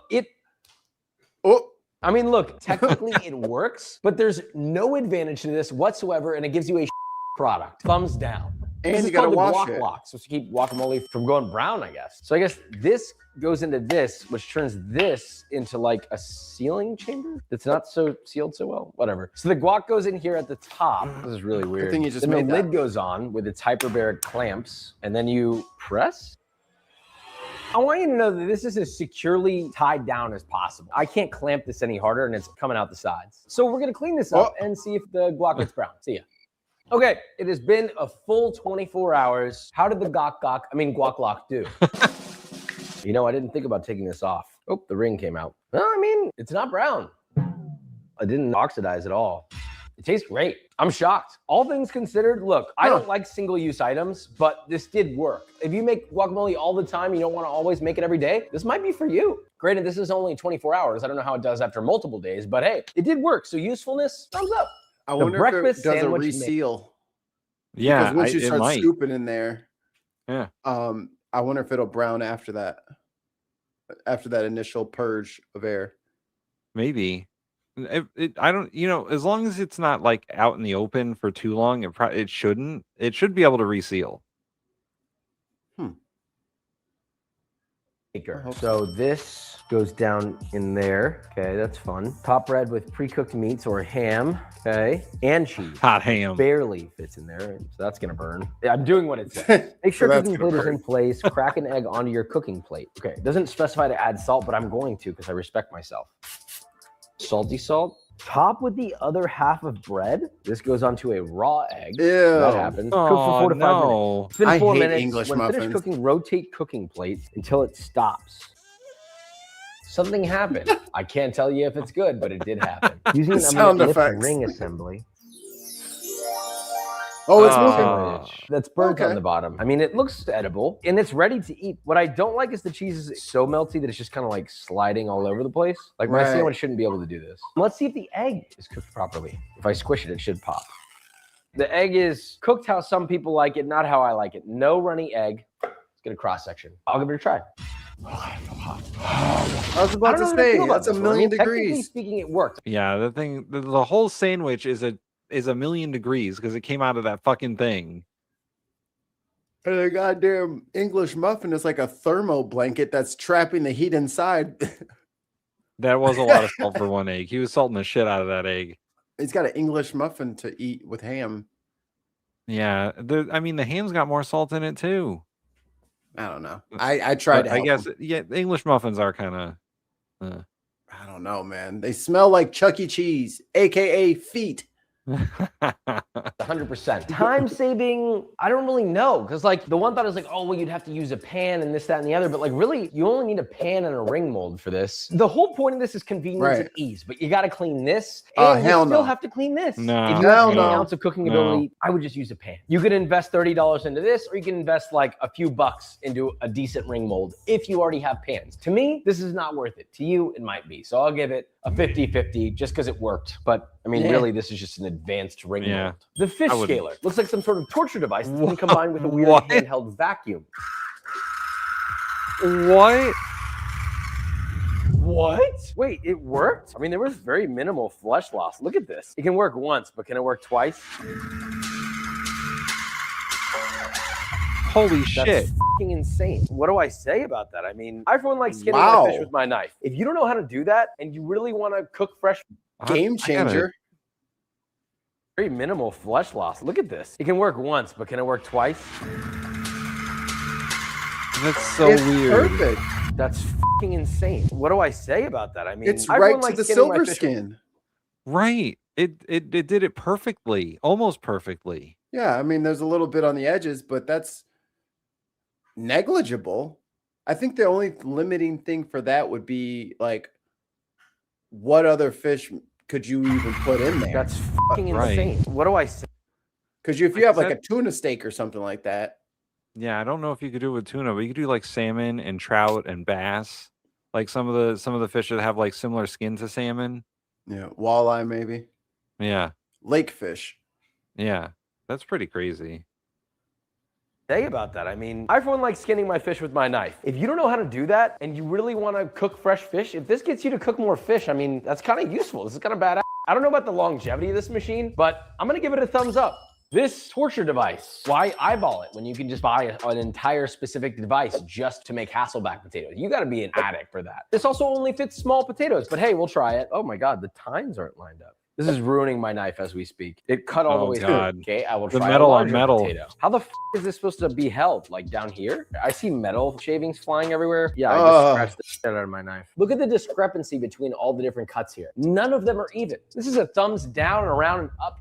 I mean, look, technically it works, but there's no advantage to this whatsoever, and it gives you a product. Thumbs down. And you gotta wash it. So to keep guacamole from going brown, I guess. So I guess this goes into this, which turns this into like a sealing chamber that's not so sealed so well. Whatever. So the guac goes in here at the top. This is really weird. Then the lid goes on with its hyperbaric clamps, and then you press. I want you to know that this is as securely tied down as possible. I can't clamp this any harder, and it's coming out the sides. So we're gonna clean this up and see if the guac gets brown. See ya. Okay, it has been a full 24 hours. How did the guac do? You know, I didn't think about taking this off. Oh, the ring came out. Well, I mean, it's not brown. I didn't oxidize at all. It tastes great. I'm shocked. All things considered, look, I don't like single-use items, but this did work. If you make guacamole all the time, you don't want to always make it every day, this might be for you. Granted, this is only 24 hours. I don't know how it does after multiple days, but hey, it did work. So usefulness, thumbs up. I wonder if it does a reseal. Yeah, because once you start scooping in there, yeah. I wonder if it'll brown after that initial purge of air. Maybe. I don't, as long as it's not like out in the open for too long, it shouldn't. It should be able to reseal. So this goes down in there. Okay, that's fun. Top bread with pre-cooked meats or ham. Okay, and cheese. Hot ham. Barely fits in there, so that's gonna burn. Yeah, I'm doing what it says. Make sure cooking plate is in place. Crack an egg onto your cooking plate. Okay, it doesn't specify to add salt, but I'm going to because I respect myself. Salty salt. Top with the other half of bread. This goes onto a raw egg. Ew. That happens. Cook for 4 to 5 minutes. It's been 4 minutes. English when muffins. Finish cooking, rotate cooking plate until it stops. Something happened. I can't tell you if it's good, but it did happen. Using an sound effects. Ring assembly. Oh, it's moving. That's burnt on the bottom. I mean, it looks edible and it's ready to eat. What I don't like is the cheese is so melty that it's just kind of like sliding all over the place. Like my sandwich shouldn't be able to do this. Let's see if the egg is cooked properly. If I squish it, it should pop. The egg is cooked how some people like it, not how I like it. No runny egg. Let's get a cross section. I'll give it a try. I was about to say, that's a million degrees. Technically speaking, it worked. Yeah, the whole sandwich is a million degrees because it came out of that fucking thing. And the goddamn English muffin is like a thermo blanket that's trapping the heat inside. That was a lot of salt for one egg. He was salting the shit out of that egg. He's got an English muffin to eat with ham. Yeah, the ham's got more salt in it too. I don't know. I tried to help I guess him. Yeah, the English muffins are kind of I don't know, man. They smell like Chuck E. Cheese, aka feet. 100%. Time saving, I don't really know. Because like the one thought is like, oh, well, you'd have to use a pan and this, that, and the other. But like really, you only need a pan and a ring mold for this. The whole point of this is convenience and ease. But you got to clean this. And you still have to clean this. No. If you have any ounce of cooking ability, I would just use a pan. You could invest $30 into this, or you can invest like a few bucks into a decent ring mold if you already have pans. To me, this is not worth it. To you, it might be. So I'll give it a 50-50 just because it worked. But I mean, really, this is just an advanced ring mold. The fish scaler looks like some sort of torture device that's been combined with a weird handheld vacuum. What? What? Wait, it worked? I mean, there was very minimal flesh loss. Look at this. It can work once, but can it work twice? Holy shit. That's fucking insane. What do I say about that? I mean, I for one like skinning my fish with my knife. If you don't know how to do that and you really want to cook fresh, game changer. Very minimal flesh loss. Look at this. It can work once, but can it work twice? That's so weird. Perfect. That's fucking insane. What do I say about that? I mean, It's right to the silver skin. Right. It did it perfectly, almost perfectly. Yeah, I mean, there's a little bit on the edges, but that's negligible. I think the only limiting thing for that would be like, what other fish could you even put in there? That's fucking insane. What do I say? Because if you have like a tuna steak or something like that. Yeah, I don't know if you could do it with tuna, but you could do like salmon and trout and bass. Like some of the fish that have like similar skin to salmon. Yeah, walleye maybe. Yeah. Lake fish. Yeah. That's pretty crazy. Say about that. I mean, I for one like skinning my fish with my knife. If you don't know how to do that and you really want to cook fresh fish, if this gets you to cook more fish, I mean, that's kind of useful. This is kind of badass. I don't know about the longevity of this machine, but I'm going to give it a thumbs up. This torture device, why eyeball it when you can just buy an entire specific device just to make Hasselback potatoes? You got to be an addict for that. This also only fits small potatoes, but hey, we'll try it. Oh my God, the tines aren't lined up. This is ruining my knife as we speak. It cut all the way through. Okay, I will try metal a on larger metal. potato. How the f is this supposed to be held? Like down here? I see metal shavings flying everywhere. Yeah, I just scratched the shit out of my knife. Look at the discrepancy between all the different cuts here. None of them are even. This is a thumbs down and around and up.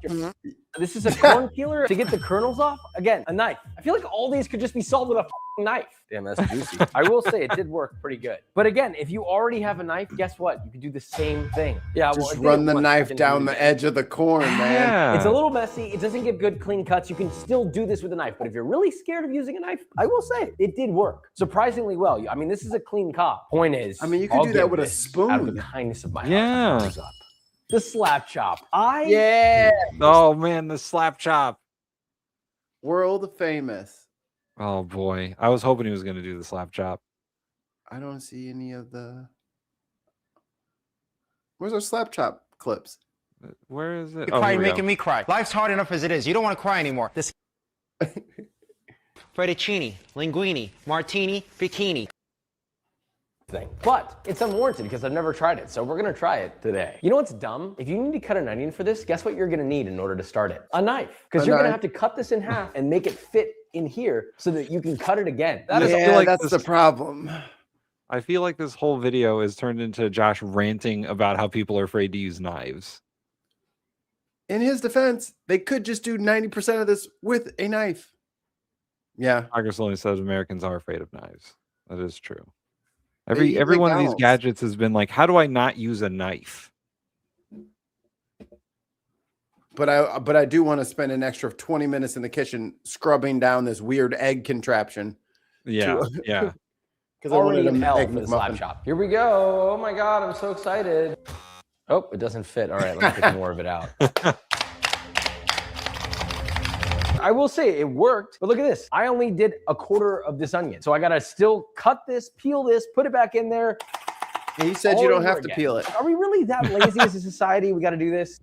This is a corn peeler to get the kernels off. Again, a knife. I feel like all these could just be solved with a knife. Damn, that's juicy. I will say it did work pretty good. But again, if you already have a knife, guess what? You can do the same thing. Yeah, just run the knife down the edge of the corn, man. It's a little messy. It doesn't give good clean cuts. You can still do this with a knife. But if you're really scared of using a knife, I will say it did work surprisingly well. I mean, this is a clean cop. Point is, I mean, you could do that with a spoon. Out of the kindness of my heart. Yeah. The slap chop. Oh man, the slap chop. World famous. Oh boy. I was hoping he was gonna do the slap chop. I don't see any of the. Where's our slap chop clips? Where is it? You're crying, making me cry. Life's hard enough as it is. You don't want to cry anymore. This fettuccine, linguine, martini, bikini. Thing. But it's unwarranted because I've never tried it, so we're gonna try it today. You know what's dumb? If you need to cut an onion for this, guess what you're gonna need in order to start it? A knife. Because you're gonna have to cut this in half and make it fit in here so that you can cut it again. That's the problem. I feel like this whole video is turned into Josh ranting about how people are afraid to use knives. In his defense, they could just do 90% of this with a knife. Yeah. Congress only says Americans are afraid of knives. That is true. Every one of these gadgets has been like, how do I not use a knife? But I do want to spend an extra 20 minutes in the kitchen scrubbing down this weird egg contraption. Yeah, yeah. Because I wanted an egg for the slap chop. Here we go. Oh my God, I'm so excited. Oh, it doesn't fit. All right, let me take more of it out. I will say it worked, but look at this. I only did a quarter of this onion. So I gotta still cut this, peel this, put it back in there. He said you don't have to peel it. Are we really that lazy as a society? We gotta do this.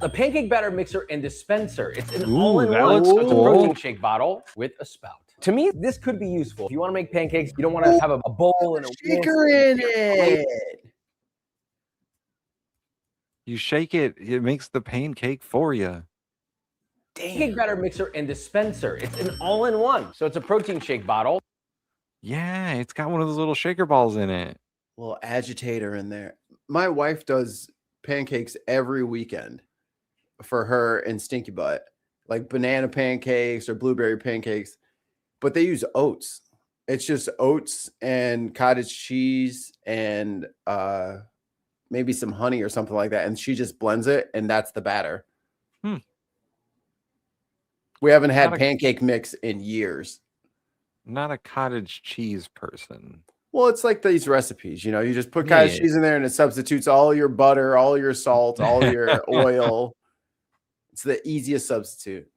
The pancake batter mixer and dispenser. It's an all-in-one protein shake bottle with a spout. To me, this could be useful. If you wanna make pancakes, you don't wanna have a bowl and a shaker in it. You shake it, it makes the pancake for you. Pancake batter mixer and dispenser. It's an all-in-one. So it's a protein shake bottle. Yeah, it's got one of those little shaker balls in it. Little agitator in there. My wife does pancakes every weekend. for her and Stinky Butt, like banana pancakes or blueberry pancakes, but they use oats. It's just oats and cottage cheese and maybe some honey or something like that. And she just blends it, and that's the batter. We haven't had pancake mix in years. Not a cottage cheese person. Well, it's like these recipes, you know, you just put cottage cheese in there and it substitutes all your butter, all your salt, all your oil. It's the easiest substitute.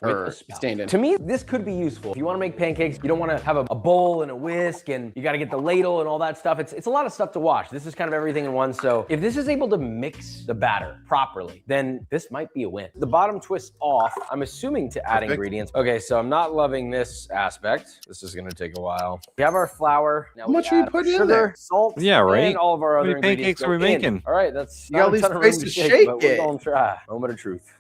Or stand-in. To me, this could be useful. If you want to make pancakes, you don't want to have a bowl and a whisk, and you got to get the ladle and all that stuff. It's a lot of stuff to wash. This is kind of everything in one. So if this is able to mix the batter properly, then this might be a win. The bottom twist off, I'm assuming to add ingredients. Okay, so I'm not loving this aspect. This is going to take a withow. We have our flour. Now how much are you putting in there? Salt, and all of our other ingredients. Pancakes are we making? All right, that's you got at least space to shake it. We're going to try. Moment of truth.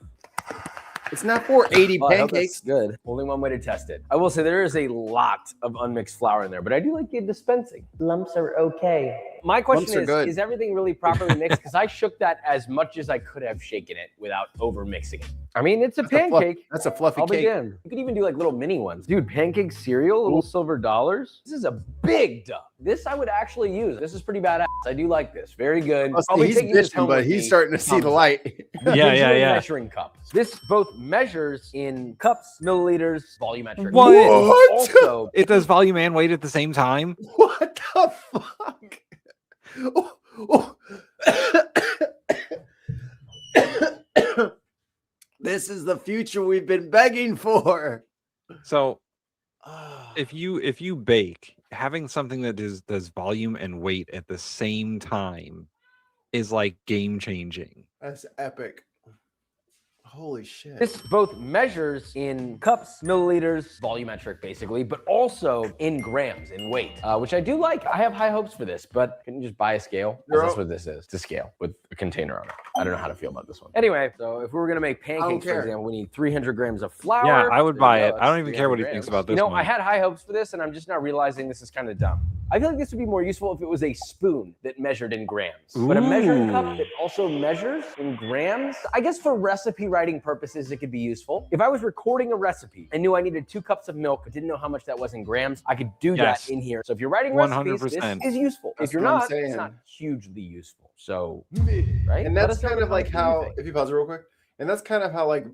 It's not for 80 pancakes. Good. Only one way to test it. I will say there is a lot of unmixed flour in there, but I do like the dispensing. Lumps are okay. My question is everything really properly mixed? Because I shook that as much as I could have shaken it without over mixing it. I mean, it's a pancake. That's a fluffy cake. You could even do like little mini ones. Dude, pancake cereal, little silver dollars. This is a big dub. This I would actually use. This is pretty badass. I do like this. Very good. He's bitching, but he's starting to see the light. Yeah. Measuring cup. This both measures in cups, milliliters, volumetric. What? Also, it does volume and weight at the same time? What the fuck? This is the future we've been begging for. So if you bake, having something that does volume and weight at the same time is like game changing. That's epic. Holy shit. This both measures in cups, milliliters, volumetric basically, but also in grams, in weight, which I do like. I have high hopes for this, but can you just buy a scale? That's what this is. It's a scale with a container on it. I don't know how to feel about this one. Anyway, so if we were going to make pancakes, for example, we need 300 grams of flour. Yeah, I would buy it. I don't even care what he thinks about this You know, one. I had high hopes for this, and I'm just now realizing this is kind of dumb. I feel like this would be more useful if it was a spoon that measured in grams. But a measuring cup that also measures in grams, I guess for recipe writing purposes, it could be useful. If I was recording a recipe and knew I needed 2 cups of milk, but didn't know how much that was in grams, I could do that in here. So if you're writing recipes, 100%. this is useful. That's if you're what I'm not, saying. it's not hugely useful. So, right? And that's kind of like how, if you pause it real quick, and that's kind of how like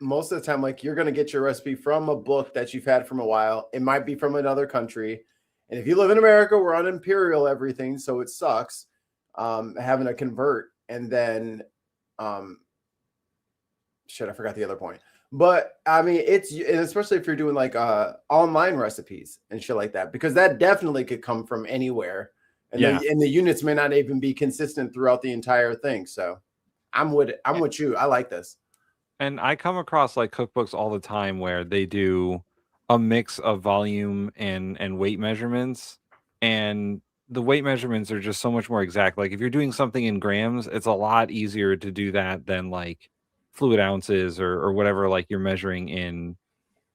most of the time, like you're going to get your recipe from a book that you've had from a while. It might be from another country. And if you live in America, we're on imperial everything, so it sucks having to convert. And then, shit, I forgot the other point. But I mean, and especially if you're doing like online recipes and shit like that, because that definitely could come from anywhere. And the units may not even be consistent throughout the entire thing. So I'm with you. I like this. And I come across like cookbooks all the time where they do a mix of volume and weight measurements, and the weight measurements are just so much more exact. Like if you're doing something in grams, it's a lot easier to do that than like fluid ounces or whatever like you're measuring in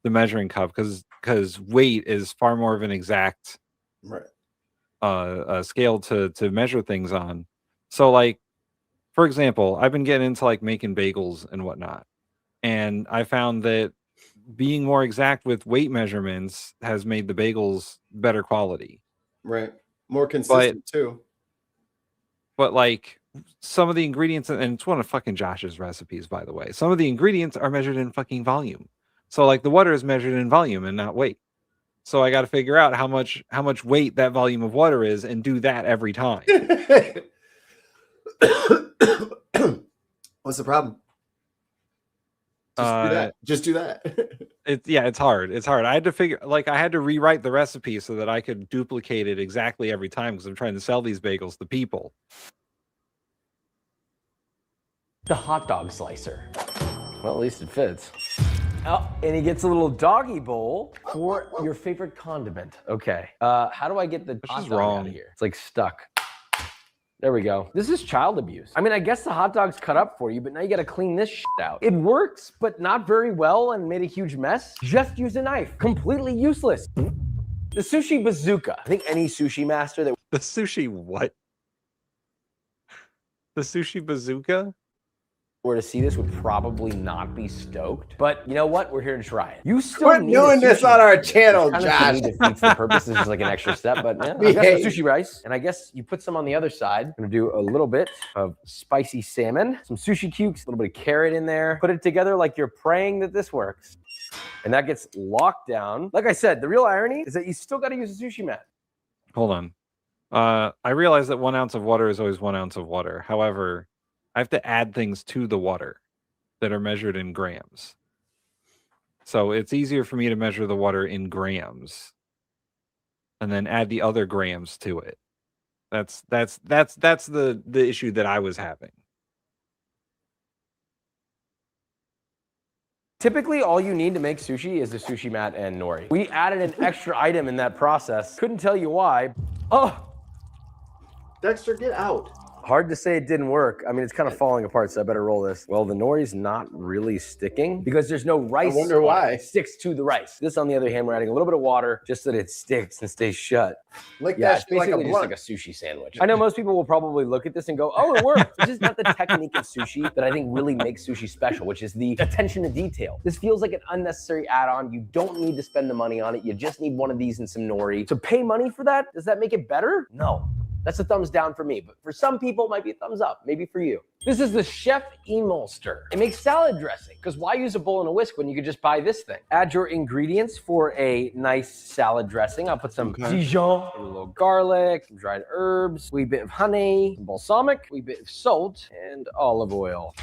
the measuring cup, because weight is far more of an exact scale to measure things on. So like, for example, I've been getting into like making bagels and whatnot, and I found that being more exact with weight measurements has made the bagels better quality. Right. More consistent too. But like some of the ingredients, and it's one of fucking Josh's recipes, by the way, some of the ingredients are measured in fucking volume. So like the water is measured in volume and not weight. So I got to figure out how much weight that volume of water is and do that every time. What's the problem? Just do that. Just do that. It's hard. It's hard. I had to rewrite the recipe so that I could duplicate it exactly every time, because I'm trying to sell these bagels to people. The hot dog slicer. Well, at least it fits. Oh, and he gets a little doggy bowl for your favorite condiment. Okay. How do I get the hot dog out of here? It's like stuck. There we go. This is child abuse. I mean, I guess the hot dog's cut up for you, but now you got to clean this shit out. It works, but not very well and made a huge mess. Just use a knife. Completely useless. The sushi bazooka. I think any sushi master that... The sushi what? The sushi bazooka? were to see this would probably not be stoked. But you know what? We're here to try it. You still We're need doing this on our channel, kind Josh. of defeats the purpose. This is like an extra step, but yeah, I got some sushi rice, and I guess you put some on the other side. I'm gonna do a little bit of spicy salmon, some sushi cubes, a little bit of carrot in there. Put it together like you're praying that this works. And that gets locked down. Like I said, the real irony is that you still got to use a sushi mat. Hold on. I realize that 1 ounce of water is always 1 ounce of water. However, I have to add things to the water that are measured in grams. So it's easier for me to measure the water in grams and then add the other grams to it. That's the issue that I was having. Typically, all you need to make sushi is the sushi mat and nori. We added an extra item in that process. Couldn't tell you why. Oh, Dexter, get out. hard to say it didn't work. I mean, it's kind of falling apart, so I better roll this. Well, the nori's not really sticking because there's no rice. I wonder why. It sticks to the rice. This, on the other hand, we're adding a little bit of water just so that it sticks and stays shut. Like Yeah, that it's shit like a basically just like blunt. a sushi sandwich. I know most people will probably look at this and go, oh, it worked. This is not the technique of sushi that I think really makes sushi special, which is the attention to detail. This feels like an unnecessary add-on. You don't need to spend the money on it. You just need one of these and some nori. To pay money for that, does that make it better? No. That's a thumbs down for me, but for some people, it might be a thumbs up, maybe for you. This is the Chef Emulster. It makes salad dressing, because why use a bowl and a whisk when you could just buy this thing? Add your ingredients for a nice salad dressing. I'll put some Dijon, a little garlic, some dried herbs, a wee bit of honey, some balsamic, a wee bit of salt, and olive oil.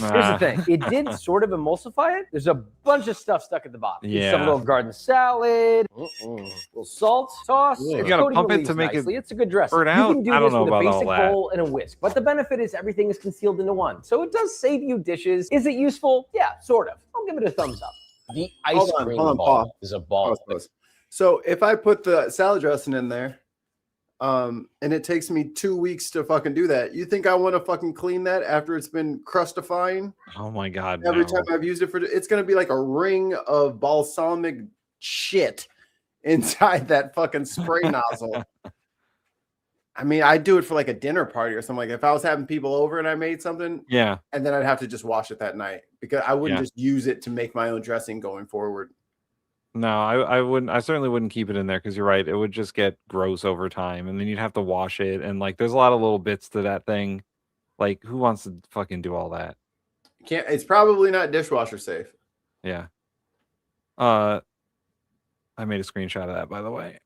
Here's the thing. It did sort of emulsify it. There's a bunch of stuff stuck at the bottom. Yeah. Some little garden salad, a little salt, sauce. You gotta pump it to make it It's a good dressing. burn You out? can do I don't this know with a about all basic that. bowl and a whisk. But the benefit is everything is concealed into one. So it does save you dishes. Is it useful? Yeah, sort of. I'll give it a thumbs up. The ice cream ball Paul. is a ball. So if I put the salad dressing in there, and it takes me 2 weeks to fucking do that, you think I want to fucking clean that after it's been crustifying? Oh my God. Every no. time I've used it it's going to be like a ring of balsamic shit inside that fucking spray nozzle. I mean, I do it for like a dinner party or something. Like if I was having people over and I made something, Yeah. and then I'd have to just wash it that night because I wouldn't just use it to make my own dressing going forward. No, I wouldn't. I certainly wouldn't keep it in there because you're right. It would just get gross over time, and then you'd have to wash it. And like, there's a lot of little bits to that thing. Like, who wants to fucking do all that? Can't. It's probably not dishwasher safe. Yeah. I made a screenshot of that, by the way.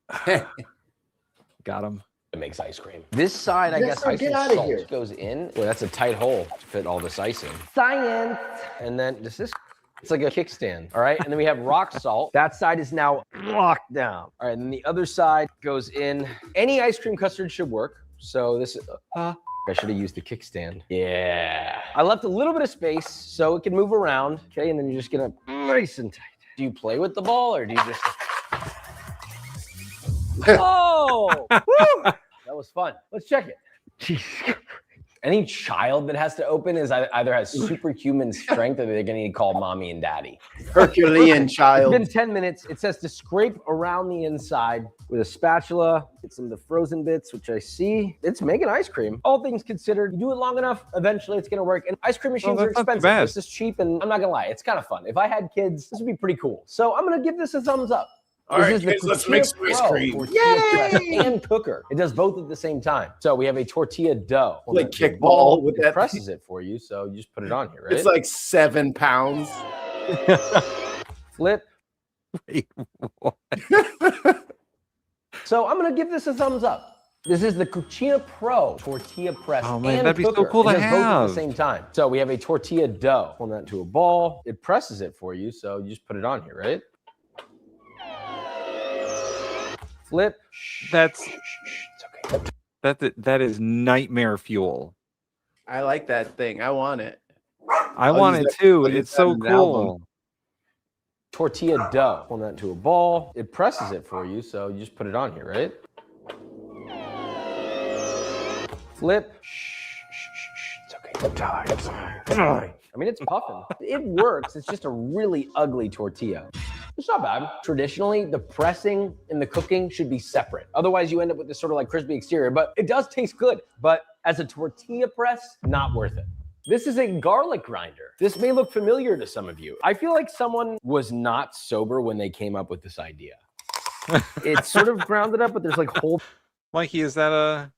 Got him. It makes ice cream. This side, I Yes, guess, sir, ice get and outta salt here. goes in. Well, that's a tight hole to fit all this ice in. Science. And then does this? It's like a kickstand, all right? And then we have rock salt. That side is now locked down. All right, and then the other side goes in. Any ice cream custard should work. So this is, I should have used the kickstand. Yeah. I left a little bit of space so it can move around. Okay, and then you're just gonna nice and tight. Do you play with the ball or do you just? Oh, woo! That was fun. Let's check it. Jeez. Any child that has to open either has superhuman strength or they're going to need to call mommy and daddy. Herculean child. It's been 10 minutes. It says to scrape around the inside with a spatula. Get some of the frozen bits, which I see. It's making ice cream. All things considered, you do it long enough, eventually it's going to work. And ice cream machines are that's not too expensive. bad. This is cheap, and I'm not going to lie. It's kind of fun. If I had kids, this would be pretty cool. So I'm going to give this a thumbs up. All right, kids, let's make some ice cream. Yay! And cooker. It does both at the same time. So we have a tortilla dough. Like kickball with it that. presses it for you, so you just put it on here, right? It's like 7 pounds. Flip. Wait, what? So I'm gonna give this a thumbs up. This is the Cucina Pro tortilla press. Oh man, and that'd be so cooker. cool It to does both at have. the same time. So we have a tortilla dough. Pull that into a ball. It presses it for you, so you just put it on here, right? Flip. That's It's okay. that is nightmare fuel. I like that thing. I want it. I I'll want use it that- too. I'll use It's that so in an album. cool. Tortilla dough. Pull that into a ball. It presses it for you, so you just put it on here, right? Flip. It's okay. I mean, it's puffing. It works. It's just a really ugly tortilla. It's not bad. Traditionally, the pressing and the cooking should be separate. Otherwise, you end up with this sort of like crispy exterior, but it does taste good. But as a tortilla press, not worth it. This is a garlic grinder. This may look familiar to some of you. I feel like someone was not sober when they came up with this idea. It's sort of grounded up, but there's like whole. Mikey, does that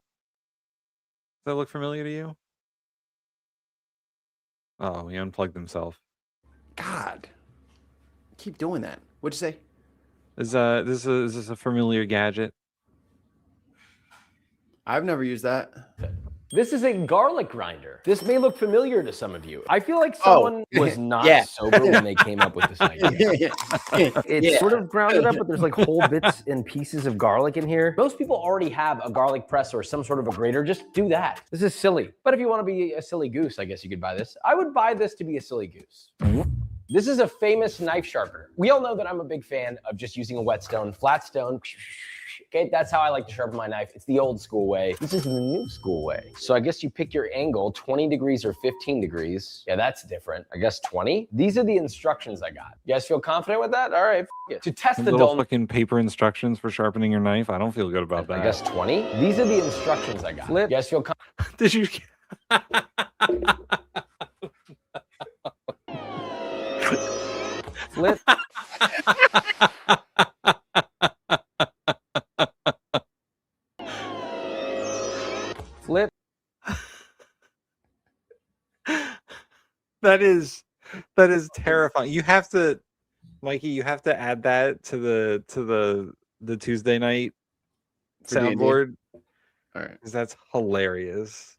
look familiar to you? Oh, he unplugged himself. God, keep doing that. What'd you say? Is this a familiar gadget? I've never used that. This is a garlic grinder. This may look familiar to some of you. I feel like someone was not sober when they came up with this idea. It's sort of grounded up, but there's like whole bits and pieces of garlic in here. Most people already have a garlic press or some sort of a grater. Just do that. This is silly. But if you want to be a silly goose, I guess you could buy this. I would buy this to be a silly goose. This is a famous knife sharpener. We all know that I'm a big fan of just using a whetstone, flat stone. Okay, that's how I like to sharpen my knife. It's the old school way. This is the new school way. So I guess you pick your angle, 20 degrees or 15 degrees. Yeah, that's different. I guess 20. These are the instructions I got. You guys feel confident with that? All right, it. To test the little fucking paper instructions for sharpening your knife. I don't feel good about that. I guess 20. These are the instructions I got. Flip. You guys feel confident? Did you? Flip. Flip. That is terrifying. You have to, Mikey, you have to add that to the Tuesday night soundboard. All right. Because that's hilarious.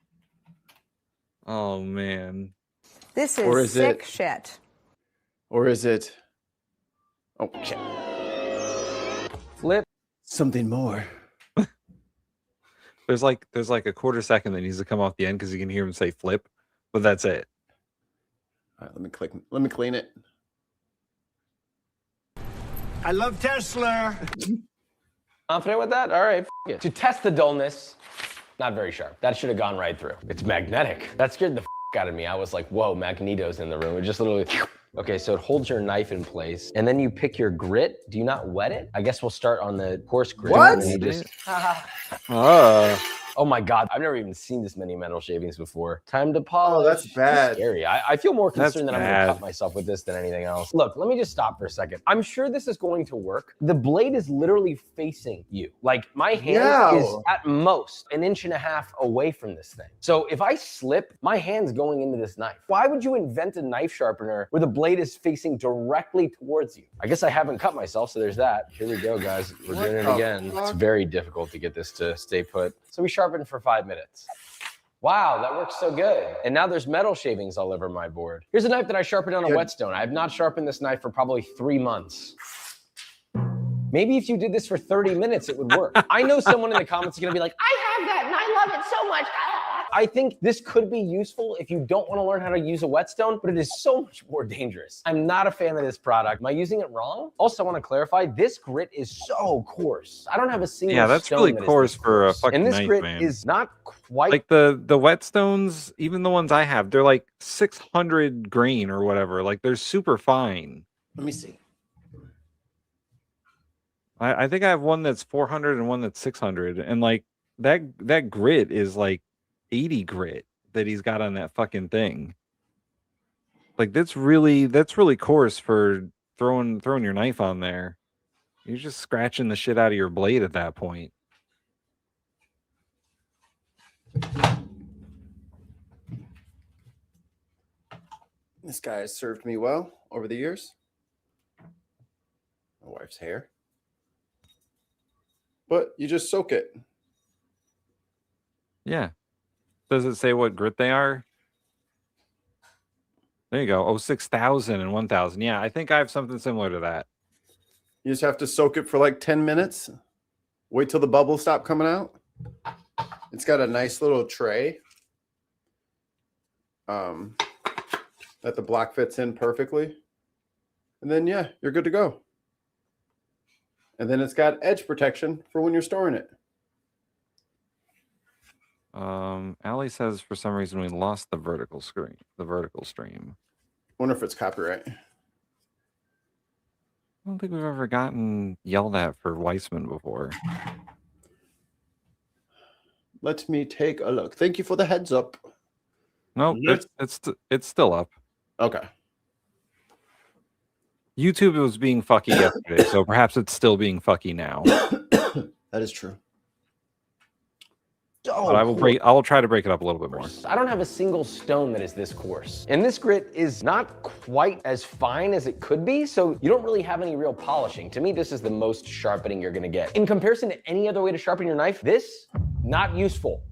Oh man. This is sick shit. Or is it? Oh shit. Flip. Something more. There's like a quarter second that needs to come off the end because you can hear him say flip, but that's it. All right, let me clean it. I love Tesla. Confident with that? All right, it. To test the dullness, not very sharp. That should have gone right through. It's magnetic. That scared the out of me. I was like, whoa, Magneto's in the room. It just literally. Okay, so it holds your knife in place, and then you pick your grit. Do you not wet it? I guess we'll start on the coarse grit. What? And you just... Oh my God, I've never even seen this many metal shavings before. Time to polish. Oh, that's bad. Scary. I feel more concerned that I'm bad. gonna cut myself with this than anything else. Look, let me just stop for a second. I'm sure this is going to work. The blade is literally facing you. Like my hand is at most 1.5 inches away from this thing. So if I slip, my hand's going into this knife. Why would you invent a knife sharpener where the blade is facing directly towards you? I guess I haven't cut myself, so there's that. Here we go, guys. We're doing it again. It's very difficult to get this to stay put. So we sharpened for 5 minutes. Wow, that works so good. And now there's metal shavings all over my board. Here's a knife that I sharpened on a whetstone. I have not sharpened this knife for probably 3 months. Maybe if you did this for 30 minutes, it would work. I know someone in the comments is gonna be like, I have that and I love it so much. I think this could be useful if you don't want to learn how to use a whetstone, but it is so much more dangerous. I'm not a fan of this product. Am I using it wrong? Also, I want to clarify, this grit is so coarse. I don't have a single stone that's really that is coarse this for a coarse. fucking And this knife, grit man. is not quite Like the whetstones, even the ones I have, they're like 600 grain or whatever. Like they're super fine. Let me see. I think I have one that's 400 and one that's 600, and like that grit is like 80 grit that he's got on that fucking thing. Like that's really coarse for throwing your knife on there. You're just scratching the shit out of your blade at that point. This guy has served me well over the years. My wife's hair. But you just soak it. Yeah. Does it say what grit they are? There you go. Oh, 6,000 and 1,000. Yeah, I think I have something similar to that. You just have to soak it for like 10 minutes. Wait till the bubbles stop coming out. It's got a nice little tray that the block fits in perfectly. And then, yeah, you're good to go. And then it's got edge protection for when you're storing it. Allie says for some reason we lost the vertical stream. Wonder if it's copyright. I don't think we've ever gotten yelled at for Weissman before. Let me take a look. Thank you for the heads up. No, it's still up. Okay. YouTube was being fucky yesterday, so perhaps it's still being fucky now. That is true. But I will try to break it up a little bit more. I don't have a single stone that is this coarse. And this grit is not quite as fine as it could be, so you don't really have any real polishing. To me, this is the most sharpening you're gonna get. In comparison to any other way to sharpen your knife, this, not useful.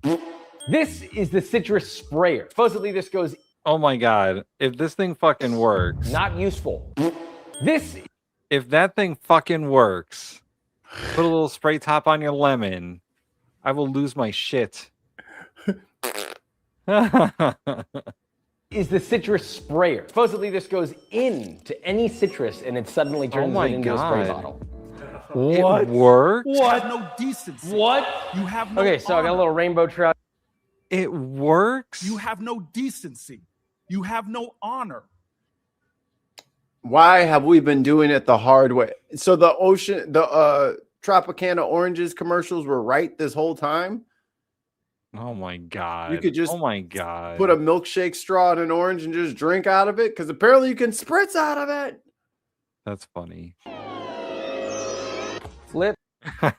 This is the citrus sprayer. Supposedly this goes... Oh my God, if this thing fucking works. Not useful. If that thing fucking works, put a little spray top on your lemon, I will lose my shit. Is the citrus sprayer. Supposedly this goes into any citrus and it suddenly turns it into a spray bottle. What? It works? What? You have no decency. What? You have no Okay, so I got a little rainbow trout. It works? You have no decency. You have no honor. Why have we been doing it the hard way? So the Tropicana oranges commercials were right this whole time. Oh my God. You could just put a milkshake straw in an orange and just drink out of it, because apparently you can spritz out of it. That's funny. Flip. I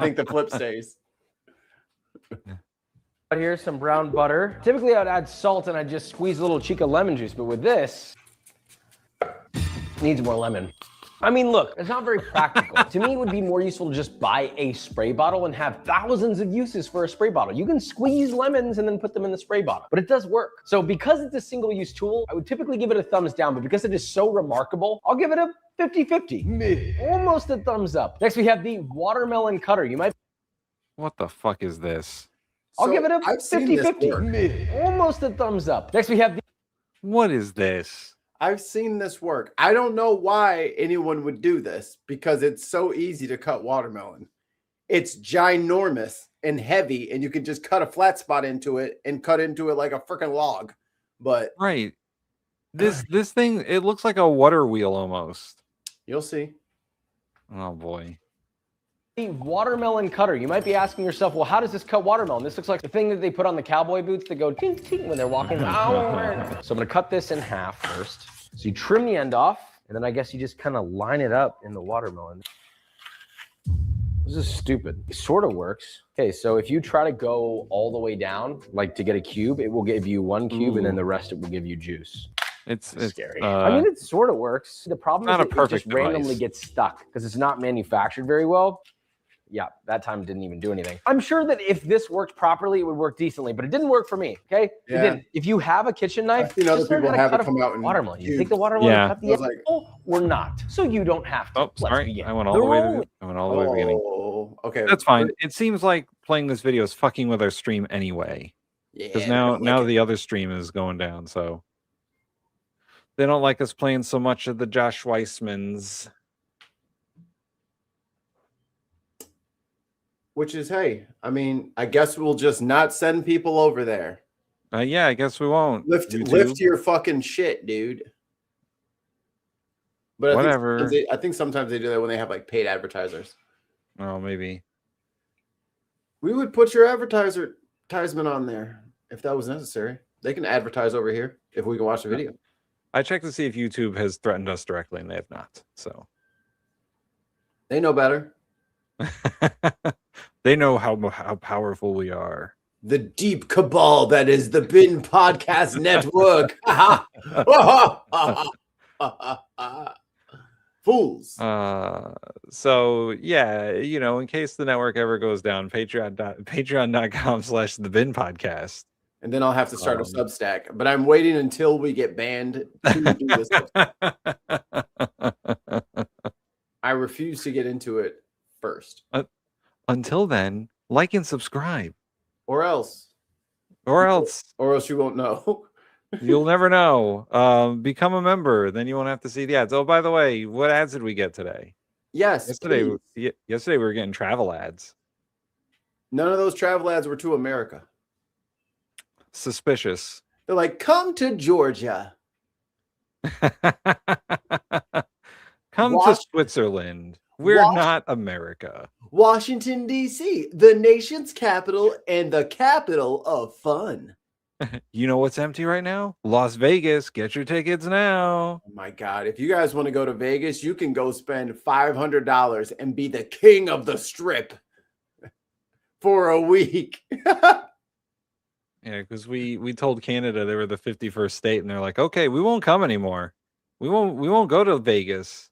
think the flip stays. Here's some brown butter. Typically I'd add salt and I'd just squeeze a little cheek of lemon juice, but with this, needs more lemon. I mean, look, it's not very practical. To me, it would be more useful to just buy a spray bottle and have thousands of uses for a spray bottle. You can squeeze lemons and then put them in the spray bottle, but it does work. So because it's a single-use tool, I would typically give it a thumbs down, but because it is so remarkable, I'll give it a 50-50. Almost a thumbs up. Next, we have the watermelon cutter. You might... What the fuck is this? I'll give it a 50-50. Almost a thumbs up. Next, we have the... What is this? I've seen this work. I don't know why anyone would do this, because it's so easy to cut watermelon. It's ginormous and heavy, and you can just cut a flat spot into it and cut into it like a freaking log. But right, this thing, it looks like a water wheel almost. You'll see. Oh boy. The watermelon cutter. You might be asking yourself, well, how does this cut watermelon? This looks like the thing that they put on the cowboy boots that go ting ting when they're walking. So I'm going to cut this in half first. So you trim the end off, and then I guess you just kind of line it up in the watermelon. This is stupid. It sort of works. Okay, so if you try to go all the way down, like to get a cube, it will give you one cube, and then the rest it will give you juice. It's scary. I mean, it sort of works. The problem is it just randomly gets stuck because it's not manufactured very well. Yeah, that time didn't even do anything. I'm sure that if this worked properly, it would work decently, but it didn't work for me, okay? Yeah. It didn't. If you have a kitchen knife, you know, other people have it come out in watermelon. cubes. You take the watermelon, cut the I was like, or not, so you don't have to. Oh, sorry. Begin. I went all the way to the beginning. Okay. That's fine. It seems like playing this video is fucking with our stream anyway. Because now the other stream is going down, so they don't like us playing so much of the Josh Weissmans. Which is, hey, I mean, I guess we'll just not send people over there. Yeah, I guess we won't. Lift your fucking shit, dude. But whatever. I think sometimes they do that when they have like paid advertisers. Oh, maybe. We would put your advertisement on there if that was necessary. They can advertise over here if we can watch the video. I checked to see if YouTube has threatened us directly, and they have not. So they know better. They know how powerful we are. The deep cabal that is the BIN Podcast Network. Fools. So yeah, you know, in case the network ever goes down, patreon.com/the BIN Podcast. And then I'll have to start a Substack. But I'm waiting until we get banned to do this. I refuse to get into it first. Until then, like and subscribe. Or else you won't know. You'll never know. Become a member, then you won't have to see the ads. Oh, by the way, what ads did we get today? Yes. Yesterday we were getting travel ads. None of those travel ads were to America. Suspicious. They're like, come to Georgia. Come to Switzerland. We're not America. Washington, D.C., the nation's capital and the capital of fun. You know what's empty right now? Las Vegas. Get your tickets now. Oh my God. If you guys want to go to Vegas, you can go spend $500 and be the king of the strip for a week. Yeah, because we told Canada they were the 51st state, and they're like, okay, we won't come anymore. We won't go to Vegas.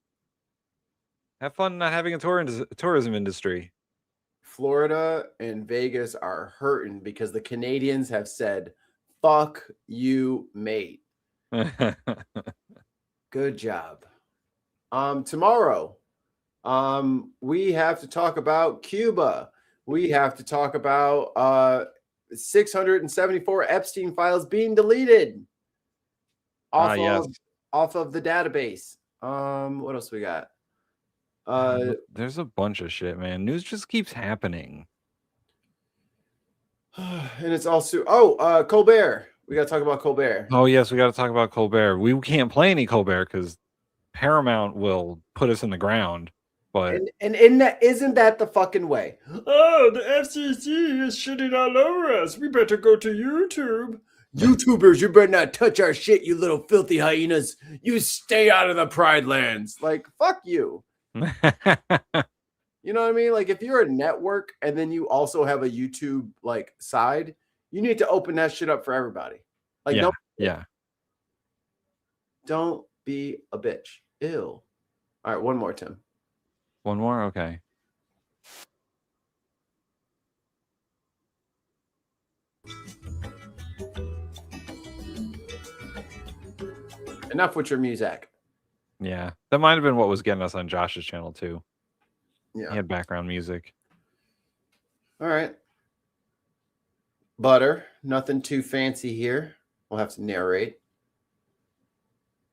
Have fun not having a tourism industry. Florida and Vegas are hurting because the Canadians have said, fuck you, mate. Good job. Tomorrow, we have to talk about Cuba. We have to talk about 674 Epstein files being deleted off of the database. What else we got? There's a bunch of shit, man. News just keeps happening. And it's also Colbert. We got to talk about Colbert. Oh yes, we got to talk about Colbert. We can't play any Colbert because Paramount will put us in the ground. But and isn't that the fucking way? Oh, the FCC is shitting all over us. We better go to YouTube. YouTubers, you better not touch our shit, you little filthy hyenas. You stay out of the Pride Lands. Like, fuck you. You know what I mean? Like, if you're a network and then you also have a YouTube like side, you need to open that shit up for everybody. Like, don't be a bitch. Ew. All right, one more, Tim. One more? Okay. Enough with your music. Yeah. That might have been what was getting us on Josh's channel too. Yeah. He had background music. All right. Butter. Nothing too fancy here. We'll have to narrate.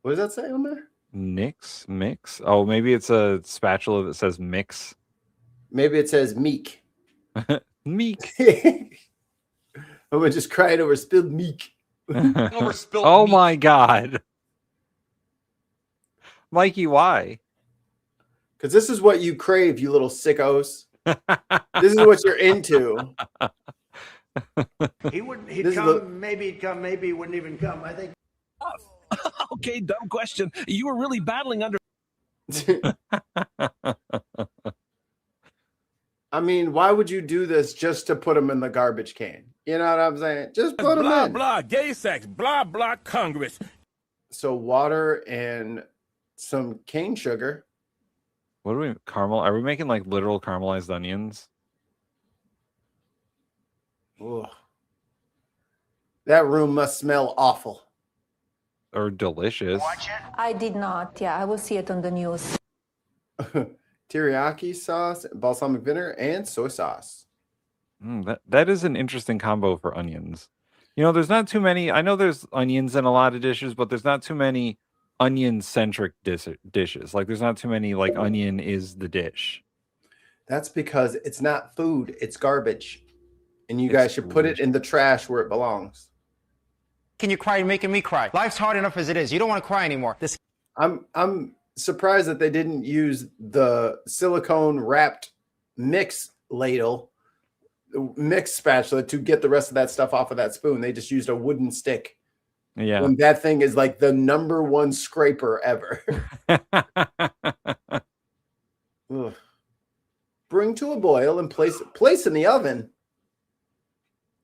What does that say on there? Mix? Oh, maybe it's a spatula that says mix. Maybe it says meek. Meek. I'm gonna just cry it over spilled meek. Oh my God. Mikey, why? Because this is what you crave, you little sickos. This is what you're into. He'd come, maybe he'd come, maybe he wouldn't even come. I think. Okay, dumb question. You were really battling under. I mean, why would you do this just to put them in the garbage can? You know what I'm saying? Just put them in. Blah, gay sex, blah, blah, Congress. So water and some cane sugar. What are we caramel? Are we making like literal caramelized onions? Ugh. That room must smell awful. Or delicious. I did not. Yeah, I will see it on the news. Teriyaki sauce, balsamic vinegar, and soy sauce. That is an interesting combo for onions. You know, there's not too many. I know there's onions in a lot of dishes, but there's not too many onion-centric dishes. Like, there's not too many, like, onion is the dish. That's because it's not food. It's garbage. And you guys should put it in the trash where it belongs. Can you cry? You're making me cry. Life's hard enough as it is. You don't want to cry anymore. I'm surprised that they didn't use the silicone wrapped mix spatula to get the rest of that stuff off of that spoon. They just used a wooden stick. Yeah. When that thing is like the #1 scraper ever. Bring to a boil and place in the oven.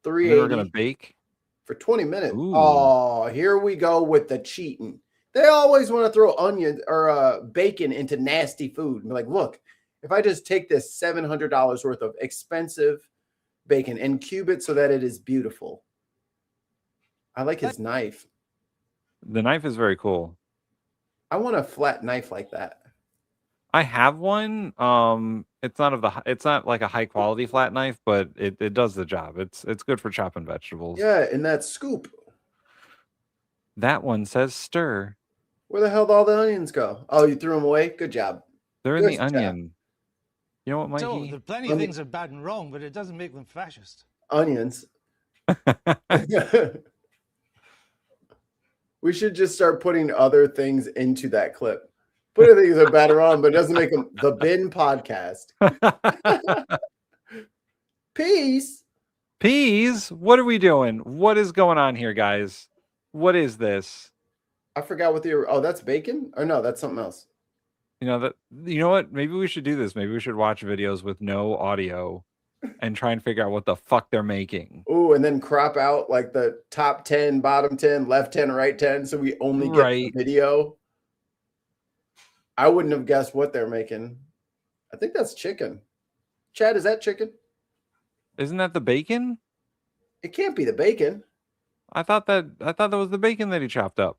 380. We're gonna bake for 20 minutes. Ooh. Oh, here we go with the cheating. They always want to throw onions or bacon into nasty food. And be like, look, if I just take this $700 worth of expensive bacon and cube it so that it is beautiful. I like his knife. The knife is very cool. I want a flat knife like that. I have one. It's not like a high quality flat knife, but it does the job. It's good for chopping vegetables. Yeah, and that scoop. That one says stir. Where the hell did all the onions go? Oh, you threw them away? Good job. They're in the onion. You know what, Mikey? So, there are plenty of things that are bad and wrong, but it doesn't make them fascist. Onions. We should just start putting other things into that clip. Put things that are bad or wrong, but it doesn't make them the BIN podcast. Peace. Peas? What are we doing? What is going on here, guys? What is this? I forgot what the. Oh, that's bacon? Or no, that's something else. You know what? Maybe we should do this. Maybe we should watch videos with no audio and try and figure out what the fuck they're making. Ooh, and then crop out like the top 10, bottom 10, left 10, right 10, so we only get the video. I wouldn't have guessed what they're making. I think that's chicken. Chad, is that chicken? Isn't that the bacon? It can't be the bacon. I thought that was the bacon that he chopped up.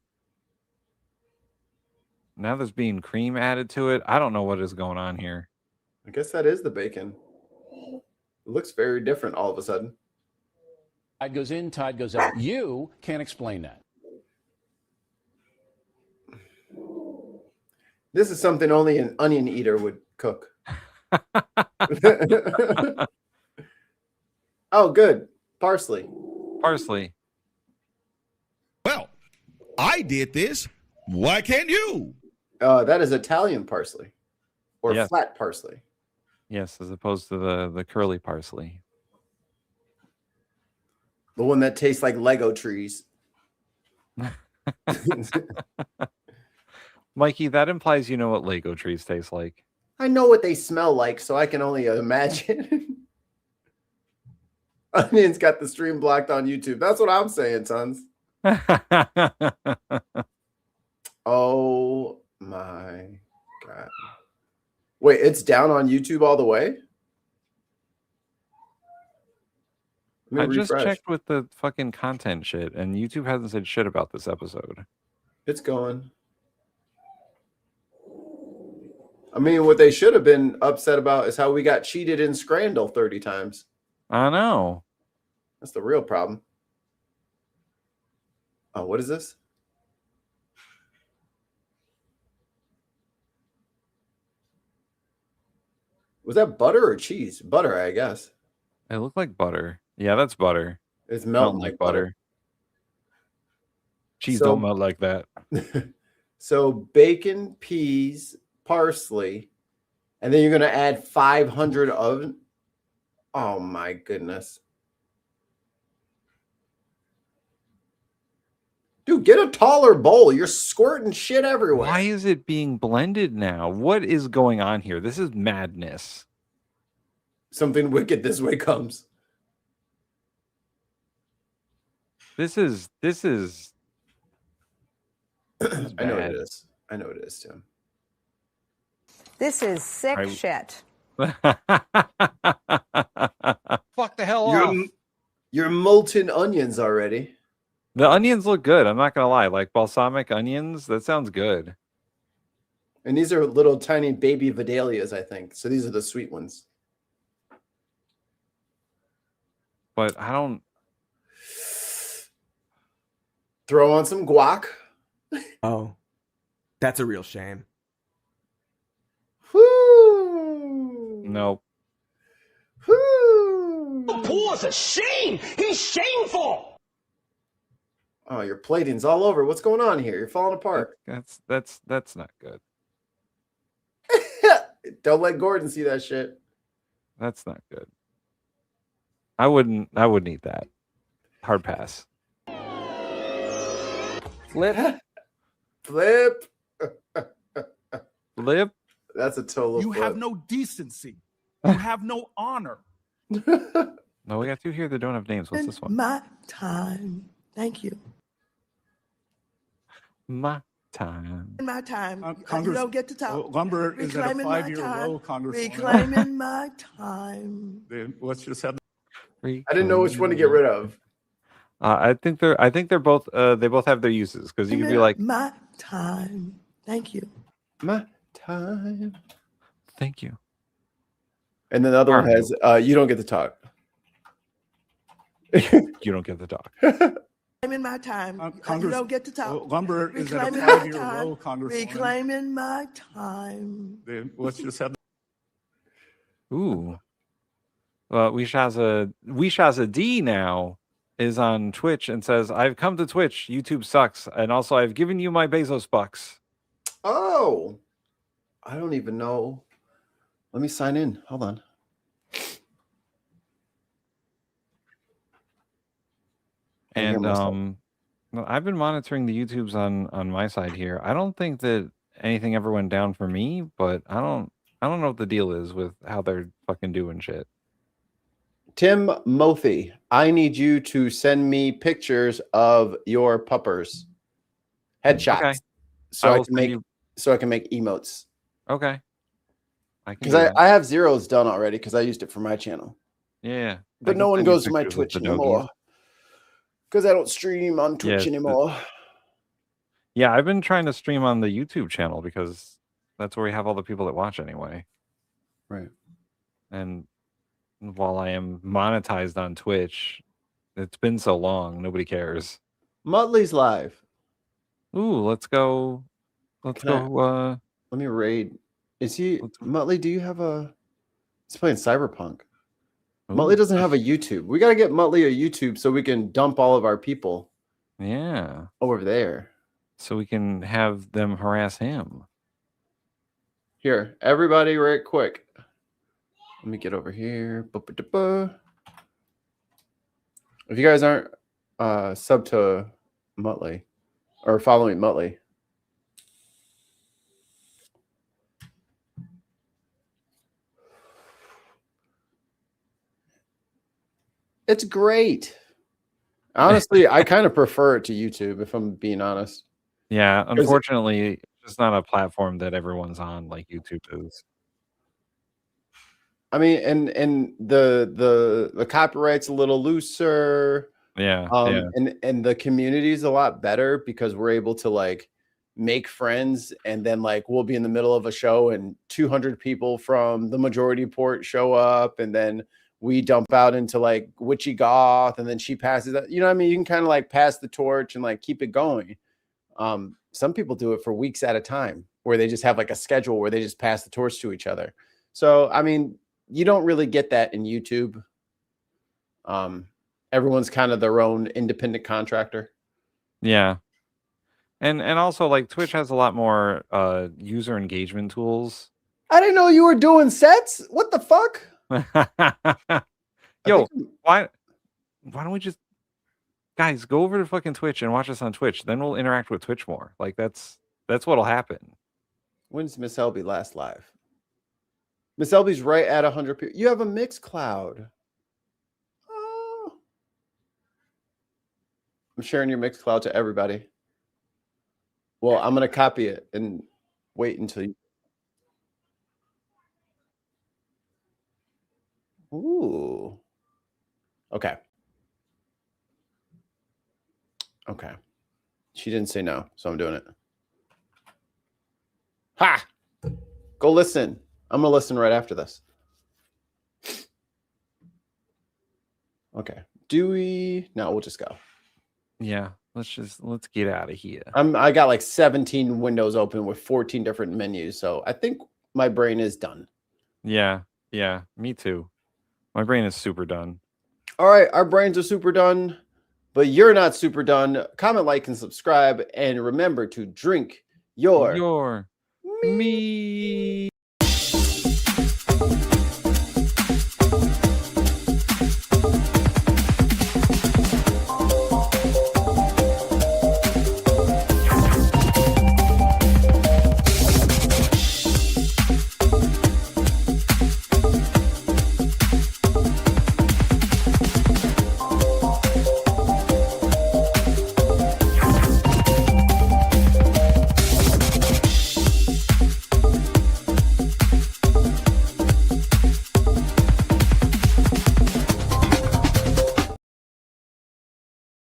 Now there's being cream added to it. I don't know what is going on here. I guess that is the bacon. It looks very different all of a sudden. Tide goes in, tide goes out. You can't explain that. This is something only an onion eater would cook. Oh, good. Parsley. Parsley. Well, I did this. Why can't you? That is Italian parsley or Yes. flat parsley. Yes, as opposed to the curly parsley. The one that tastes like Lego trees. Mikey, that implies you know what Lego trees taste like. I know what they smell like, so I can only imagine. Onion's got the stream blocked on YouTube. That's what I'm saying, sons. Oh my God. Wait, it's down on YouTube all the way? I just checked with the fucking content shit, and YouTube hasn't said shit about this episode. It's going. I mean, what they should have been upset about is how we got cheated in Scrandle 30 times. I know. That's the real problem. Oh, what is this? Was that butter or cheese? Butter, I guess. It looked like butter. Yeah, that's butter. It's melting like butter. Cheese So- don't melt like that. So bacon, peas, parsley, and then you're going to add 500 of. Oh my goodness. Dude, get a taller bowl. You're squirting shit everywhere. Why is it being blended now? What is going on here? This is madness. Something wicked this way comes. This is I know bad. it is. I know it is, Tim. This is sick I- shit. Fuck the hell off. You're molten onions already. The onions look good. I'm not gonna lie. Like balsamic onions, that sounds good. And these are little tiny baby Vidalias, I think. So these are the sweet ones. But I don't. Throw on some guac. Oh, that's a real shame. Whoo! Nope. Whoo! Paul's a shame. He's shameful. Oh, your plating's all over. What's going on here? You're falling apart. That's not good. Don't let Gordon see that shit. That's not good. I wouldn't eat that. Hard pass. Flip. Flip. Flip. That's a total You flip. have no decency. You have no honor. No, we got two here that don't have names. What's this one? My time. Thank you. My time. In my time. You Congress- don't get to talk. Lumber is at a Reclaiming my 5-year time. low, Congresswoman. Reclaiming my time. Then let's just have. I didn't know which one to get rid of. I think they're both. They both have their uses because you could be like, My time. Thank you. My time. thank you. And then the other one has, you don't get to talk. You don't get the dog. Reclaiming my time. You Congress- don't get to talk. Lumber is at a Reclaiming my 5-year time. low, Congresswoman. Reclaiming my time. Then let's just have. Ooh. Well, Wishaza D now is on Twitch and says, "I've come to Twitch. YouTube sucks, and also I've given you my Bezos bucks." Oh, I don't even know. Let me sign in. Hold on. And I've been monitoring the YouTubes on my side here. I don't think that anything ever went down for me, but I don't know what the deal is with how they're fucking doing shit. Tim Mothy, I need you to send me pictures of your puppers, headshots, Okay. so I can make emotes. Okay. Because I have zeros done already because I used it for my channel. Yeah. But no one goes to my Twitch anymore because I don't stream on Twitch anymore. Yeah, I've been trying to stream on the YouTube channel because that's where we have all the people that watch anyway. Right. And while I am monetized on Twitch, it's been so long, nobody cares. Muttley's live. Ooh, let's go. Let me raid. Is he Muttley? Do you have a? He's playing Cyberpunk. Ooh. Muttley doesn't have a YouTube. We got to get Muttley a YouTube so we can dump all of our people. Yeah. Over there. So we can have them harass him. Here, everybody, right quick. Let me get over here. If you guys aren't sub to Muttley or following Muttley. It's great. Honestly, I kind of prefer it to YouTube, if I'm being honest. Yeah, unfortunately, it's just not a platform that everyone's on like YouTube is. I mean, and the copyright's a little looser. Yeah. And the community's a lot better because we're able to like make friends, and then like we'll be in the middle of a show and 200 people from the majority port show up, and then we dump out into like Witchy Goth, and then she passes that. You know what I mean? You can kind of like pass the torch and like keep it going. Some people do it for weeks at a time where they just have like a schedule where they just pass the torch to each other. So, I mean, you don't really get that in YouTube. Everyone's kind of their own independent contractor. Yeah. And also like Twitch has a lot more user engagement tools. I didn't know you were doing sets. What the fuck? Yo, why don't we just guys go over to fucking Twitch and watch us on Twitch? Then we'll interact with Twitch more. Like that's what'll happen. When's Miss Elby last live? Miss Elby's right at 100 people. You have a Mixcloud. Oh. I'm sharing your Mixcloud to everybody. Well, I'm gonna copy it and wait until you. Ooh. Okay. Okay. She didn't say no, so I'm doing it. Ha! Go listen. I'm gonna listen right after this. Okay. Do we? No, we'll just go. Yeah, let's get out of here. I got like 17 windows open with 14 different menus, so I think my brain is done. Yeah, me too. My brain is super done. All right, our brains are super done, but you're not super done. Comment, like, and subscribe, and remember to drink your me.